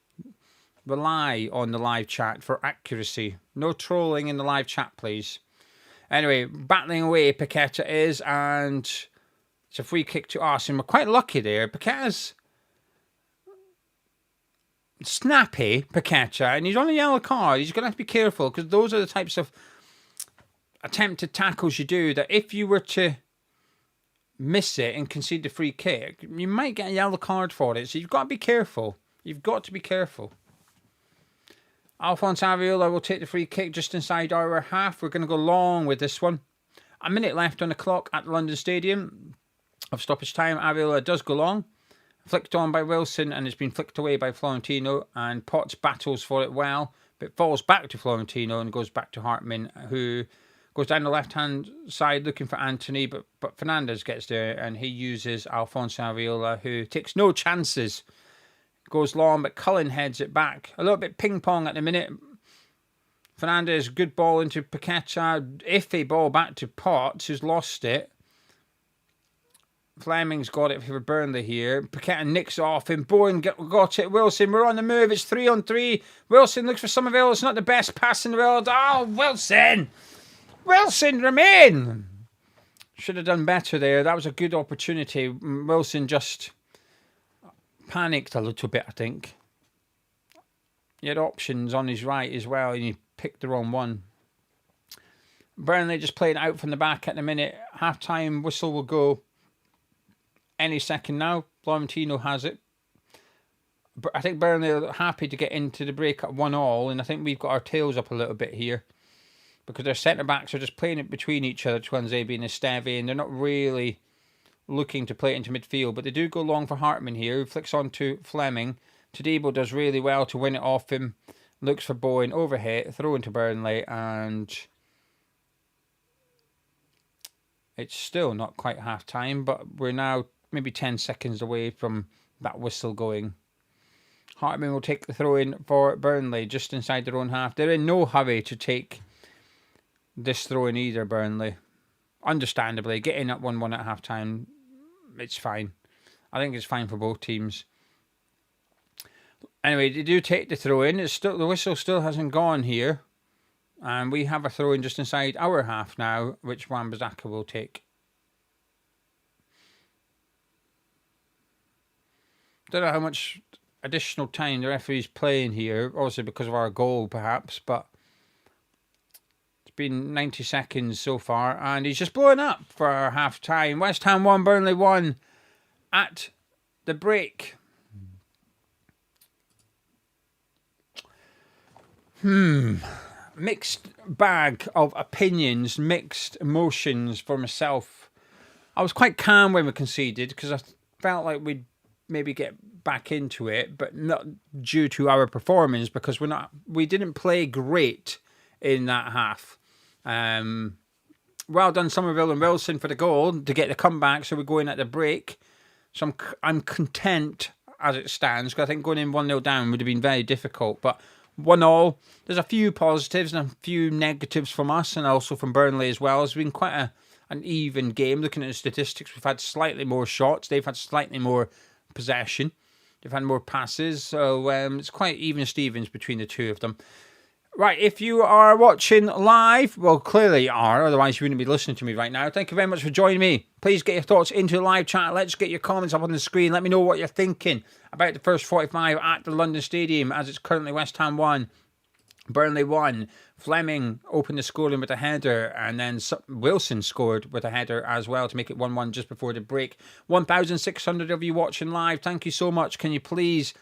rely on the live chat for accuracy. No trolling in the live chat, please. Anyway, battling away, Paqueta is, and it's a free kick to us, and we're quite lucky there. Paqueta's snappy, Paqueta, and he's on a yellow card. He's going to have to be careful, because those are the types of attempted tackles you do, that if you were to miss it and concede the free kick, you might get a yellow card for it, so you've got to be careful. You've got to be careful. Alphonse Areola will take the free kick just inside our half. We're going to go long with this one. A minute left on the clock at the London Stadium of stoppage time. Areola does go long. Flicked on by Wilson, and it's been flicked away by Florentino. And Potts battles for it well, but falls back to Florentino and goes back to Hartman, who goes down the left-hand side looking for Anthony, but Fernandez gets there, and he uses Alphonse Areola, who takes no chances. Goes long, but Cullen heads it back. A little bit ping-pong at the minute. Fernandez, good ball into Paqueta. Iffy ball back to Potts, who's lost it. Fleming's got it for Burnley here. Paqueta nicks off him. Bowen got it. Wilson, we're on the move. It's 3-on-3. Wilson looks for Somerville. It's not the best pass in the world. Oh, Wilson! Wilson, remain! Should have done better there. That was a good opportunity. Wilson just panicked a little bit, I think. He had options on his right as well, and he picked the wrong one. Burnley just playing out from the back at the minute. Half-time whistle will go any second now. Florentino has it. But I think Burnley are happy to get into the break at 1-1, and I think we've got our tails up a little bit here because their centre-backs are just playing it between each other, Twanzebe and Esteve, and they're not really looking to play it into midfield, but they do go long for Hartman here, who flicks on to Fleming. Todibo does really well to win it off him. Looks for Bowen, overhead, throw into Burnley, and it's still not quite half-time, but we're now maybe 10 seconds away from that whistle going. Hartman will take the throw-in for Burnley, just inside their own half. They're in no hurry to take this throw-in either, Burnley. Understandably, getting at 1-1 at half-time, it's fine. I think it's fine for both teams. Anyway, they do take the throw-in. It's still, the whistle still hasn't gone here. And we have a throw-in just inside our half now, which Wan-Bissaka will take. Don't know how much additional time the referee's playing here, obviously because of our goal perhaps, but it's been 90 seconds so far, and he's just blowing up for half-time. West Ham 1, Burnley 1 at the break. Mixed bag of opinions, mixed emotions for myself. I was quite calm when we conceded because I felt like we'd maybe get back into it, but not due to our performance because we didn't play great in that half. Well done Somerville and Wilson for the goal to get the comeback, so we're going at the break. So I'm content as it stands because I think going in 1-0 down would have been very difficult, but 1-1. There's a few positives and a few negatives from us and also from Burnley as well. It's been quite an even game. Looking at the statistics, we've had slightly more shots. They've had slightly more possession. They've had more passes. So it's quite even Stevens between the two of them. Right, if you are watching live, well, clearly you are, otherwise you wouldn't be listening to me right now. Thank you very much for joining me. Please get your thoughts into the live chat. Let's get your comments up on the screen. Let me know what you're thinking about the first 45 at the London Stadium, as it's currently West Ham 1, Burnley 1. Fleming opened the scoring with a header, and then Wilson scored with a header as well to make it 1-1 just before the break. 1,600 of you watching live. Thank you so much. Can you please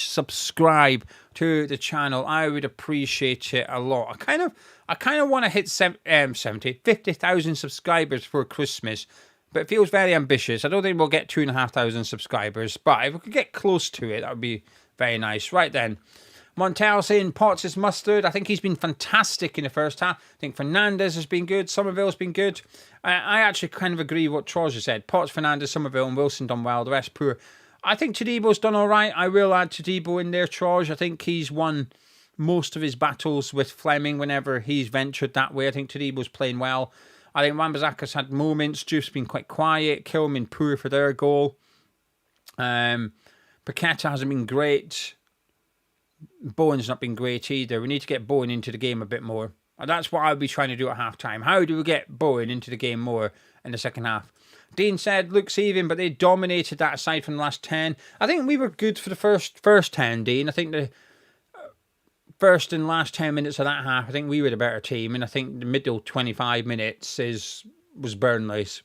subscribe to the channel? I would appreciate it a lot. I kind of want to hit 50,000 subscribers for Christmas, but it feels very ambitious. I don't think we'll get 2,500 subscribers, but if we could get close to it, that would be very nice. Right then. Montel saying Potts is mustard. I think he's been fantastic in the first half. I think Fernandes has been good. Somerville's been good. I actually kind of agree with what Troja said. Potts, Fernandes, Somerville and Wilson done well. The rest poor. I think Todibo's done all right. I will add Todibo in there, Troja. I think he's won most of his battles with Fleming whenever he's ventured that way. I think Todibo's playing well. I think Wan-Bissaka's had moments. Juve's been quite quiet. Kilman poor for their goal. Paqueta hasn't been great. Bowen's not been great either. We need to get Bowen into the game a bit more. And that's what I'll be trying to do at half-time. How do we get Bowen into the game more in the second half? Dean said, looks even, but they dominated that aside from the last 10. I think we were good for the first 10, Dean. I think the first and last 10 minutes of that half, I think we were the better team. And I think the middle 25 minutes was Burnley's.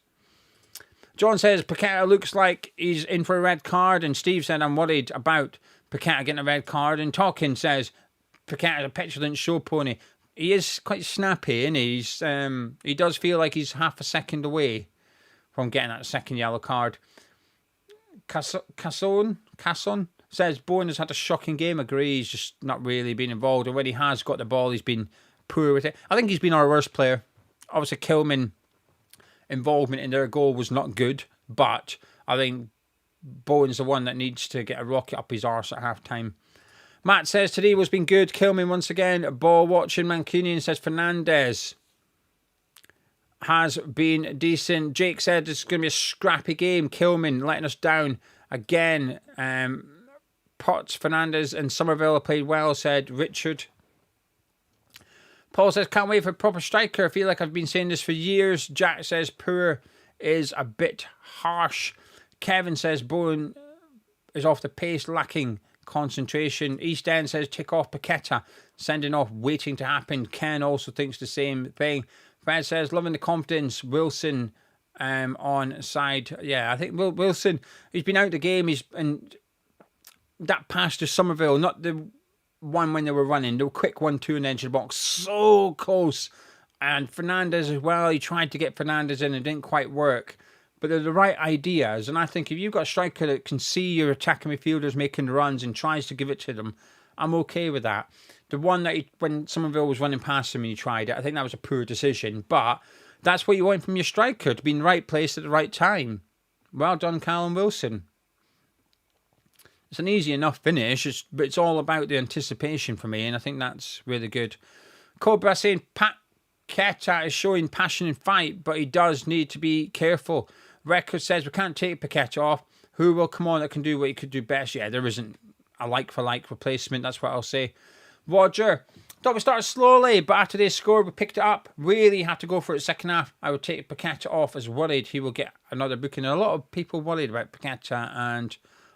John says, Paqueta looks like he's in for a red card. And Steve said, I'm worried about Paqueta getting a red card. And Talkin says Paqueta is a petulant show pony. He is quite snappy, and he does feel like he's half a second away from getting that second yellow card. Casson says Bowen has had a shocking game. Agree, he's just not really been involved. And when he has got the ball, he's been poor with it. I think he's been our worst player. Obviously, Kilman involvement in their goal was not good, but I think Bowen's the one that needs to get a rocket up his arse at half-time. Matt says today was been good. Kilman once again. Ball watching. Mancunian says Fernandes. has been decent. Jake said it's going to be a scrappy game. Kilman letting us down again. Potts, Fernandez and Somerville played well, said Richard. Paul says, can't wait for a proper striker. I feel like I've been saying this for years. Jack says, poor is a bit harsh. Kevin says, Bowen is off the pace, lacking concentration. East End says, tick off Paqueta, sending off, waiting to happen. Ken also thinks the same thing. Fred says, loving the confidence. Wilson on side. Yeah, I think Wilson, he's been out the game. And that pass to Somerville, not the one when they were running, the quick 1-2 in the edge of the box, so close. And Fernandez as well, he tried to get Fernandez in, it didn't quite work. But they're the right ideas, and I think if you've got a striker that can see your attacking midfielders making the runs and tries to give it to them, I'm okay with that. The one that when Somerville was running past him and he tried it, I think that was a poor decision. But that's what you want from your striker, to be in the right place at the right time. Well done, Callum Wilson. It's an easy enough finish, but it's all about the anticipation for me, and I think that's really good. Cobra saying, Paqueta is showing passion and fight, but he does need to be careful. Record says we can't take Paqueta off. Who will come on that can do what he could do best? Yeah, there isn't a like-for-like replacement, that's what I'll say. Roger, thought we started slowly, but after they scored, we picked it up. Really had to go for it second half. I would take Paqueta off as worried he will get another booking. A lot of people worried about Paqueta, and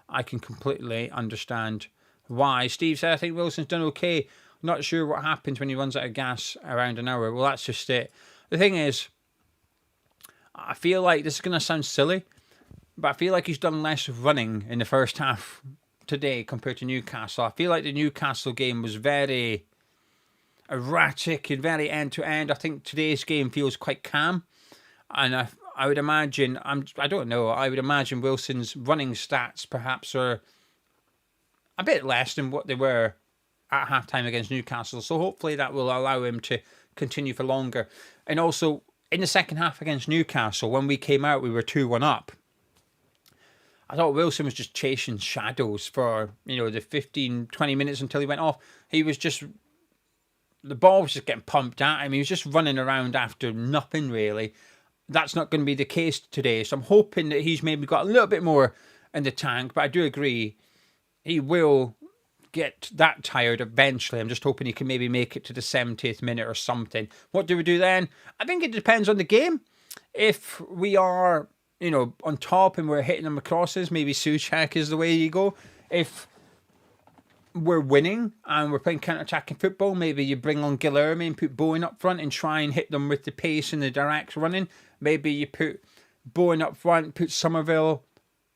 I can completely understand why. Steve said, I think Wilson's done okay. Not sure what happens when he runs out of gas around an hour. Well, that's just it. The thing is, I feel like this is going to sound silly, but I feel like he's done less running in the first half today compared to Newcastle. I feel like the Newcastle game was very erratic and very end-to-end. I think today's game feels quite calm. And I would imagine, I don't know, I would imagine Wilson's running stats perhaps are a bit less than what they were at halftime against Newcastle. So hopefully that will allow him to continue for longer. And also, in the second half against Newcastle, when we came out, we were 2-1 up. I thought Wilson was just chasing shadows for, the 15, 20 minutes until he went off. He was just, the ball was just getting pumped at him. He was just running around after nothing, really. That's not going to be the case today. So I'm hoping that he's maybe got a little bit more in the tank. But I do agree, he will get that tired eventually. I'm just hoping he can maybe make it to the 70th minute or something. What do we do then? I think it depends on the game. If we are, on top and we're hitting them crosses, maybe Souček is the way you go. If we're winning and we're playing counter-attacking football, maybe you bring on Guilherme and put Bowen up front and try and hit them with the pace and the direct running. Maybe you put Bowen up front, put Somerville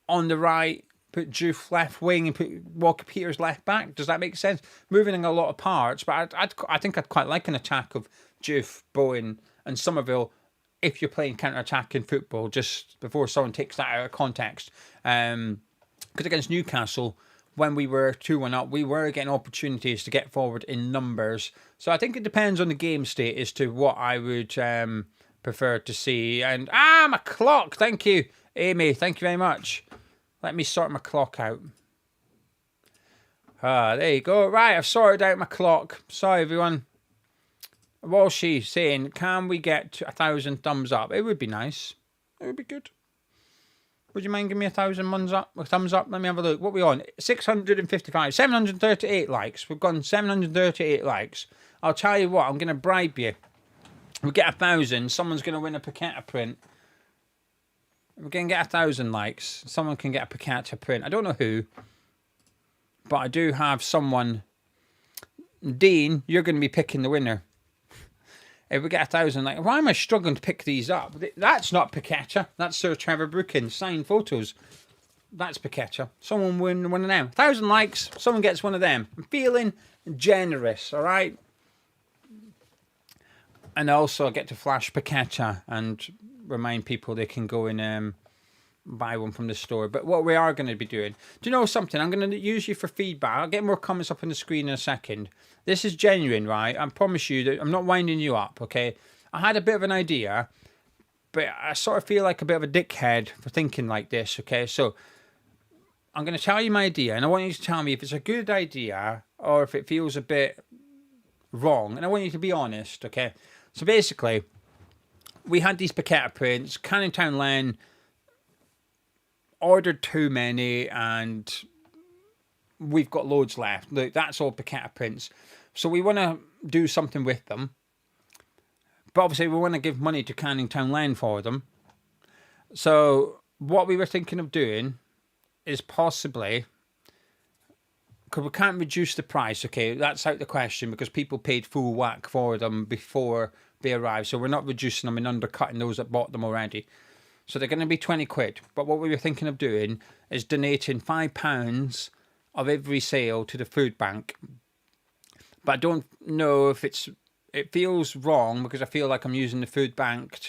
on the right, put Juve left wing and put Walker Peters left back. Does that make sense? Moving in a lot of parts, but I think I'd quite like an attack of Juve, Bowen and Somerville if you're playing counter-attacking football, just before someone takes that out of context. Because against Newcastle, when we were 2-1 up, we were getting opportunities to get forward in numbers. So I think it depends on the game state as to what I would prefer to see. And, my clock! Thank you, Amy. Thank you very much. Let me sort my clock out. There you go. Right, I've sorted out my clock. Sorry, everyone. What was she saying? Can we get 1,000 thumbs up? It would be nice. It would be good. Would you mind giving me 1,000 thumbs up? Let me have a look. What are we on? 655. 738 likes. We've gone 738 likes. I'll tell you what. I'm going to bribe you. We get 1,000. Someone's going to win a Paqueta print. We're going to get 1,000 likes. Someone can get a Paqueta print. I don't know who. But I do have someone. Dean, you're going to be picking the winner. If we get 1,000 likes. Why am I struggling to pick these up? That's not Paqueta. That's Sir Trevor Brookins. Signed photos. That's Paqueta. Someone win one of them. 1,000 likes. Someone gets one of them. I'm feeling generous, all right? And also I get to flash Paqueta and remind people they can go and buy one from the store. But what we are going to be doing, do you know something? I'm going to use you for feedback. I'll get more comments up on the screen in a second. This is genuine, right? I promise you that I'm not winding you up, okay? I had a bit of an idea, but I sort of feel like a bit of a dickhead for thinking like this, okay? So I'm going to tell you my idea, and I want you to tell me if it's a good idea or if it feels a bit wrong. And I want you to be honest, okay? So basically, we had these paqueta prints. Canning Town Lane ordered too many, and we've got loads left. Look, that's all paqueta prints. So we want to do something with them. But obviously we want to give money to Canning Town Lane for them. So what we were thinking of doing is possibly, because we can't reduce the price, okay, that's out the question, because people paid full whack for them before they arrived. So we're not reducing them and undercutting those that bought them already. So they're going to be 20 quid. But what we were thinking of doing is donating £5 of every sale to the food bank. But I don't know if it feels wrong, because I feel like I'm using the food bank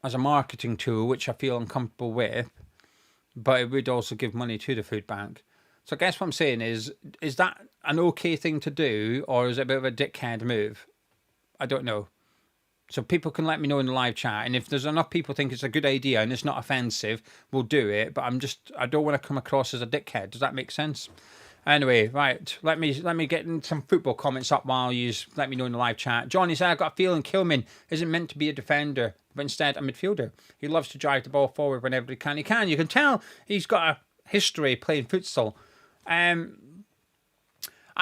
as a marketing tool, which I feel uncomfortable with, but it would also give money to the food bank. So I guess what I'm saying is that an okay thing to do, or is it a bit of a dickhead move? I don't know. So people can let me know in the live chat, and if there's enough people think it's a good idea and it's not offensive, we'll do it. But I don't want to come across as a dickhead. Does that make sense? Anyway, right, let me get in some football comments up while you let me know in the live chat. Johnny said, I've got a feeling Kilman isn't meant to be a defender, but instead a midfielder. He loves to drive the ball forward whenever he can. You can tell he's got a history playing futsal. At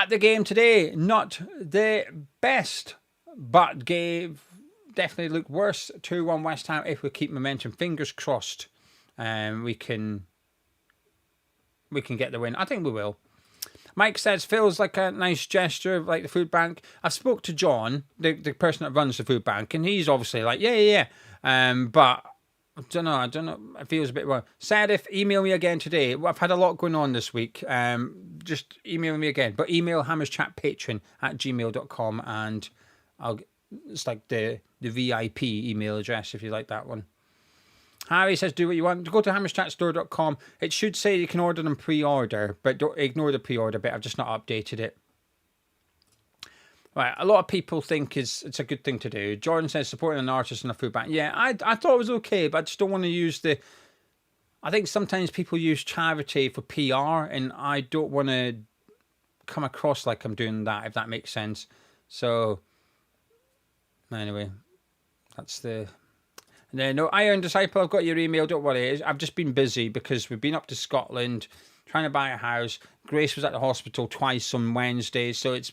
the game today, not the best, but definitely looked worse. 2-1 West Ham. If we keep momentum, fingers crossed, we can get the win. I think we will. Mike says, feels like a nice gesture, like the food bank. I spoke to John, the person that runs the food bank, and he's obviously like, yeah. But I don't know. It feels a bit wrong. Said, if email me again today. I've had a lot going on this week. Just email me again. But email hammerschatpatron@gmail.com, and it's like the VIP email address if you like that one. Harry says, do what you want. Go to hammerschatstore.com. It should say you can order them pre-order, but don't ignore the pre-order bit. I've just not updated it. Right, a lot of people think it's a good thing to do. Jordan says, supporting an artist in a food bank. Yeah, I thought it was okay, but I just don't want to use I think sometimes people use charity for PR, and I don't want to come across like I'm doing that, if that makes sense. So, anyway, that's the... No, Iron Disciple, I've got your email, don't worry. I've just been busy because we've been up to Scotland trying to buy a house. Grace was at the hospital twice on Wednesday, so it's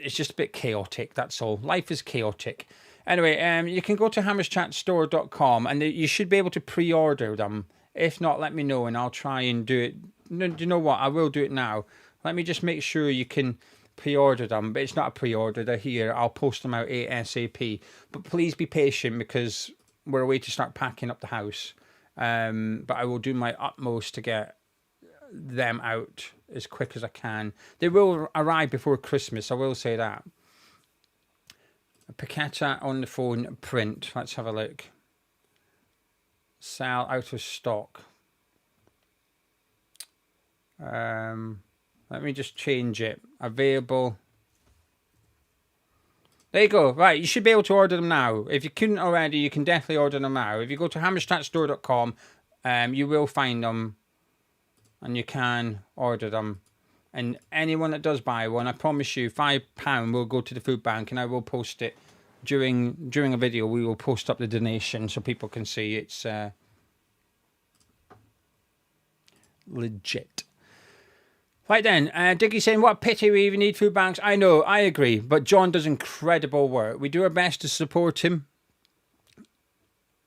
just a bit chaotic, that's all. Life is chaotic. Anyway, you can go to hammerschatstore.com, and you should be able to pre-order them. If not, let me know and I'll try and do it. No, do you know what? I will do it now. Let me just make sure you can pre-order them, but it's not a pre-order, they're here. I'll post them out ASAP, but please be patient because we're away to start packing up the house, but I will do my utmost to get them out as quick as I can. They will arrive before Christmas, I will say that. A Paqueta on the phone print, let's have a look. Sell out of stock. Let me just change it. Available. There you go. Right, you should be able to order them now. If you couldn't already, you can definitely order them now. If you go to hammerschatstore.com, you will find them, and you can order them. And anyone that does buy one, I promise you, £5 will go to the food bank, and I will post it during a video. We will post up the donation so people can see it's legit. Right then, Diggy saying, what a pity we even need food banks. I know, I agree, but John does incredible work. We do our best to support him.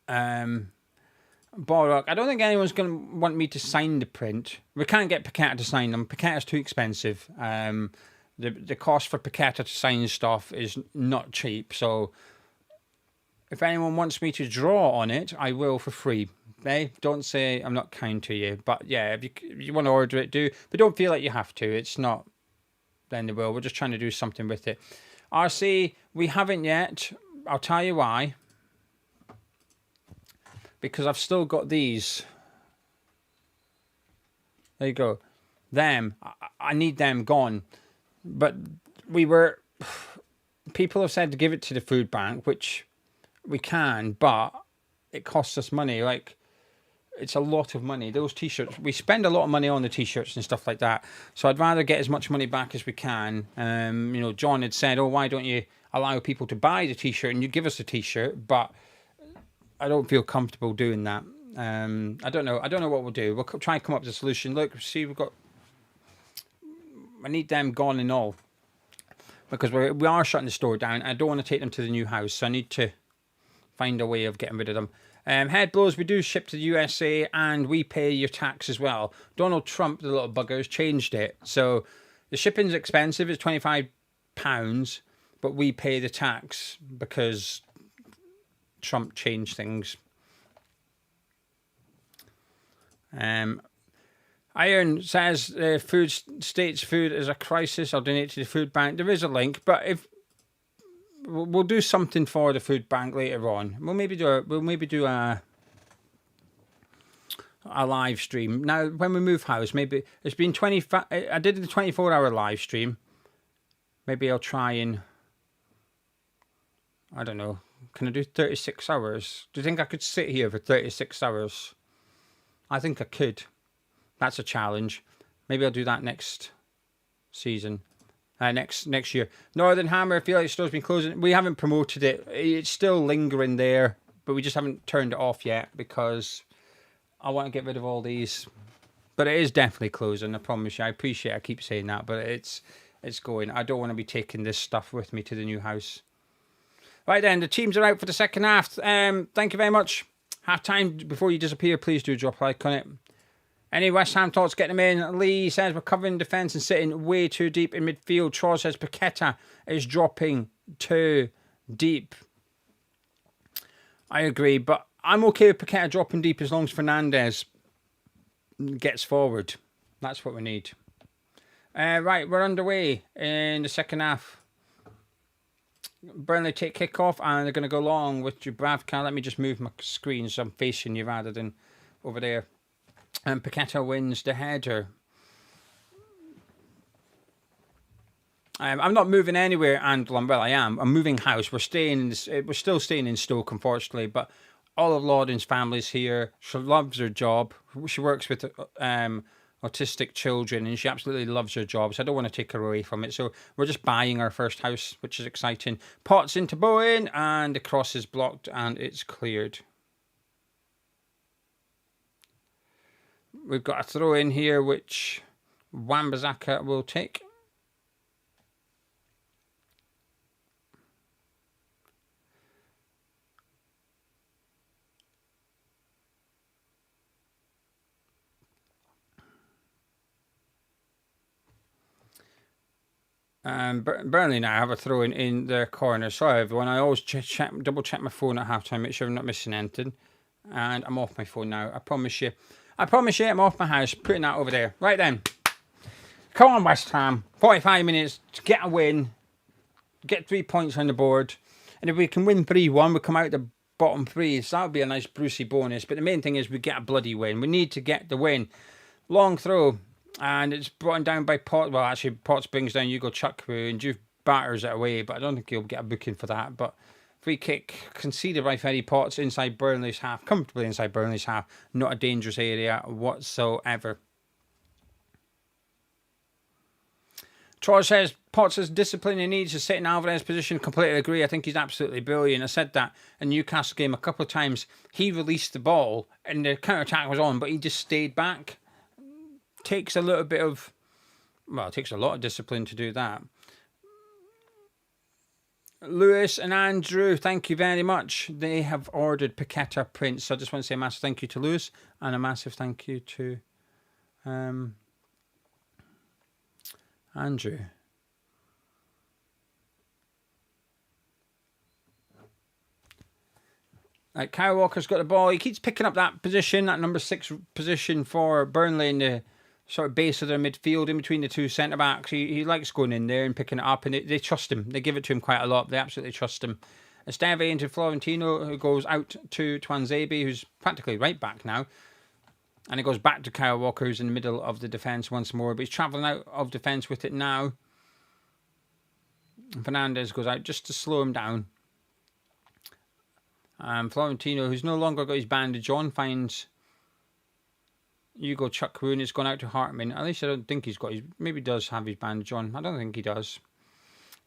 Borok, I don't think anyone's going to want me to sign the print. We can't get Paqueta to sign them. Paqueta's too expensive. The cost for Paqueta to sign stuff is not cheap, so if anyone wants me to draw on it, I will for free. Hey, don't say I'm not kind to you. But yeah, if you want to order it, do. But don't feel like you have to. It's not the end of the world. We're just trying to do something with it. RC, we haven't yet. I'll tell you why. Because I've still got these. There you go. Them. I need them gone. But people have said to give it to the food bank, which we can, but it costs us money. Like, it's a lot of money. Those T-shirts, we spend a lot of money on the T-shirts and stuff like that. So I'd rather get as much money back as we can. You know, John had said, "Oh, why don't you allow people to buy the T-shirt and you give us a T-shirt?" But I don't feel comfortable doing that. I don't know. I don't know what we'll do. We'll try and come up with a solution. Look, see, I need them gone and all, because we are shutting the store down. I don't want to take them to the new house, so I need to find a way of getting rid of them. Head blows, we do ship to the USA and we pay your tax as well. Donald Trump, the little bugger, has changed it. So the shipping's expensive, it's £25, but we pay the tax because Trump changed things. Iron says food states food is a crisis. I'll donate to the food bank. There is a link, but if we'll do something for the food bank later on. We'll maybe do a live stream. Now, when we move house, maybe it's been 25. I did the 24-hour live stream. Maybe I'll try and, I don't know. Can I do 36 hours? Do you think I could sit here for 36 hours? I think I could. That's a challenge. Maybe I'll do that next season. Next year. Northern Hammer, I feel like the store's been closing. We haven't promoted it. It's still lingering there, but we just haven't turned it off yet because I want to get rid of all these. But it is definitely closing, I promise you. I appreciate I keep saying that, but it's going. I don't want to be taking this stuff with me to the new house. Right then, the teams are out for the second half. Thank you very much. Half time, before you disappear, please do drop a like on it. Any West Ham thoughts? Get them in. Lee says we're covering defence and sitting way too deep in midfield. Troy says Paqueta is dropping too deep. I agree, but I'm okay with Paqueta dropping deep as long as Fernandes gets forward. That's what we need. Right, we're underway in the second half. Burnley take kick-off and they're going to go long with Dubravka. Let me just move my screen so I'm facing you rather than over there. And Paqueta wins the header. I'm not moving anywhere, and well, I am. I'm moving house. We're still staying in Stoke, unfortunately. But all of Lauden's family's here. She loves her job. She works with autistic children, and she absolutely loves her job. So I don't want to take her away from it. So we're just buying our first house, which is exciting. Potts into Bowen, and the cross is blocked, and it's cleared. We've got a throw in here, which Wan-Bissaka will take. Burnley now have a throw in their corner. Sorry, everyone. I always double check my phone at halftime, make sure I'm not missing anything. And I'm off my phone now. I promise you, I'm off my house. Putting that over there. Right then. Come on, West Ham. 45 minutes to get a win. Get 3 points on the board. And if we can win 3-1, we come out the bottom three. So that would be a nice Brucey bonus. But the main thing is we get a bloody win. We need to get the win. Long throw. And it's brought down by Potts. Well, actually, Potts brings down Hugo Chukwu. And Juve batters it away. But I don't think he'll get a booking for that. But free kick conceded by Ferry Potts inside Burnley's half. Comfortably inside Burnley's half. Not a dangerous area whatsoever. Troy says Potts has discipline he needs to sit in Alvarez's position. Completely agree. I think he's absolutely brilliant. I said that in the Newcastle game a couple of times. He released the ball and the counter-attack was on, but he just stayed back. Takes a little bit of... Well, it takes a lot of discipline to do that. Lewis and Andrew, thank you very much. They have ordered Paqueta prints. So I just want to say a massive thank you to Lewis and a massive thank you to Andrew. Right, Kyle Walker's got the ball. He keeps picking up that position, that number 6 position for Burnley in the sort of base of their midfield in between the two centre-backs. He likes going in there and picking it up, and they trust him. They give it to him quite a lot. They absolutely trust him. Esteve into Florentino, who goes out to Twanzebe, who's practically right back now. And it goes back to Kyle Walker, who's in the middle of the defence once more. But he's travelling out of defence with it now. And Fernandes goes out just to slow him down. Florentino, who's no longer got his bandage on, finds Hugo Chukwun has gone out to Hartman. At least I don't think he's got his... Maybe he does have his bandage on. I don't think he does.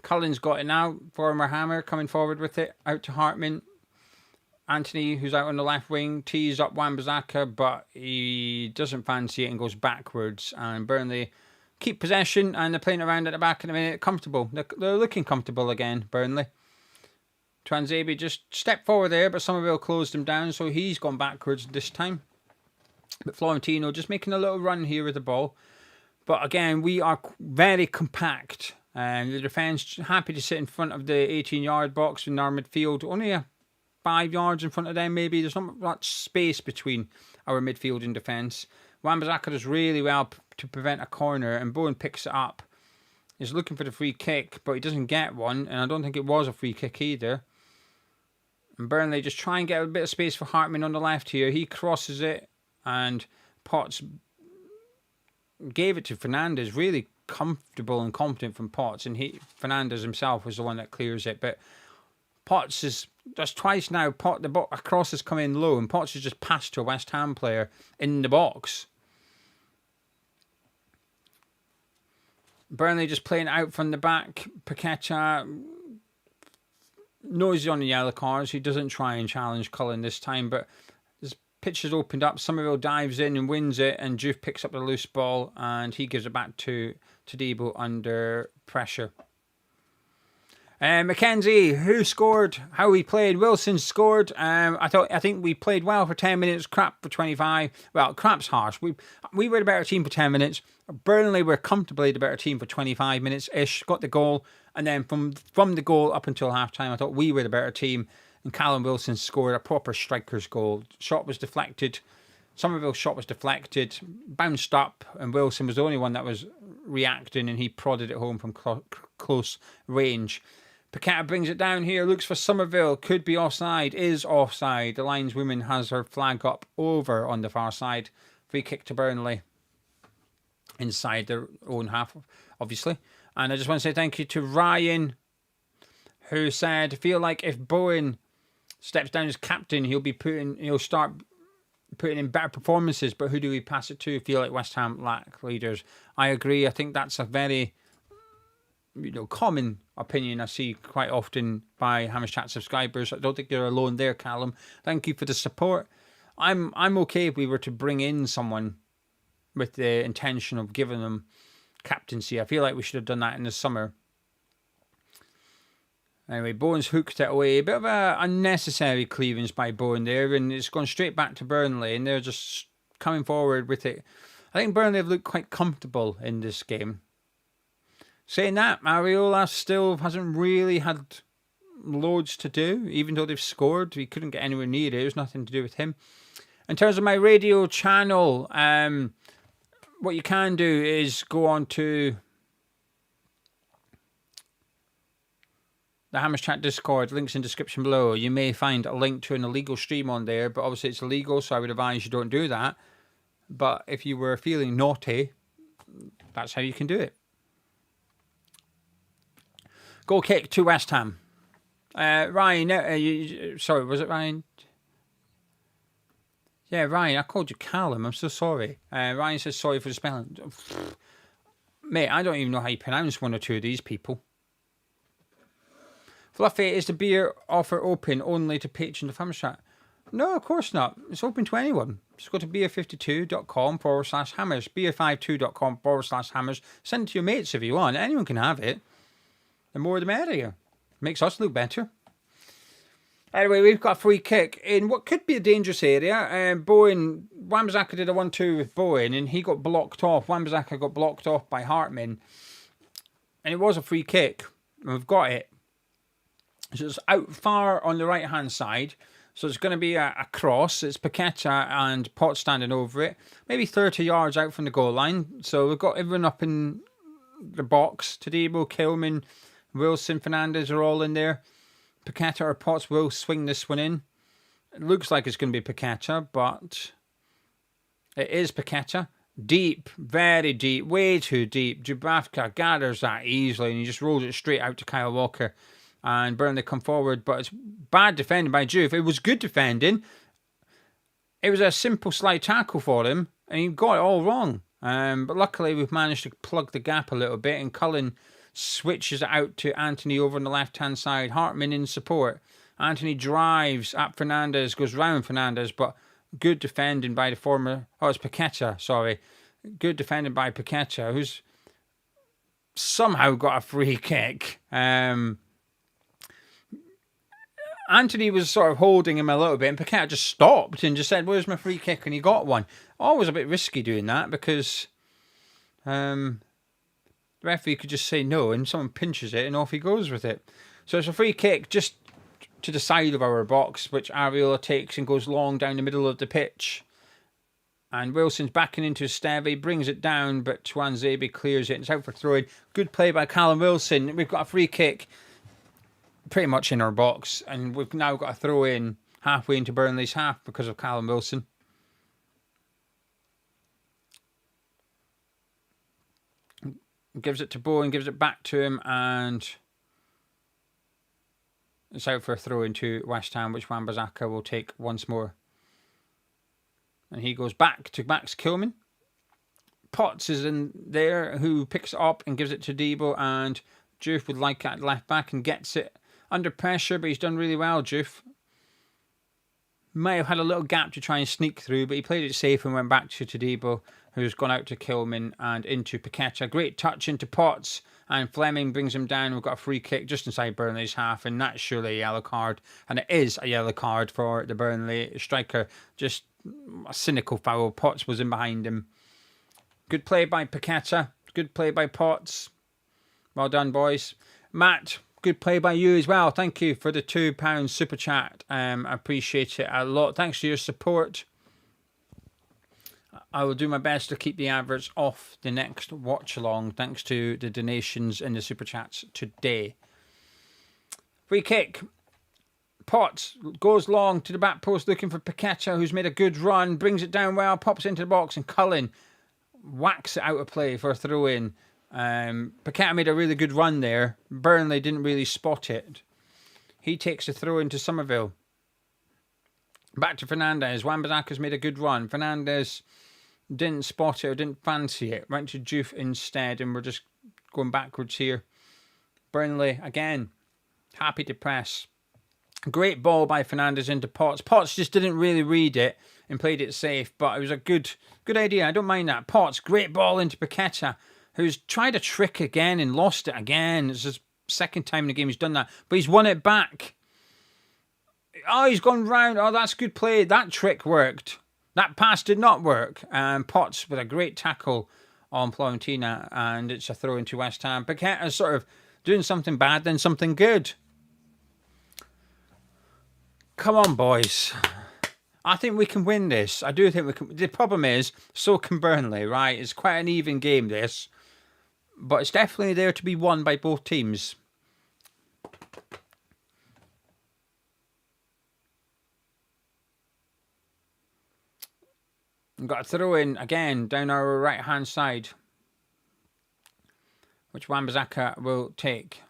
Cullen's got it now. Former Hammer coming forward with it. Out to Hartman. Anthony, who's out on the left wing, tees up Wan-Bissaka, but he doesn't fancy it and goes backwards. And Burnley keep possession, and they're playing around at the back in a minute. Comfortable. They're looking comfortable again, Burnley. Twanzebe just stepped forward there, but Somerville closed him down, so he's gone backwards this time. But Florentino just making a little run here with the ball. But again, we are very compact. The defence happy to sit in front of the 18-yard box in our midfield. Only 5 yards in front of them, maybe. There's not much space between our midfield and defence. Wan-Bissaka does really well to prevent a corner, and Bowen picks it up. He's looking for the free kick, but he doesn't get one, and I don't think it was a free kick either. And Burnley just try and get a bit of space for Hartman on the left here. He crosses it, and Potts gave it to Fernandes. Really comfortable and confident from Potts, and Fernandes himself was the one that clears it. But Potts is just twice now. A cross has come in low, and Potts has just passed to a West Ham player in the box. Burnley just playing out from the back. Paqueta knows he's on the yellow cards. He doesn't try and challenge Cullen this time, but his pitch has opened up. Somerville dives in and wins it, and Juve picks up the loose ball, and he gives it back to Debo under pressure. Mackenzie, who scored? How we played? Wilson scored. I think we played well for 10 minutes. Crap for 25. Well, crap's harsh. We were the better team for 10 minutes. Burnley were comfortably the better team for 25 minutes ish. Got the goal, and then from the goal up until halftime, I thought we were the better team. And Callum Wilson scored a proper striker's goal. Shot was deflected. Somerville's shot was deflected, bounced up, and Wilson was the only one that was reacting, and he prodded it home from close range. Paqueta brings it down here, looks for Somerville, could be offside, is offside. The lineswoman has her flag up over on the far side. Free kick to Burnley. Inside their own half, obviously. And I just want to say thank you to Ryan, who said, feel like if Bowen steps down as captain, he'll start putting in better performances, but who do we pass it to? Feel like West Ham lack leaders. I agree. I think that's a very common opinion I see quite often by Hammers Chat subscribers. I don't think you're alone there, Callum. Thank you for the support. I'm okay if we were to bring in someone with the intention of giving them captaincy. I feel like we should have done that in the summer. Anyway, Bowen's hooked it away. A bit of a unnecessary cleavance by Bowen there, and it's gone straight back to Burnley, and they're just coming forward with it. I think Burnley have looked quite comfortable in this game. Saying that, Areola still hasn't really had loads to do, even though they've scored. He couldn't get anywhere near it. It was nothing to do with him. In terms of my radio channel, what you can do is go on to the Hammers Chat Discord, links in description below. You may find a link to an illegal stream on there, but obviously it's illegal, so I would advise you don't do that. But if you were feeling naughty, that's how you can do it. Goal kick to West Ham. Ryan, sorry, was it Ryan? Yeah, Ryan, I called you Callum. I'm so sorry. Ryan says sorry for the spelling. Mate, I don't even know how you pronounce one or two of these people. Fluffy, is the beer offer open only to patrons of Hammers Chat? No, of course not. It's open to anyone. Just go to beer52.com/hammers. beer52.com/hammers. Send it to your mates if you want. Anyone can have it. The more the merrier. Makes us look better. Anyway, we've got a free kick in what could be a dangerous area. Wan-Bissaka did a 1-2 with Bowen, and he got blocked off. Wan-Bissaka got blocked off by Hartman. And it was a free kick. And we've got it. So it's out far on the right-hand side. So it's going to be a cross. It's Paqueta and Potts standing over it. Maybe 30 yards out from the goal line. So we've got everyone up in the box. Tadebo, Kilman, Wilson, Fernandes are all in there. Paqueta or Potts will swing this one in. It looks like it's going to be Paqueta, but it is Paqueta. Deep, very deep, way too deep. Dubravka gathers that easily, and he just rolls it straight out to Kyle Walker. And Burnley come forward, but it's bad defending by Juve. It was good defending. It was a simple slide tackle for him. and he got it all wrong. But luckily, we've managed to plug the gap a little bit, and Cullen switches it out to Anthony over on the left-hand side. Hartman in support. Anthony drives at Fernandez, goes round Fernandez, but good defending by the former... Oh, it's Paqueta, sorry. Good defending by Paqueta, who's somehow got a free kick. Anthony was sort of holding him a little bit, and Paqueta just stopped and just said, "Where's my free kick?" And he got one. Always a bit risky doing that because the referee could just say no, and someone pinches it, and off he goes with it. So it's a free kick just to the side of our box, which Areola takes and goes long down the middle of the pitch. And Wilson's backing into Esteve, brings it down, but Tuanzebe clears it. It's out for throwing. Good play by Callum Wilson. We've got a free kick pretty much in our box, and we've now got a throw in halfway into Burnley's half because of Callum Wilson. Gives it to Bowen, gives it back to him, and it's out for a throw into West Ham, which Wan-Bissaka will take once more. And he goes back to Max Kilman. Potts is in there, who picks it up and gives it to Debo, and Diouf would like at left back and gets it under pressure, but he's done really well, Diouf. May have had a little gap to try and sneak through, but he played it safe and went back to Todibo, who's gone out to Kilman and into Paqueta. Great touch into Potts, and Fleming brings him down. We've got a free kick just inside Burnley's half, and that's surely a yellow card. And it is a yellow card for the Burnley striker. Just a cynical foul. Potts was in behind him. Good play by Paqueta. Good play by Potts. Well done, boys. Matt, good play by you as well. Thank you for the £2 super chat. I appreciate it a lot. Thanks for your support. I will do my best to keep the adverts off the next watch along, thanks to the donations in the super chats today. Free kick. Potts goes long to the back post looking for Paqueta, who's made a good run, brings it down well, pops into the box, and Cullen whacks it out of play for a throw in. Paqueta made a really good run there. Burnley didn't really spot it. He takes a throw into Somerville. Back to Fernandez. Wan-Bissaka's made a good run. Fernandez didn't spot it or didn't fancy it. Went to Diouf instead, and we're just going backwards here. Burnley, again, happy to press. Great ball by Fernandez into Potts. Potts just didn't really read it and played it safe, but it was a good idea. I don't mind that. Potts, great ball into Paqueta, who's tried a trick again and lost it again. It's his second time in the game he's done that, but he's won it back. Oh, he's gone round. Oh, that's good play. That trick worked. That pass did not work. Potts with a great tackle on Florentina, and it's a throw into West Ham. Paqueta's sort of doing something bad, then something good. Come on, boys. I think we can win this. I do think we can. The problem is, so can Burnley, right? It's quite an even game, this. But it's definitely there to be won by both teams. We've got a throw in again down our right-hand side, which Wan-Bissaka will take.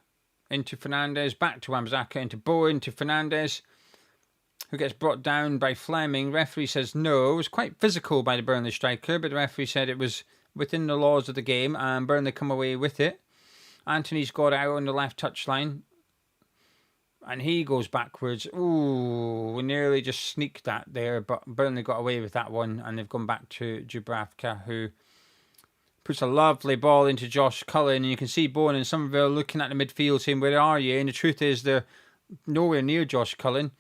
Into Fernandez, back to Wan-Bissaka, into Bowen, to Fernandez, who gets brought down by Fleming. Referee says no. It was quite physical by the Burnley striker, but the referee said it was within the laws of the game, and Burnley come away with it. Anthony's got out on the left touchline, and he goes backwards. Ooh, we nearly just sneaked that there, but Burnley got away with that one, and they've gone back to Dubravka, who puts a lovely ball into Josh Cullen, and you can see Bowen and Somerville looking at the midfield saying, "Where are you?" And the truth is they're nowhere near Josh Cullen.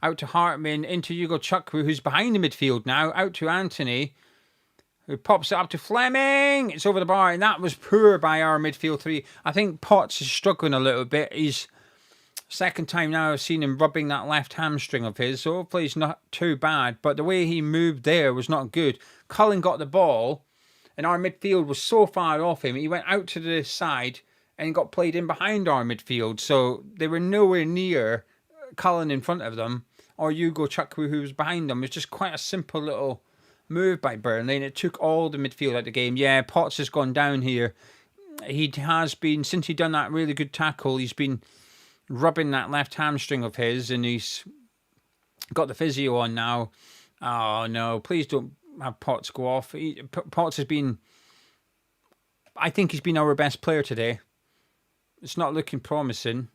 Out to Hartman, into Hugo Chukwu, who's behind the midfield now. Out to Anthony, who pops it up to Fleming. It's over the bar, and that was poor by our midfield three. I think Potts is struggling a little bit. He's second time now I've seen him rubbing that left hamstring of his, so hopefully it's not too bad. But the way he moved there was not good. Cullen got the ball, and our midfield was so far off him. He went out to the side and got played in behind our midfield. So they were nowhere near Cullen in front of them, or Hugo Chukwu, who was behind them. It was just quite a simple little move by Burnley, and it took all the midfield out of the game. Yeah, Potts has gone down here. He has been, since he done that really good tackle, he's been rubbing that left hamstring of his, and he's got the physio on now. Oh no, please don't. have Potts go off. Potts has been, I think he's been our best player today. It's not looking promising.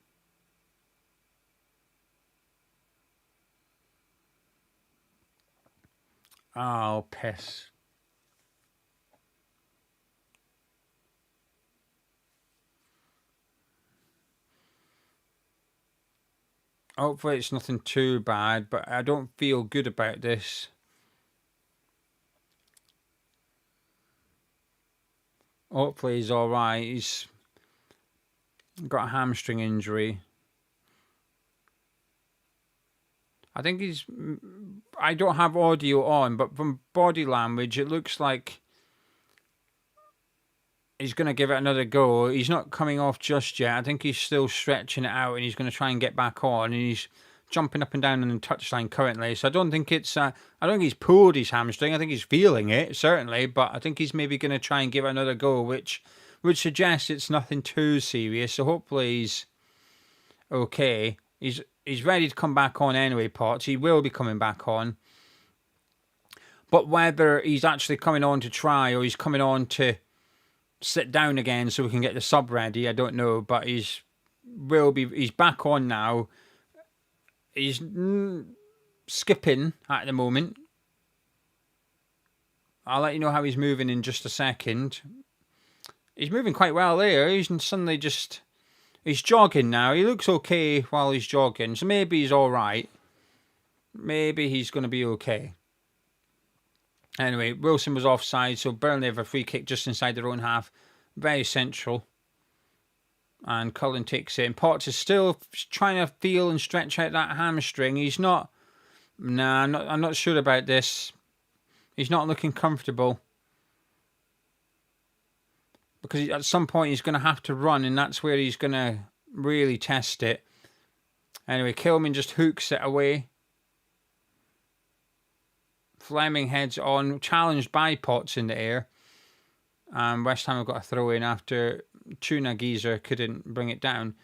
Oh, piss. Hopefully it's nothing too bad, but I don't feel good about this. Hopefully he's all right. He's got a hamstring injury. I think he's... I don't have audio on, but from body language, it looks like he's going to give it another go. He's not coming off just yet. I think he's still stretching it out, and he's going to try and get back on. And he's jumping up and down on the touchline currently. So I don't think it's... I don't think he's pulled his hamstring. I think he's feeling it, certainly. But I think he's maybe going to try and give it another go, which would suggest it's nothing too serious. So hopefully he's okay. He's ready to come back on anyway, Potts. He will be coming back on. But whether he's actually coming on to try or he's coming on to sit down again so we can get the sub ready, I don't know. But he's back on now. He's skipping at the moment. I'll let you know how he's moving in just a second. He's moving quite well there. He's suddenly just... He's jogging now. He looks okay while he's jogging. So maybe he's all right. Maybe he's going to be okay. Anyway, Wilson was offside. So Burnley have a free kick just inside their own half. Very central. And Cullen takes it. And Potts is still trying to feel and stretch out that hamstring. He's not... Nah, I'm not sure about this. He's not looking comfortable. Because at some point he's going to have to run, and that's where he's going to really test it. Anyway, Kilman just hooks it away. Fleming heads on, challenged by Potts in the air. And West Ham have got a throw in after Tuna Geezer couldn't bring it down.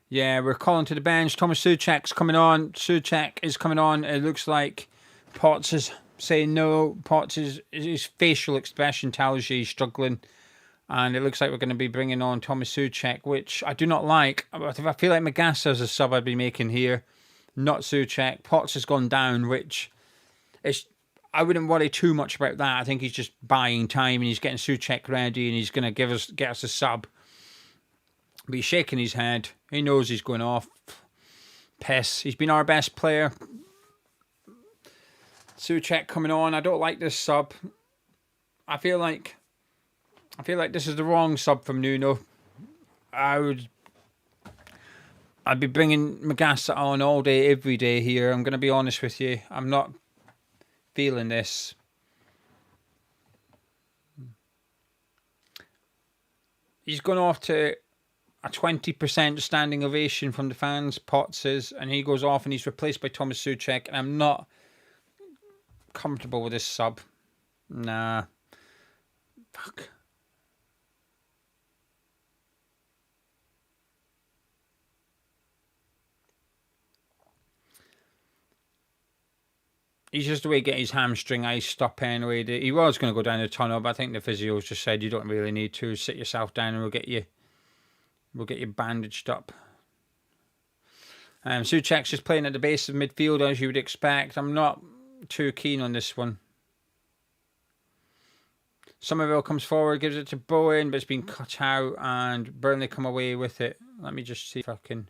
Yeah, we're calling to the bench. Thomas Souček's coming on. Souček is coming on. It looks like Potts is saying no. Potts his facial expression tells you he's struggling. And it looks like we're going to be bringing on Thomas Souček, which I do not like. I feel like Magassa's a sub I'd be making here. Not Souček. Potts has gone down, which is... I wouldn't worry too much about that. I think he's just buying time and he's getting Souček ready and he's going to get us a sub. But he's shaking his head. He knows he's going off. Piss. He's been our best player. Souček coming on. I don't like this sub. I feel like this is the wrong sub from Nuno. I'd be bringing Magassa on all day, every day here. I'm going to be honest with you. I'm not feeling this. He's gone off to a 20% standing ovation from the fans, Potts is, and he goes off and he's replaced by Thomas Souček, and I'm not comfortable with this sub. Nah. Fuck. He's just the way to get his hamstring iced up anyway. He was going to go down the tunnel, but I think the physios just said you don't really need to. Sit yourself down and we'll get you bandaged up. Souček's just playing at the base of midfield as you would expect. I'm not too keen on this one. Somerville comes forward, gives it to Bowen, but it's been cut out and Burnley come away with it. Let me just see if I can...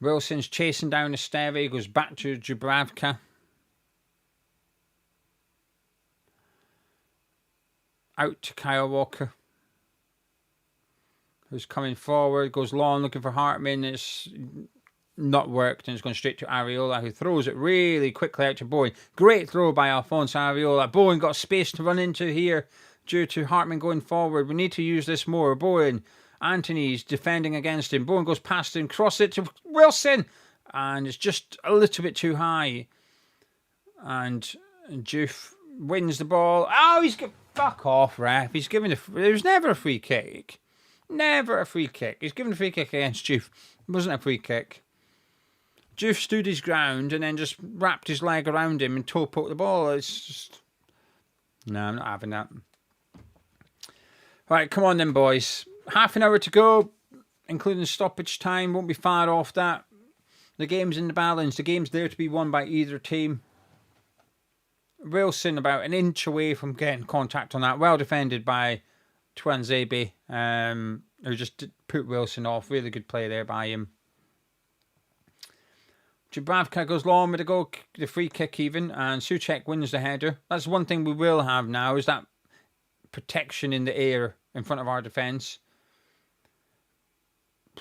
Wilson's chasing down Esteve, goes back to Dubravka. Out to Kyle Walker, who's coming forward, goes long, looking for Hartman. It's not worked, and it's going straight to Areola, who throws it really quickly out to Bowen. Great throw by Alphonse Areola. Bowen got space to run into here due to Hartman going forward. We need to use this more. Bowen... Anthony's defending against him. Bowen goes past him, cross it to Wilson, and it's just a little bit too high. And Juve wins the ball. Oh, fuck off, ref. He's giving there was never a free kick. Never a free kick. He's given a free kick against Juve. It wasn't a free kick. Juve stood his ground and then just wrapped his leg around him and toe poked the ball. It's just... No, I'm not having that. Right, come on then, boys. Half an hour to go, including stoppage time. Won't be far off that. The game's in the balance. The game's there to be won by either team. Wilson about an inch away from getting contact on that. Well defended by Tuanzebe, who just put Wilson off. Really good play there by him. Dubravka goes long with the free kick even, and Souček wins the header. That's one thing we will have now, is that protection in the air in front of our defence.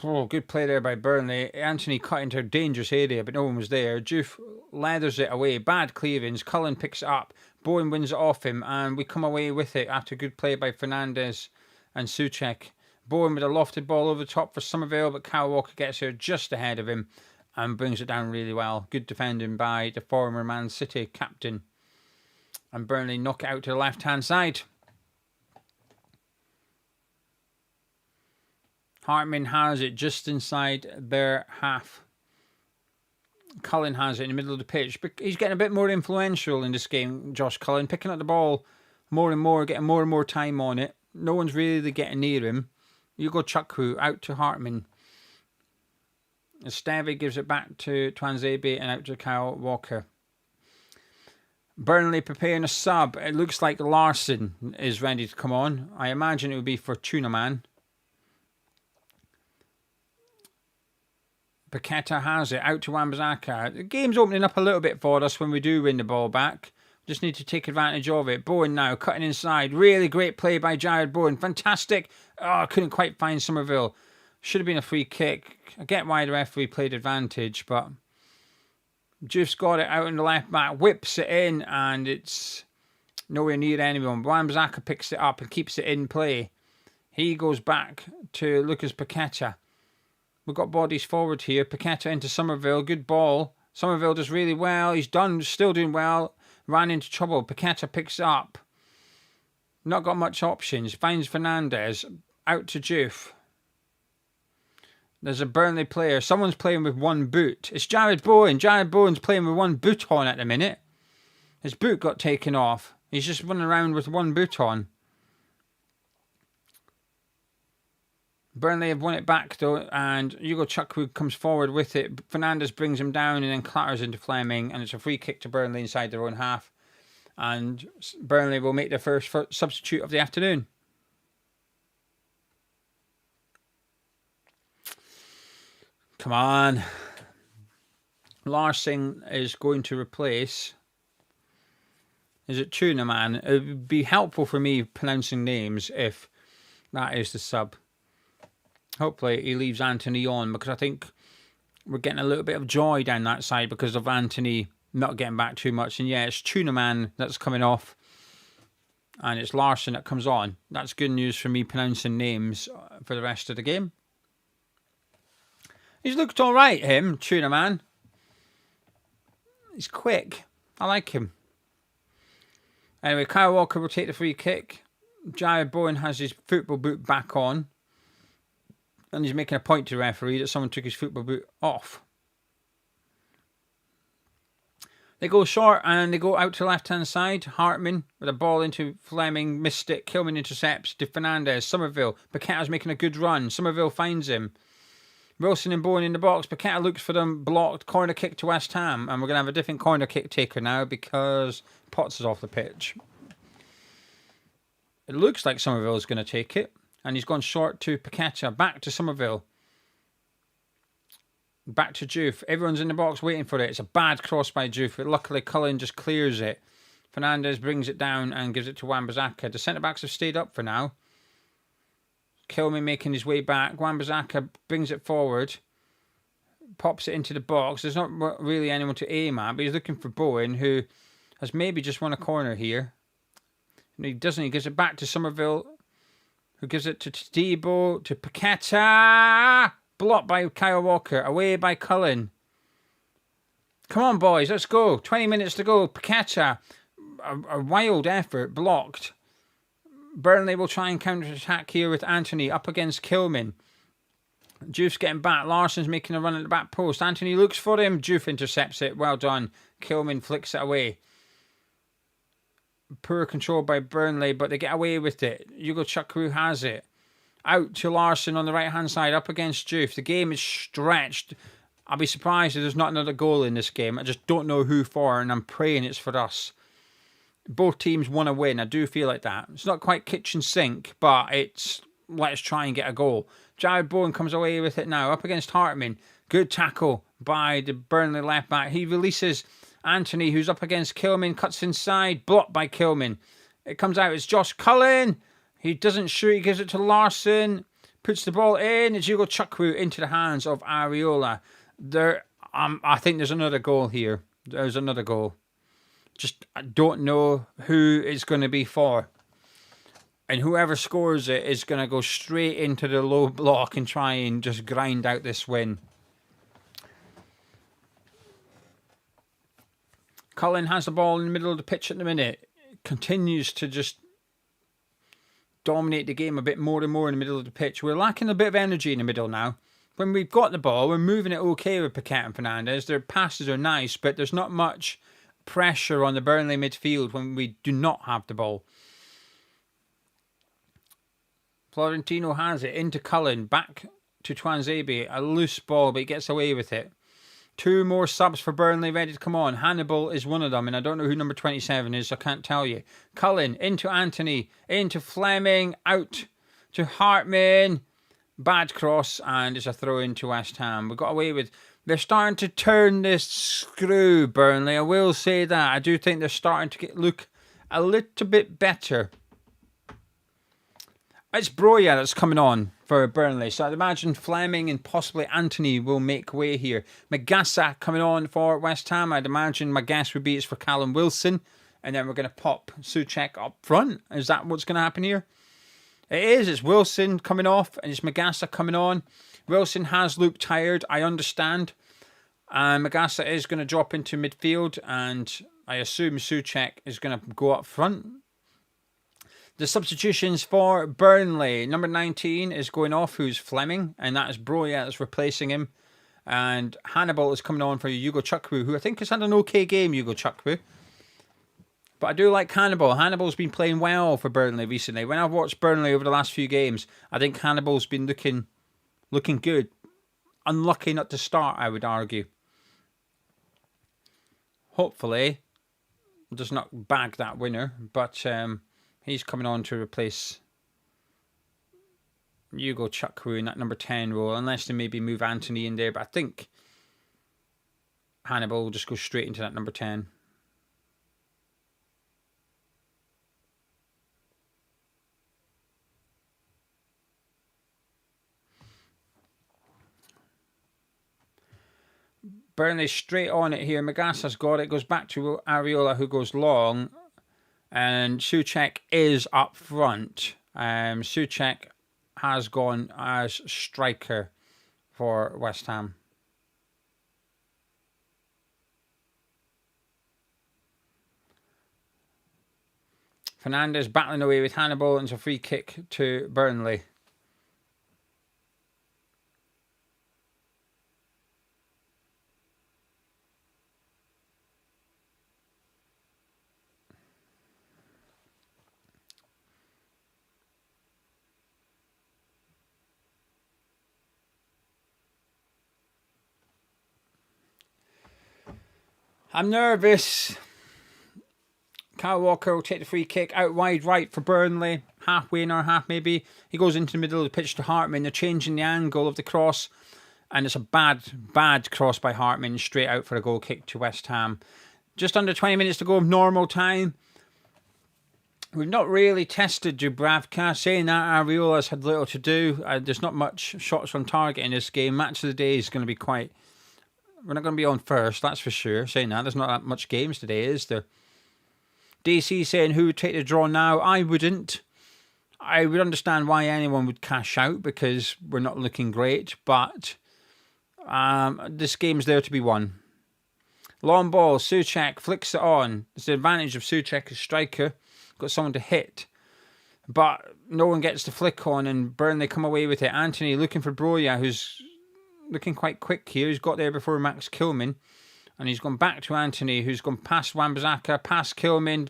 Oh, good play there by Burnley. Anthony cut into a dangerous area, but no one was there. Juve leathers it away. Bad clearance. Cullen picks it up. Bowen wins it off him, and we come away with it after a good play by Fernandes and Souček. Bowen with a lofted ball over the top for Somerville, but Kyle Walker gets there just ahead of him and brings it down really well. Good defending by the former Man City captain. And Burnley knock it out to the left-hand side. Hartman has it just inside their half. Cullen has it in the middle of the pitch. But he's getting a bit more influential in this game, Josh Cullen. Picking up the ball more and more, getting more and more time on it. No one's really getting near him. Hugo Chukwu out to Hartman. Esteve gives it back to Tuanzebe and out to Kyle Walker. Burnley preparing a sub. It looks like Larson is ready to come on. I imagine it would be for Tunaman. Paqueta has it out to Wan-Bissaka. The game's opening up a little bit for us when we do win the ball back. Just need to take advantage of it. Bowen now cutting inside. Really great play by Jared Bowen. Fantastic. Oh, I couldn't quite find Somerville. Should have been a free kick. I get why the referee played advantage, but Juve's got it out in the left back, whips it in, and it's nowhere near anyone. Wan-Bissaka picks it up and keeps it in play. He goes back to Lucas Paqueta. We've got bodies forward here. Paqueta into Somerville. Good ball. Somerville does really well. He's still doing well. Ran into trouble. Paqueta picks it up. Not got much options. Finds Fernandes. Out to Juve. There's a Burnley player. Someone's playing with one boot. It's Jared Bowen. Jared Bowen's playing with one boot on at the minute. His boot got taken off. He's just running around with one boot on. Burnley have won it back though, and Hugo Chukwu comes forward with it. Fernandes brings him down and then clatters into Fleming, and it's a free kick to Burnley inside their own half. And Burnley will make their first substitute of the afternoon. Come on. Larson is going to replace... Is it Tuna Man? It would be helpful for me pronouncing names if that is the sub. Hopefully he leaves Anthony on, because I think we're getting a little bit of joy down that side because of Anthony not getting back too much. And yeah, it's Tuna Man that's coming off. And it's Larson that comes on. That's good news for me pronouncing names for the rest of the game. He's looked all right, him, Tuna Man. He's quick. I like him. Anyway, Kyle Walker will take the free kick. Jared Bowen has his football boot back on. And he's making a point to the referee that someone took his football boot off. They go short and they go out to the left-hand side. Hartman with a ball into Fleming. Missed it. Kilman intercepts to Fernandes. Somerville. Paqueta's making a good run. Somerville finds him. Wilson and Bowen in the box. Paqueta looks for them. Blocked. Corner kick to West Ham. And we're going to have a different corner kick taker now because Potts is off the pitch. It looks like Somerville is going to take it. And he's gone short to Paqueta. Back to Somerville. Back to Juve. Everyone's in the box waiting for it. It's a bad cross by Juve, but luckily Cullen just clears it. Fernandes brings it down and gives it to Wan-Bissaka. The centre-backs have stayed up for now. Kilman making his way back. Wan-Bissaka brings it forward. Pops it into the box. There's not really anyone to aim at, but he's looking for Bowen, who has maybe just won a corner here. And he doesn't. He gives it back to Somerville, who gives it to Tadibo, to Paqueta. Blocked by Kyle Walker. Away by Cullen. Come on, boys. Let's go. 20 minutes to go. Paqueta. a wild effort blocked. Burnley will try and counter-attack here with Anthony up against Kilman. Juve's getting back. Larson's making a run at the back post. Anthony looks for him. Juve intercepts it. Well done. Kilman flicks it away. Poor control by Burnley, but they get away with it. Hugo Chukwu has it. Out to Larson on the right-hand side, up against Juve. The game is stretched. I'll be surprised if there's not another goal in this game. I just don't know who for, and I'm praying it's for us. Both teams want to win. I do feel like that. It's not quite kitchen sink, but it's let's try and get a goal. Jared Bowen comes away with it now, up against Hartman. Good tackle by the Burnley left-back. He releases Anthony, who's up against Kilman, cuts inside, blocked by Kilman. It comes out, it's Josh Cullen. He doesn't shoot, he gives it to Larson, puts the ball in. It's Hugo Chukwu into the hands of Areola. I think there's another goal here. There's another goal. Just, I don't know who it's going to be for. And whoever scores it is going to go straight into the low block and try and just grind out this win. Cullen has the ball in the middle of the pitch at the minute. Continues to just dominate the game a bit more and more in the middle of the pitch. We're lacking a bit of energy in the middle now. When we've got the ball, we're moving it okay with Paquette and Fernandez. Their passes are nice, but there's not much pressure on the Burnley midfield when we do not have the ball. Florentino has it into Cullen, back to Twanzebe. A loose ball, but he gets away with it. Two more subs for Burnley ready to come on. Hannibal is one of them, and I don't know who number 27 is, so I can't tell you. Cullen into Anthony, into Fleming, out to Hartman. Bad cross, and it's a throw into West Ham. We got away with... They're starting to turn this screw, Burnley. I will say that. I do think they're starting to look a little bit better. It's Broja that's coming on for Burnley. So I'd imagine Fleming and possibly Anthony will make way here. Magassa coming on for West Ham. I'd imagine my guess would be it's for Callum Wilson. And then we're going to pop Souček up front. Is that what's going to happen here? It is. It's Wilson coming off and it's Magassa coming on. Wilson has looked tired. I understand. And Magassa is going to drop into midfield. And I assume Souček is going to go up front. The substitutions for Burnley. Number 19 is going off, who's Fleming. And that is Broja that's replacing him. And Hannibal is coming on for Hugo Chukwu, who I think has had an okay game, Hugo Chukwu. But I do like Hannibal. Hannibal's been playing well for Burnley recently. When I've watched Burnley over the last few games, I think Hannibal's been looking good. Unlucky not to start, I would argue. Hopefully, does not bag that winner. But he's coming on to replace Hugo Chukwu in that number 10 role. Unless they maybe move Anthony in there. But I think Hannibal will just go straight into that number 10. Burnley straight on it here. Magassa's got it. Goes back to Areola, who goes long. And Souček is up front. Souček has gone as striker for West Ham. Fernandez battling away with Hannibal, and it's a free kick to Burnley. I'm nervous. Kyle Walker will take the free kick out wide right for Burnley. Halfway in our half maybe. He goes into the middle of the pitch to Hartman. They're changing the angle of the cross. And it's a bad cross by Hartman. Straight out for a goal kick to West Ham. Just under 20 minutes to go of normal time. We've not really tested Dubravka. Saying that, Areola's had little to do. There's not much shots on target in this game. Match of the day is going to be quite... We're not going to be on first, that's for sure. Saying that, there's not that much games today, is there? DC saying who would take the draw now? I wouldn't. I would understand why anyone would cash out because we're not looking great. But this game's there to be won. Long ball, Souček flicks it on. It's the advantage of Souček as striker. Got someone to hit. But no one gets the flick on, and Burnley come away with it. Anthony looking for Broja, who's looking quite quick here. He's got there before Max Kilman. And he's gone back to Anthony, who's gone past Wan-Bissaka, past Kilman.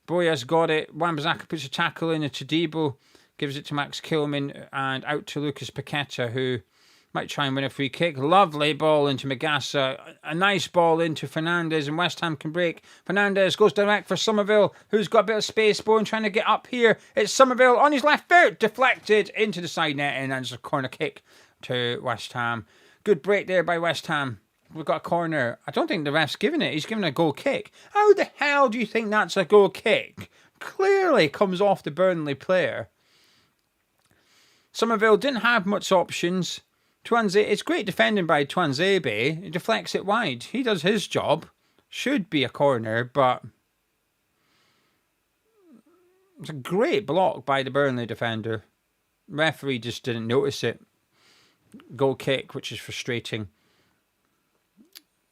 Broja's got it. Wan-Bissaka puts a tackle in. Todibo gives it to Max Kilman, and out to Lucas Paqueta, who might try and win a free kick. Lovely ball into Magassa. A nice ball into Fernandes, and West Ham can break. Fernandes goes direct for Somerville, who's got a bit of space. Bowen trying to get up here. It's Somerville on his left foot. Deflected into the side net, and it's a corner kick to West Ham. Good break there by West Ham. We've got a corner. I don't think the ref's given it. He's given a goal kick. How the hell do you think that's a goal kick? Clearly comes off the Burnley player. Somerville didn't have much options. It's great defending by Tuanzebe. He deflects it wide. He does his job. Should be a corner, but it's a great block by the Burnley defender. Referee just didn't notice it. Goal kick, which is frustrating.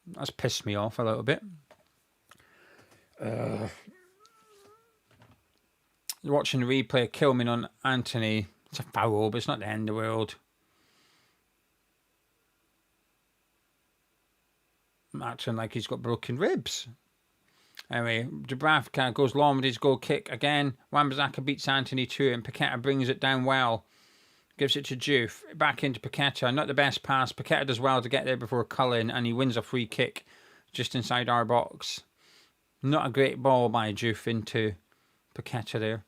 That's pissed me off a little bit. Watching the replay, Kilman on Anthony. It's a foul, but it's not the end of the world. Acting like he's got broken ribs. Anyway, Dubravka goes long with his goal kick again. Wan-Bissaka beats Anthony to it, and Paqueta brings it down well. Gives it to Juve. Back into Paqueta. Not the best pass. Paqueta does well to get there before Cullen, and he wins a free kick just inside our box. Not a great ball by Juve into Paqueta there.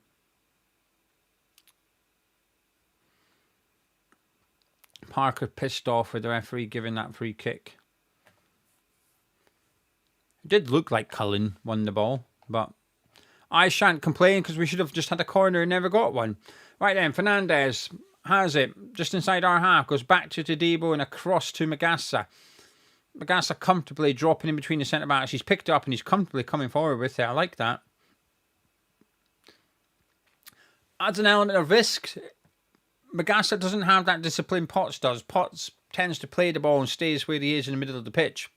Parker pissed off with the referee giving that free kick. It did look like Cullen won the ball, but I shan't complain because we should have just had a corner and never got one. Right then, Fernandes has it just inside our half, goes back to Todibo and across to Magassa. Magassa comfortably dropping in between the centre backs. He's picked it up and he's comfortably coming forward with it. I like that. Adds an element of risk. Magassa doesn't have that discipline Potts does. Potts tends to play the ball and stays where he is in the middle of the pitch.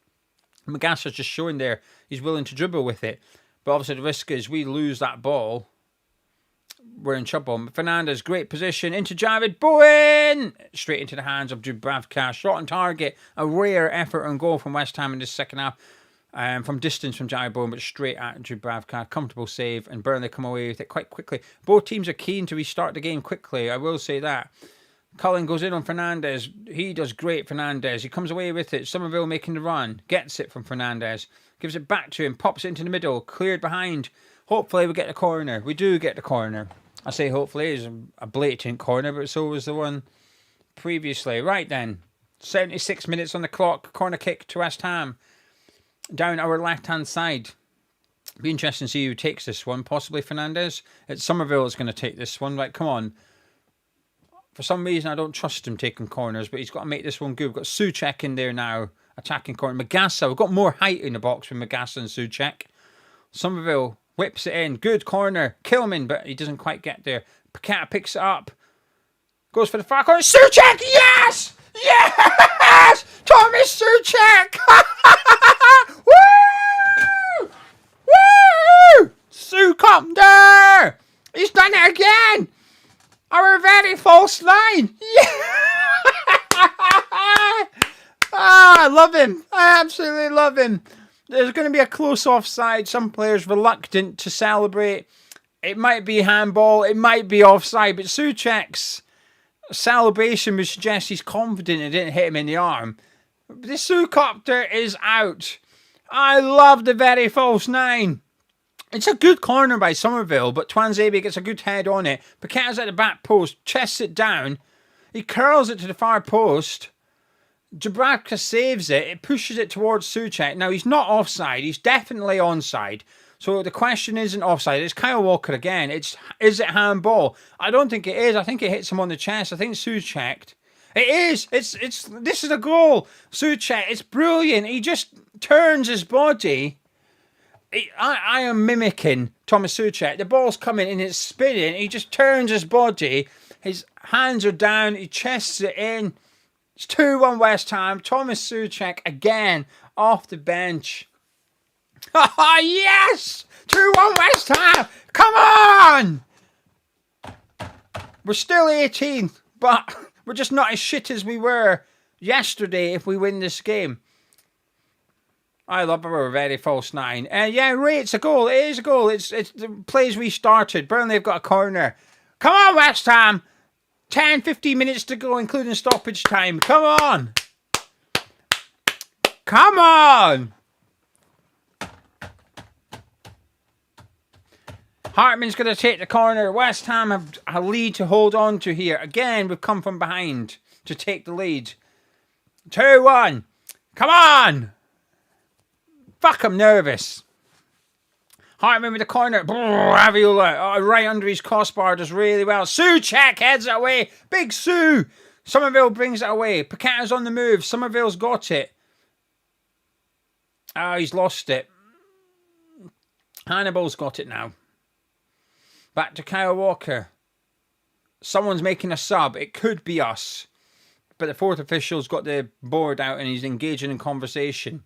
Magassa's just showing there he's willing to dribble with it. But obviously the risk is we lose that ball. We're in trouble. Fernandes, great position into Javid Bowen! Straight into the hands of Dubravka. Shot on target. A rare effort on goal from West Ham in this second half. From distance from Javid Bowen, but straight at Dubravka. Comfortable save, and Burnley come away with it quite quickly. Both teams are keen to restart the game quickly, I will say that. Cullen goes in on Fernandes. He does great, Fernandes. He comes away with it. Somerville making the run. Gets it from Fernandes. Gives it back to him. Pops it into the middle. Cleared behind. Hopefully we get the corner. We do get the corner. I say hopefully. It's a blatant corner, but so was the one previously. Right then. 76 minutes on the clock. Corner kick to West Ham. Down our left-hand side. Be interesting to see who takes this one. Possibly Fernandes. It's Somerville that's going to take this one. Right, come on. For some reason, I don't trust him taking corners, but he's got to make this one good. We've got Souček in there now, attacking corner. Magassa, we've got more height in the box with Magassa and Souček. Somerville whips it in. Good corner. Kilman, but he doesn't quite get there. Paqueta picks it up. Goes for the far corner. Souček, yes! Yes! Thomas Souček! Woo! Woo! Souček! He's done it again! Our very false line. Yeah. I love him. I absolutely love him. There's going to be a close offside. Some players reluctant to celebrate. It might be handball. It might be offside. But Souček's celebration would suggest he's confident it didn't hit him in the arm. The Souček is out. I love the very false nine. It's a good corner by Somerville, but Tuanzebe gets a good head on it. Paqueta's at the back post, chests it down. He curls it to the far post. Dubravka saves it. It pushes it towards Souček. Now, he's not offside. He's definitely onside. So the question isn't offside. It's Kyle Walker again. Is it handball? I don't think it is. I think it hits him on the chest. I think Souček. It is. This is a goal. Souček, it's brilliant. He just turns his body. I am mimicking Thomas Souček. The ball's coming and it's spinning. He just turns his body. His hands are down. He chests it in. It's 2-1 West Ham. Thomas Souček again off the bench. Oh, yes! 2-1 West Ham! Come on! We're still 18th, but we're just not as shit as we were yesterday if we win this game. I love our very false nine. Yeah, Ray, it's a goal. It is a goal. It's the plays restarted. Burnley have got a corner. Come on, West Ham! 10, 15 minutes to go, including stoppage time. Come on! Come on! Hartman's going to take the corner. West Ham have a lead to hold on to here. Again, we've come from behind to take the lead. 2-1. Come on! Fuck, I'm nervous. Hartman with the corner. Aviola right under his crossbar does really well. Souček heads it away. Big Sue. Somerville brings it away. Paqueta's on the move. Somerville's got it. Oh, he's lost it. Hannibal's got it now. Back to Kyle Walker. Someone's making a sub. It could be us. But the fourth official's got the board out and he's engaging in conversation.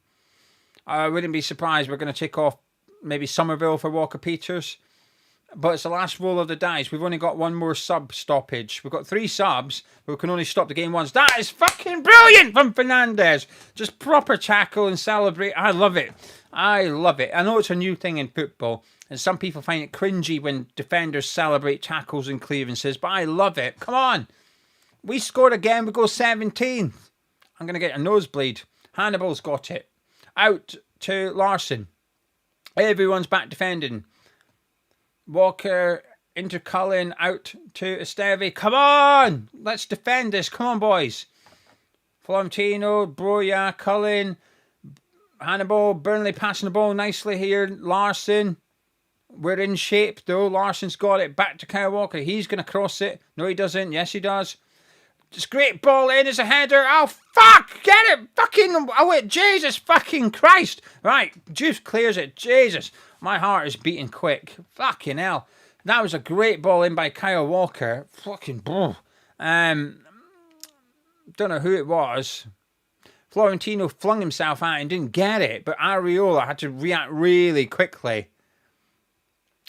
I wouldn't be surprised we're going to take off maybe Somerville for Walker-Peters. But it's the last roll of the dice. We've only got one more sub stoppage. We've got 3 subs, but we can only stop the game once. That is fucking brilliant from Fernandes. Just proper tackle and celebrate. I love it. I love it. I know it's a new thing in football, and some people find it cringy when defenders celebrate tackles and clearances, but I love it. Come on. We scored again. We go 17th. I'm going to get a nosebleed. Hannibal's got it. Out to Larson. Everyone's back defending. Walker into Cullen, out to Esteve. Come on! Let's defend this. Come on, boys. Florentino, Broya, Cullen, Hannibal, Burnley passing the ball nicely here. Larson. We're in shape, though. Larson's got it. Back to Kyle Walker. He's going to cross it. No, he doesn't. Yes, he does. Just great ball in as a header. Oh, fuck! Get it! Fucking... Oh, wait. Jesus fucking Christ! Right. Juice clears it. Jesus. My heart is beating quick. Fucking hell. That was a great ball in by Kyle Walker. Fucking... Don't know who it was. Florentino flung himself out and didn't get it, but Areola had to react really quickly.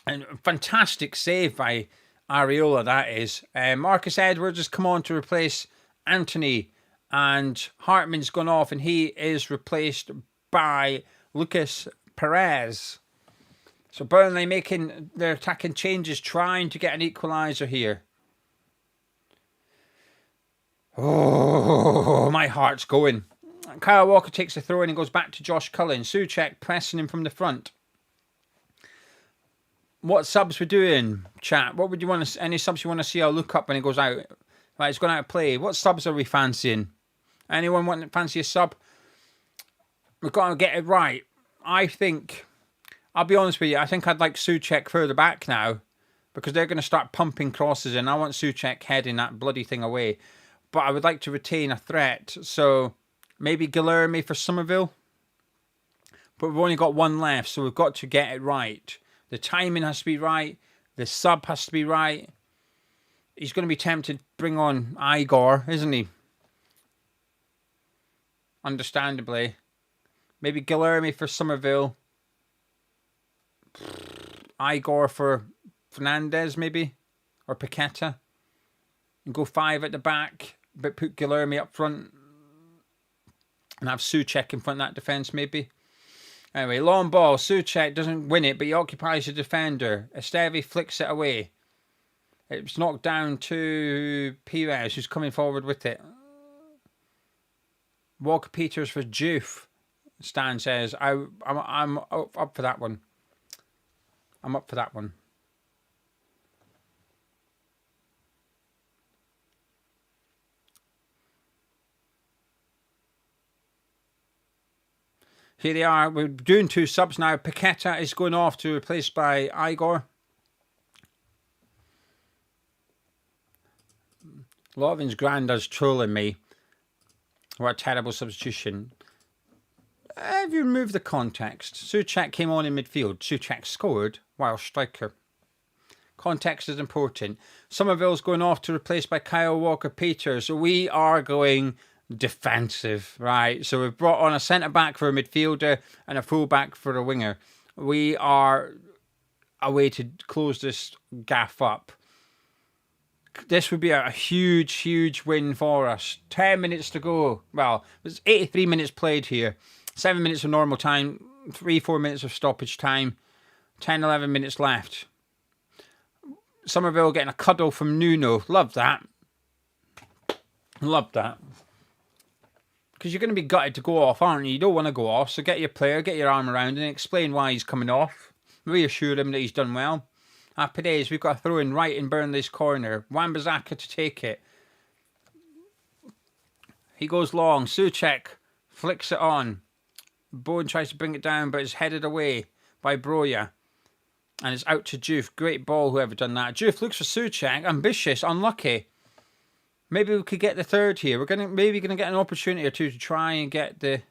And fantastic save by Areola, that is. Marcus Edwards has come on to replace Anthony, and Hartman's gone off, and he is replaced by Lucas Perez. So Burnley making their attacking changes, trying to get an equaliser here. Oh, my heart's going. Kyle Walker takes the throw in and goes back to Josh Cullen. Souček pressing him from the front. What subs we're doing, chat? What would you want to? Any subs you want to see? I'll look up when it goes out. Right, it's gone out of play. What subs are we fancying? Anyone want to fancy a sub? We've got to get it right. I think. I'll be honest with you. I think I'd like Souček further back now, because they're going to start pumping crosses in. I want Souček heading that bloody thing away, but I would like to retain a threat. So maybe Guilherme for Somerville. But we've only got one left, so we've got to get it right. The timing has to be right. The sub has to be right. He's going to be tempted to bring on Igor, isn't he? Understandably. Maybe Guilherme for Somerville. Igor for Fernandes, maybe? Or Paqueta. And go 5 at the back, but put Guilherme up front. And have Souček in front of that defence, maybe. Anyway, long ball. Souček doesn't win it, but he occupies the defender. Esteve flicks it away. It's knocked down to Perez, who's coming forward with it. Walker-Peters for Juve. Stan says, I'm up for that one. I'm up for that one. Here they are. We're doing 2 subs now. Paqueta is going off to replaced by Igor. Lovin's granddad's trolling me. What a terrible substitution. Have you removed the context? Souček came on in midfield. Souček scored while striker. Context is important. Somerville's going off to replace by Kyle Walker-Peters. So we are going defensive, right? So we've brought on a centre-back for a midfielder and a full-back for a winger. We are a way to close this gaff up. This would be a huge, huge win for us. 10 minutes to go. Well, there's 83 minutes played here. 7 minutes of normal time. 3-4 minutes of stoppage time. 10-11 minutes left. Somerville getting a cuddle from Nuno. Love that. Love that. Because you're going to be gutted to go off, aren't you? You don't want to go off. So get your player, get your arm around and explain why he's coming off. Reassure him that he's done well. Happy days. We've got a throw in right in Burnley's corner. Wan-Bissaka to take it. He goes long. Souček flicks it on. Bowen tries to bring it down, but it's headed away by Broja. And it's out to Juve. Great ball, whoever done that. Juve looks for Souček. Ambitious. Unlucky. Maybe we could get the third here. We're maybe gonna get an opportunity or two to try and get the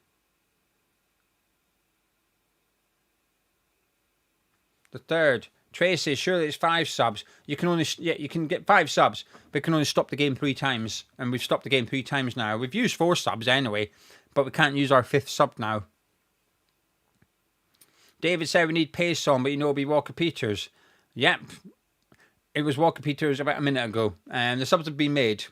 third. Tracy, surely it's 5 subs. You can get 5 subs, but you can only stop the game 3 times. And we've stopped the game 3 times now. We've used 4 subs anyway, but we can't use our 5th sub now. David said we need pace on, but you know it'll be Walker Peters. Yep. It was Walker Peters about a minute ago. And the subs have been made.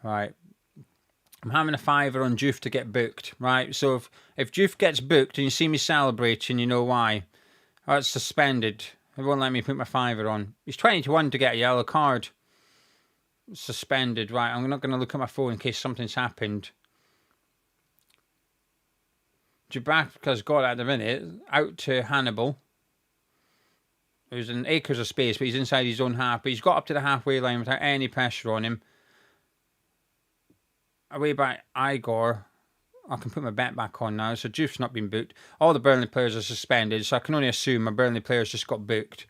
Right. I'm having a fiver on Juve to get booked. Right. So if Juve gets booked and you see me celebrating, you know why. Oh, it's suspended. It won't let me put my fiver on. He's 20-1 to get a yellow card. Suspended. Right. I'm not going to look at my phone in case something's happened. Dubravka's got it at the minute. Out to Hannibal. There's an acres of space, but he's inside his own half. But he's got up to the halfway line without any pressure on him. Away by Igor. I can put my bet back on now. So Juve's not been booked. All the Burnley players are suspended. So I can only assume my Burnley players just got booked.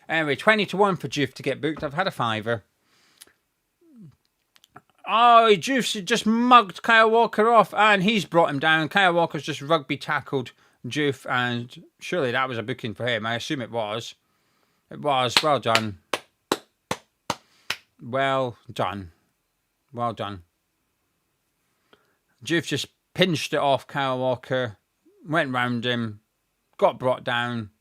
Anyway, 20-1 for Juve to get booked. I've had a fiver. Oh, Juve just mugged Kyle Walker off. And he's brought him down. Kyle Walker's just rugby tackled Juve. And surely that was a booking for him. I assume it was. It was. Well done. Well done. Well done. Juve just pinched it off Kyle Walker, went round him, got brought down,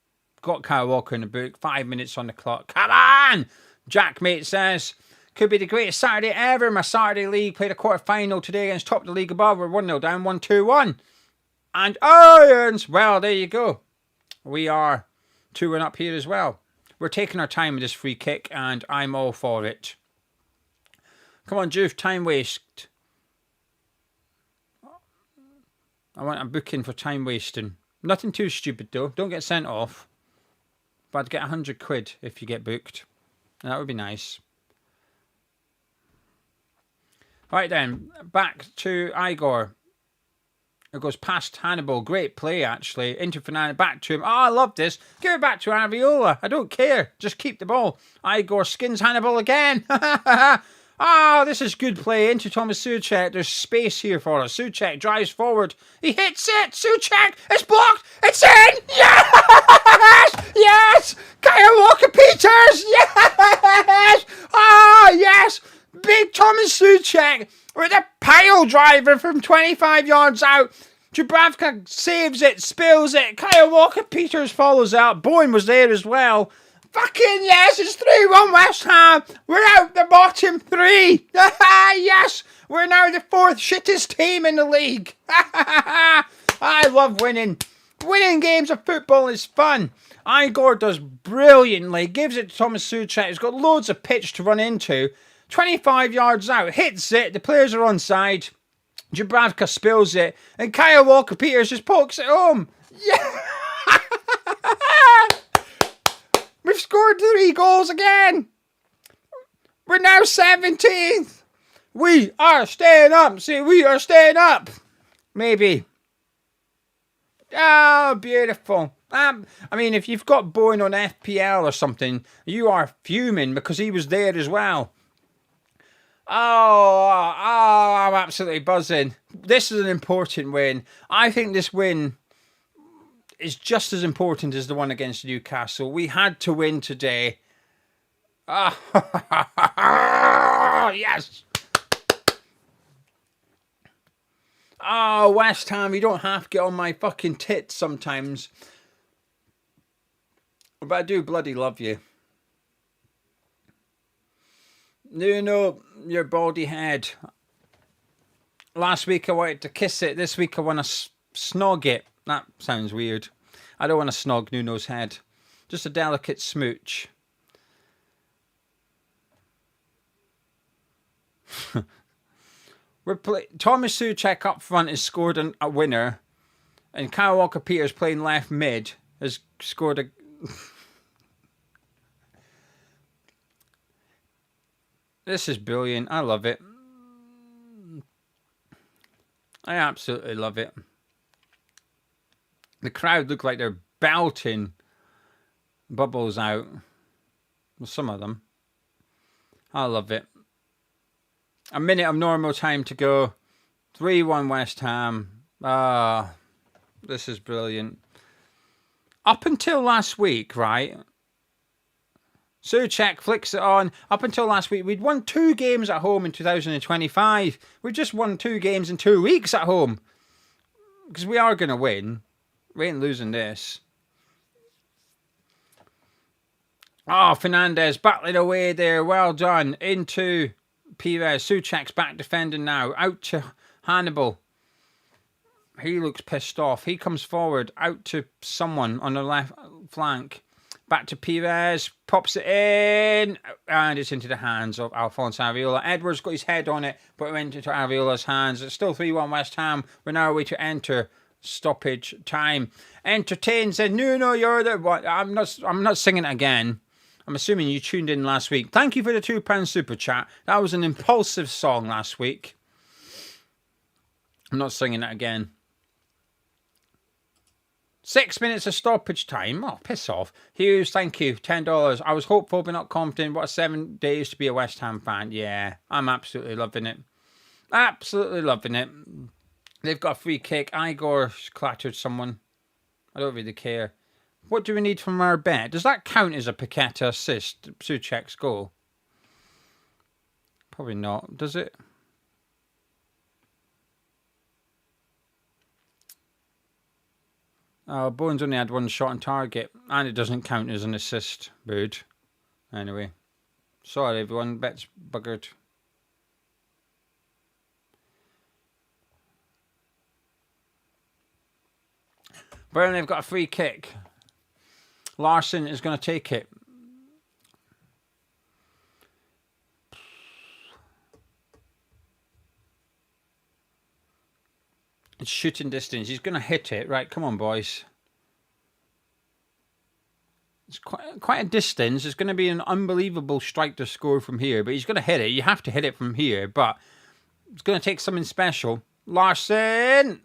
got Kyle Walker in the book, 5 minutes on the clock. Come on! Jack Mate says, could be the greatest Saturday ever. My Saturday league played a quarter-final today against top of the league above. We're 1-0 down, 1-2-1. And Irons! Well, there you go. We are 2-1 up here as well. We're taking our time with this free kick, and I'm all for it. Come on, Juve, time waste. I want a booking for time wasting. Nothing too stupid though. Don't get sent off. But I'd get 100 quid if you get booked. And that would be nice. Right then, back to Igor. It goes past Hannibal. Great play actually. Into Fernando, back to him. Oh, I love this. Give it back to Aviola. I don't care. Just keep the ball. Igor skins Hannibal again. Oh, this is good play into Thomas Souček. There's space here for us. Souček drives forward. He hits it. Souček, it's blocked. It's in. Yes! Yes! Kyle Walker Peters. Yes! Ah, yes! Big Thomas Souček with a pile driver from 25 yards out. Dubravka saves it, spills it. Kyle Walker Peters follows out. Bowen was there as well. Fucking yes, it's 3-1 West Ham. We're out the bottom 3. Yes, we're now the 4th shittest team in the league. I love winning. Winning games of football is fun. Igor does brilliantly. Gives it to Thomas Souček. He's got loads of pitch to run into. 25 yards out. Hits it. The players are onside. Dubravka spills it. And Kyle Walker-Peters just pokes it home. Yeah. We've scored 3 goals again. We're now 17th. We are staying up. See, we are staying up. Maybe. Oh, beautiful. I mean, if you've got Bowen on FPL or something, you are fuming because he was there as well. I'm absolutely buzzing. This is an important win. I think this win is just as important as the one against Newcastle. We had to win today. Yes. Oh, West Ham, you don't have to get on my fucking tits sometimes. But I do bloody love you. Nuno, your baldy head. Last week I wanted to kiss it. This week I want to snog it. That sounds weird. I don't want to snog Nuno's head. Just a delicate smooch. Thomas Souček up front has scored a winner. And Kyle Walker-Peters playing left mid has scored a... This is brilliant. I love it. I absolutely love it. The crowd look like they're belting bubbles out. Well, some of them. I love it. A minute of normal time to go. 3-1 West Ham. This is brilliant. Up until last week, right? Souček flicks it on. Up until last week, we'd won 2 games at home in 2025. We've just won 2 games in 2 weeks at home. Because we are going to win. We ain't losing this. Oh, Fernandez battling away there. Well done. Into Pires. Souček's back defending now. Out to Hannibal. He looks pissed off. He comes forward. Out to someone on the left flank. Back to Pires, pops it in, and it's into the hands of Alphonse Areola. Edwards got his head on it, but it went into Areola's hands. It's still 3-1 West Ham. We're now away to enter stoppage time. Entertains and Nuno, you're the one. I'm not singing it again. I'm assuming you tuned in last week. Thank you for the £2 super chat. That was an impulsive song last week. I'm not singing it again. 6 minutes of stoppage time. Oh, piss off. Hughes, thank you. $10. I was hopeful but not confident. What 7 days to be a West Ham fan. Yeah, I'm absolutely loving it. Absolutely loving it. They've got a free kick. Igor clattered someone. I don't really care. What do we need from our bet? Does that count as a Paqueta assist? Souček's goal? Probably not. Does it? Bones only had 1 shot on target, and it doesn't count as an assist. Rude. Anyway. Sorry, everyone. Bet's buggered. Burnley have got a free kick. Larson is going to take it. It's shooting distance. He's going to hit it. Right, come on, boys. It's quite a distance. It's going to be an unbelievable strike to score from here, but he's going to hit it. You have to hit it from here, but it's going to take something special. Larson!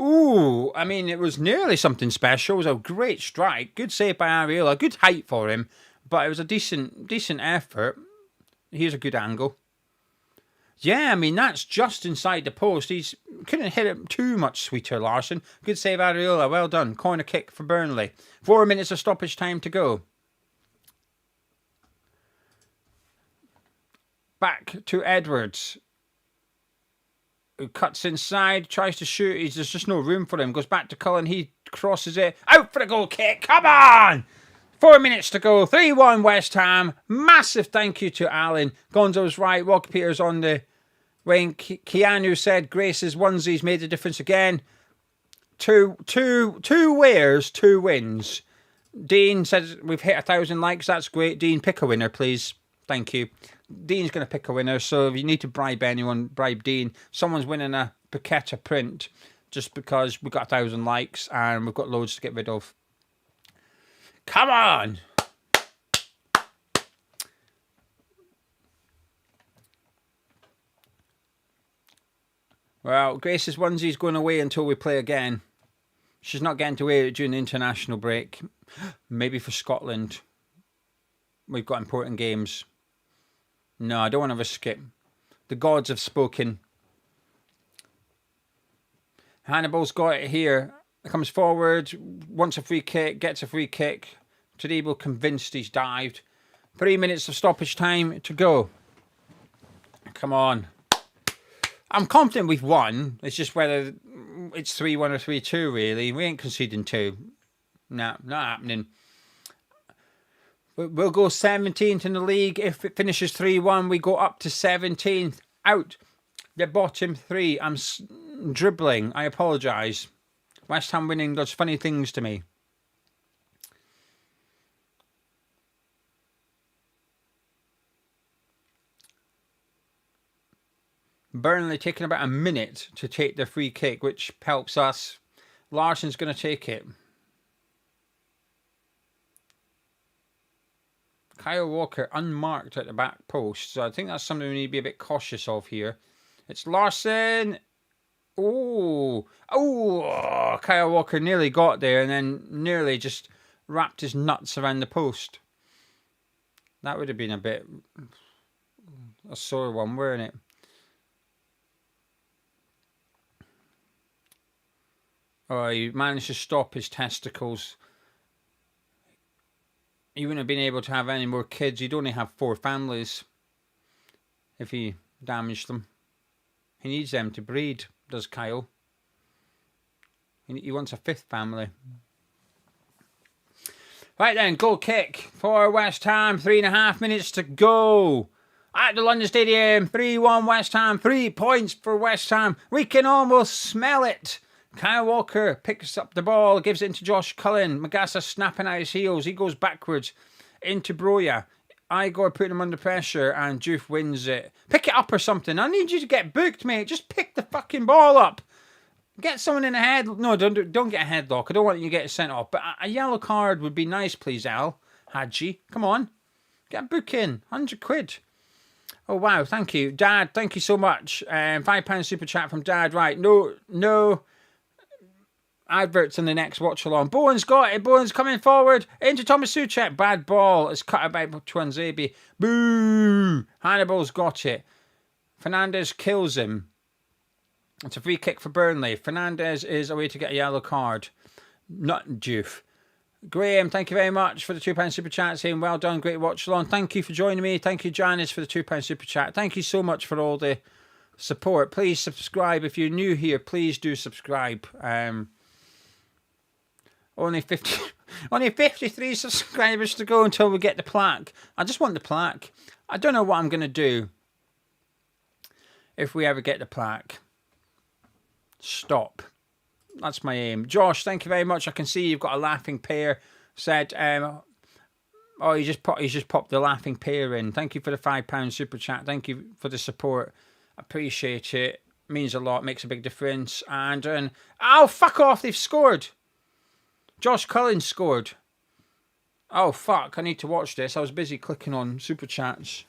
Ooh, I mean, it was nearly something special. It was a great strike. Good save by Areola. Good height for him, but it was a decent effort. Here's a good angle. Yeah, I mean, that's just inside the post. He's couldn't hit it too much sweeter, Larson. Good save, Areola. Well done. Corner kick for Burnley. 4 minutes of stoppage time to go. Back to Edwards. Who cuts inside, tries to shoot. There's just no room for him. Goes back to Cullen. He crosses it. Out for the goal kick. Come on! 4 minutes to go. 3-1 West Ham. Massive thank you to Alan. Gonzo's right. Walker-Peters on the wing. Keanu said Grace's onesies made the difference again. Two wears, 2 wins. Dean says we've hit 1,000 likes. That's great. Dean, pick a winner, please. Thank you. Dean's going to pick a winner, so if you need to bribe anyone, bribe Dean. Someone's winning a Paqueta print just because we've got 1,000 likes and we've got loads to get rid of. Come on! Well, Grace's onesie's going away until we play again. She's not getting to wear it during the international break. Maybe for Scotland. We've got important games. No, I don't want to risk it. The gods have spoken. Hannibal's got it here. Comes forward, wants a free kick, gets a free kick. Tadebo convinced he's dived. 3 minutes of stoppage time to go. Come on. I'm confident we've won. It's just whether it's 3-1 or 3-2, really. We ain't conceding 2. No, not happening. We'll go 17th in the league. If it finishes 3-1, we go up to 17th. Out the bottom 3. I'm dribbling. I apologise. West Ham winning does funny things to me. Burnley taking about a minute to take the free kick, which helps us. Larsson's going to take it. Kyle Walker unmarked at the back post, so I think that's something we need to be a bit cautious of here. It's Larsson. Oh, Kyle Walker nearly got there and then nearly just wrapped his nuts around the post. That would have been a bit a sore one, wouldn't it? Oh, he managed to stop his testicles. He wouldn't have been able to have any more kids. He'd only have 4 families if he damaged them. He needs them to breed, does Kyle. He wants a 5th family. Right then, goal kick for West Ham. 3.5 minutes to go. At the London Stadium, 3-1 West Ham. 3 points for West Ham. We can almost smell it. Kyle Walker picks up the ball, gives it into Josh Cullen. Magassa snapping at his heels. He goes backwards into Broja. Igor putting him under pressure and Juve wins it. Pick it up or something. I need you to get booked, mate. Just pick the fucking ball up. Get someone in the head. No, don't get a headlock. I don't want you to get sent off. But a yellow card would be nice, please, Al Hadji. Come on. Get a book in. £100. Oh, wow. Thank you. Dad, thank you so much. £5 super chat from Dad. Right. No adverts in the next watch along. Bowen's got it. Bowen's coming forward into Thomas Suchek. Bad ball. It's cut out by Tuanzebe. Boo! Hannibal's got it. Fernandez kills him. It's a free kick for Burnley. Fernandez is away to get a yellow card. Not Juve. Graham, thank you very much for the £2 super chat. Saying well done, great watch along. Thank you for joining me. Thank you, Janice, for the £2 super chat. Thank you so much for all the support. Please subscribe if you're new here. Please do subscribe. Only 53 subscribers to go until we get the plaque. I just want the plaque. I don't know what I'm going to do if we ever get the plaque. Stop. That's my aim. Josh, thank you very much. I can see you've got a laughing pair. Said, oh, he just popped the laughing pair in. Thank you for the £5 super chat. Thank you for the support. Appreciate it. Means a lot. Makes a big difference. And oh, fuck off! They've scored. Josh Cullen scored. Oh, fuck. I need to watch this. I was busy clicking on super chats.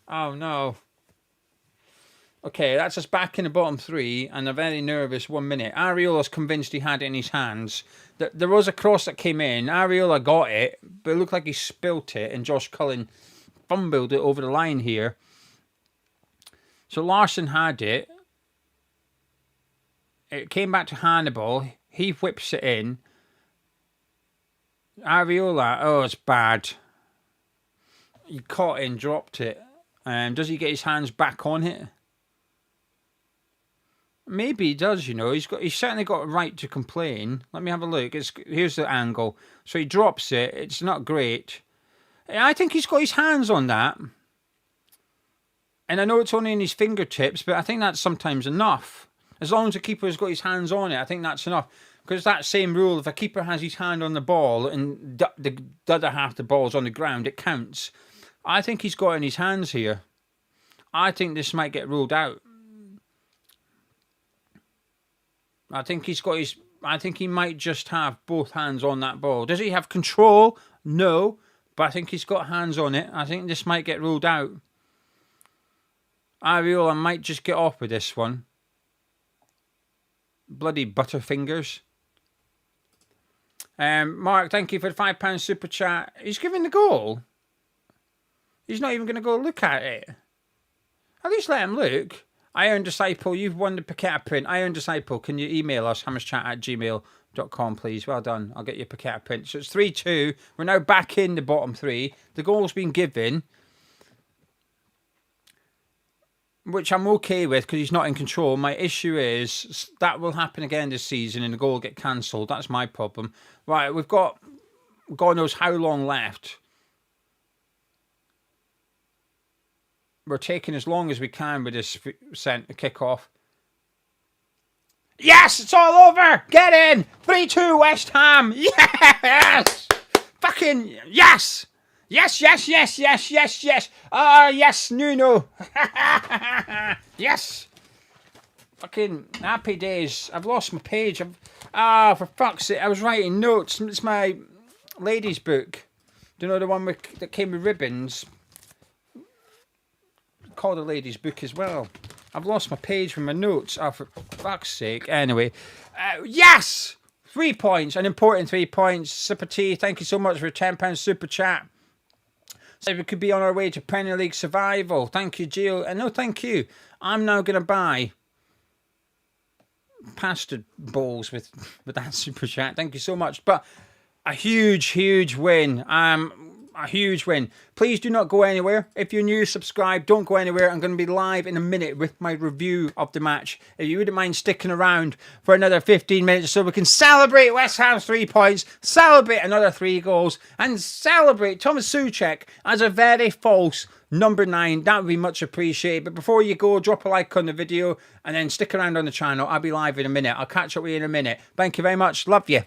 Oh, no. Okay, that's us back in the bottom 3 and a very nervous 1 minute. Areola's convinced he had it in his hands. There was a cross that came in. Areola got it, but it looked like he spilt it and Josh Cullen fumbled it over the line here. So Larsson had it. It came back to Hannibal. He whips it in. Areola, oh, it's bad. He caught it and dropped it. Does he get his hands back on it? Maybe he does, you know. He's certainly got a right to complain. Let me have a look. Here's the angle. So he drops it. It's not great. I think he's got his hands on that. And I know it's only in his fingertips, but I think that's sometimes enough. As long as the keeper's got his hands on it, I think that's enough. Because that same rule, if a keeper has his hand on the ball and the other half of the ball's on the ground, it counts. I think he's got it in his hands here. I think this might get ruled out. I think he might just have both hands on that ball. Does he have control? No. But I think he's got hands on it. I think this might get ruled out. Areola might just get off with this one. Bloody butterfingers. Mark, thank you for the £5 super chat. He's giving the goal. He's not even going to go look at it. At least let him look. Iron Disciple, you've won the Paqueta print. Iron Disciple, can you email us, hammerschat@gmail.com, please? Well done. I'll get you a Paqueta print. So it's 3-2. We're now back in the bottom three. The goal's been given, which I'm okay with because he's not in control. My issue is that will happen again this season and the goal will get cancelled. That's my problem. Right, we've got God knows how long left. We're taking as long as we can with this kick-off. Yes, it's all over. Get in. 3-2 West Ham. Yes. Fucking yes. Yes. Yes, Nuno. Yes. Fucking happy days. I've lost my page. For fuck's sake. I was writing notes. It's my ladies' book. Do you know the one that came with ribbons? Called the ladies' book as well. I've lost my page from my notes. Oh, for fuck's sake. Anyway. Yes! 3 points. An important 3 points. Super T, thank you so much for a £10 super chat. So we could be on our way to Premier League survival. Thank you, Gio. And no, thank you. I'm now going to buy pasta bowls with that super chat. Thank you so much. But a huge win. A huge win. Please do not go anywhere. If you're new, subscribe. Don't go anywhere. I'm going to be live in a minute with my review of the match. If you wouldn't mind sticking around for another 15 minutes so we can celebrate West Ham's 3 points, celebrate another 3 goals, and celebrate Thomas Souček as a very false number 9. That would be much appreciated. But before you go, drop a like on the video and then stick around on the channel. I'll be live in a minute. I'll catch up with you in a minute. Thank you very much. Love you.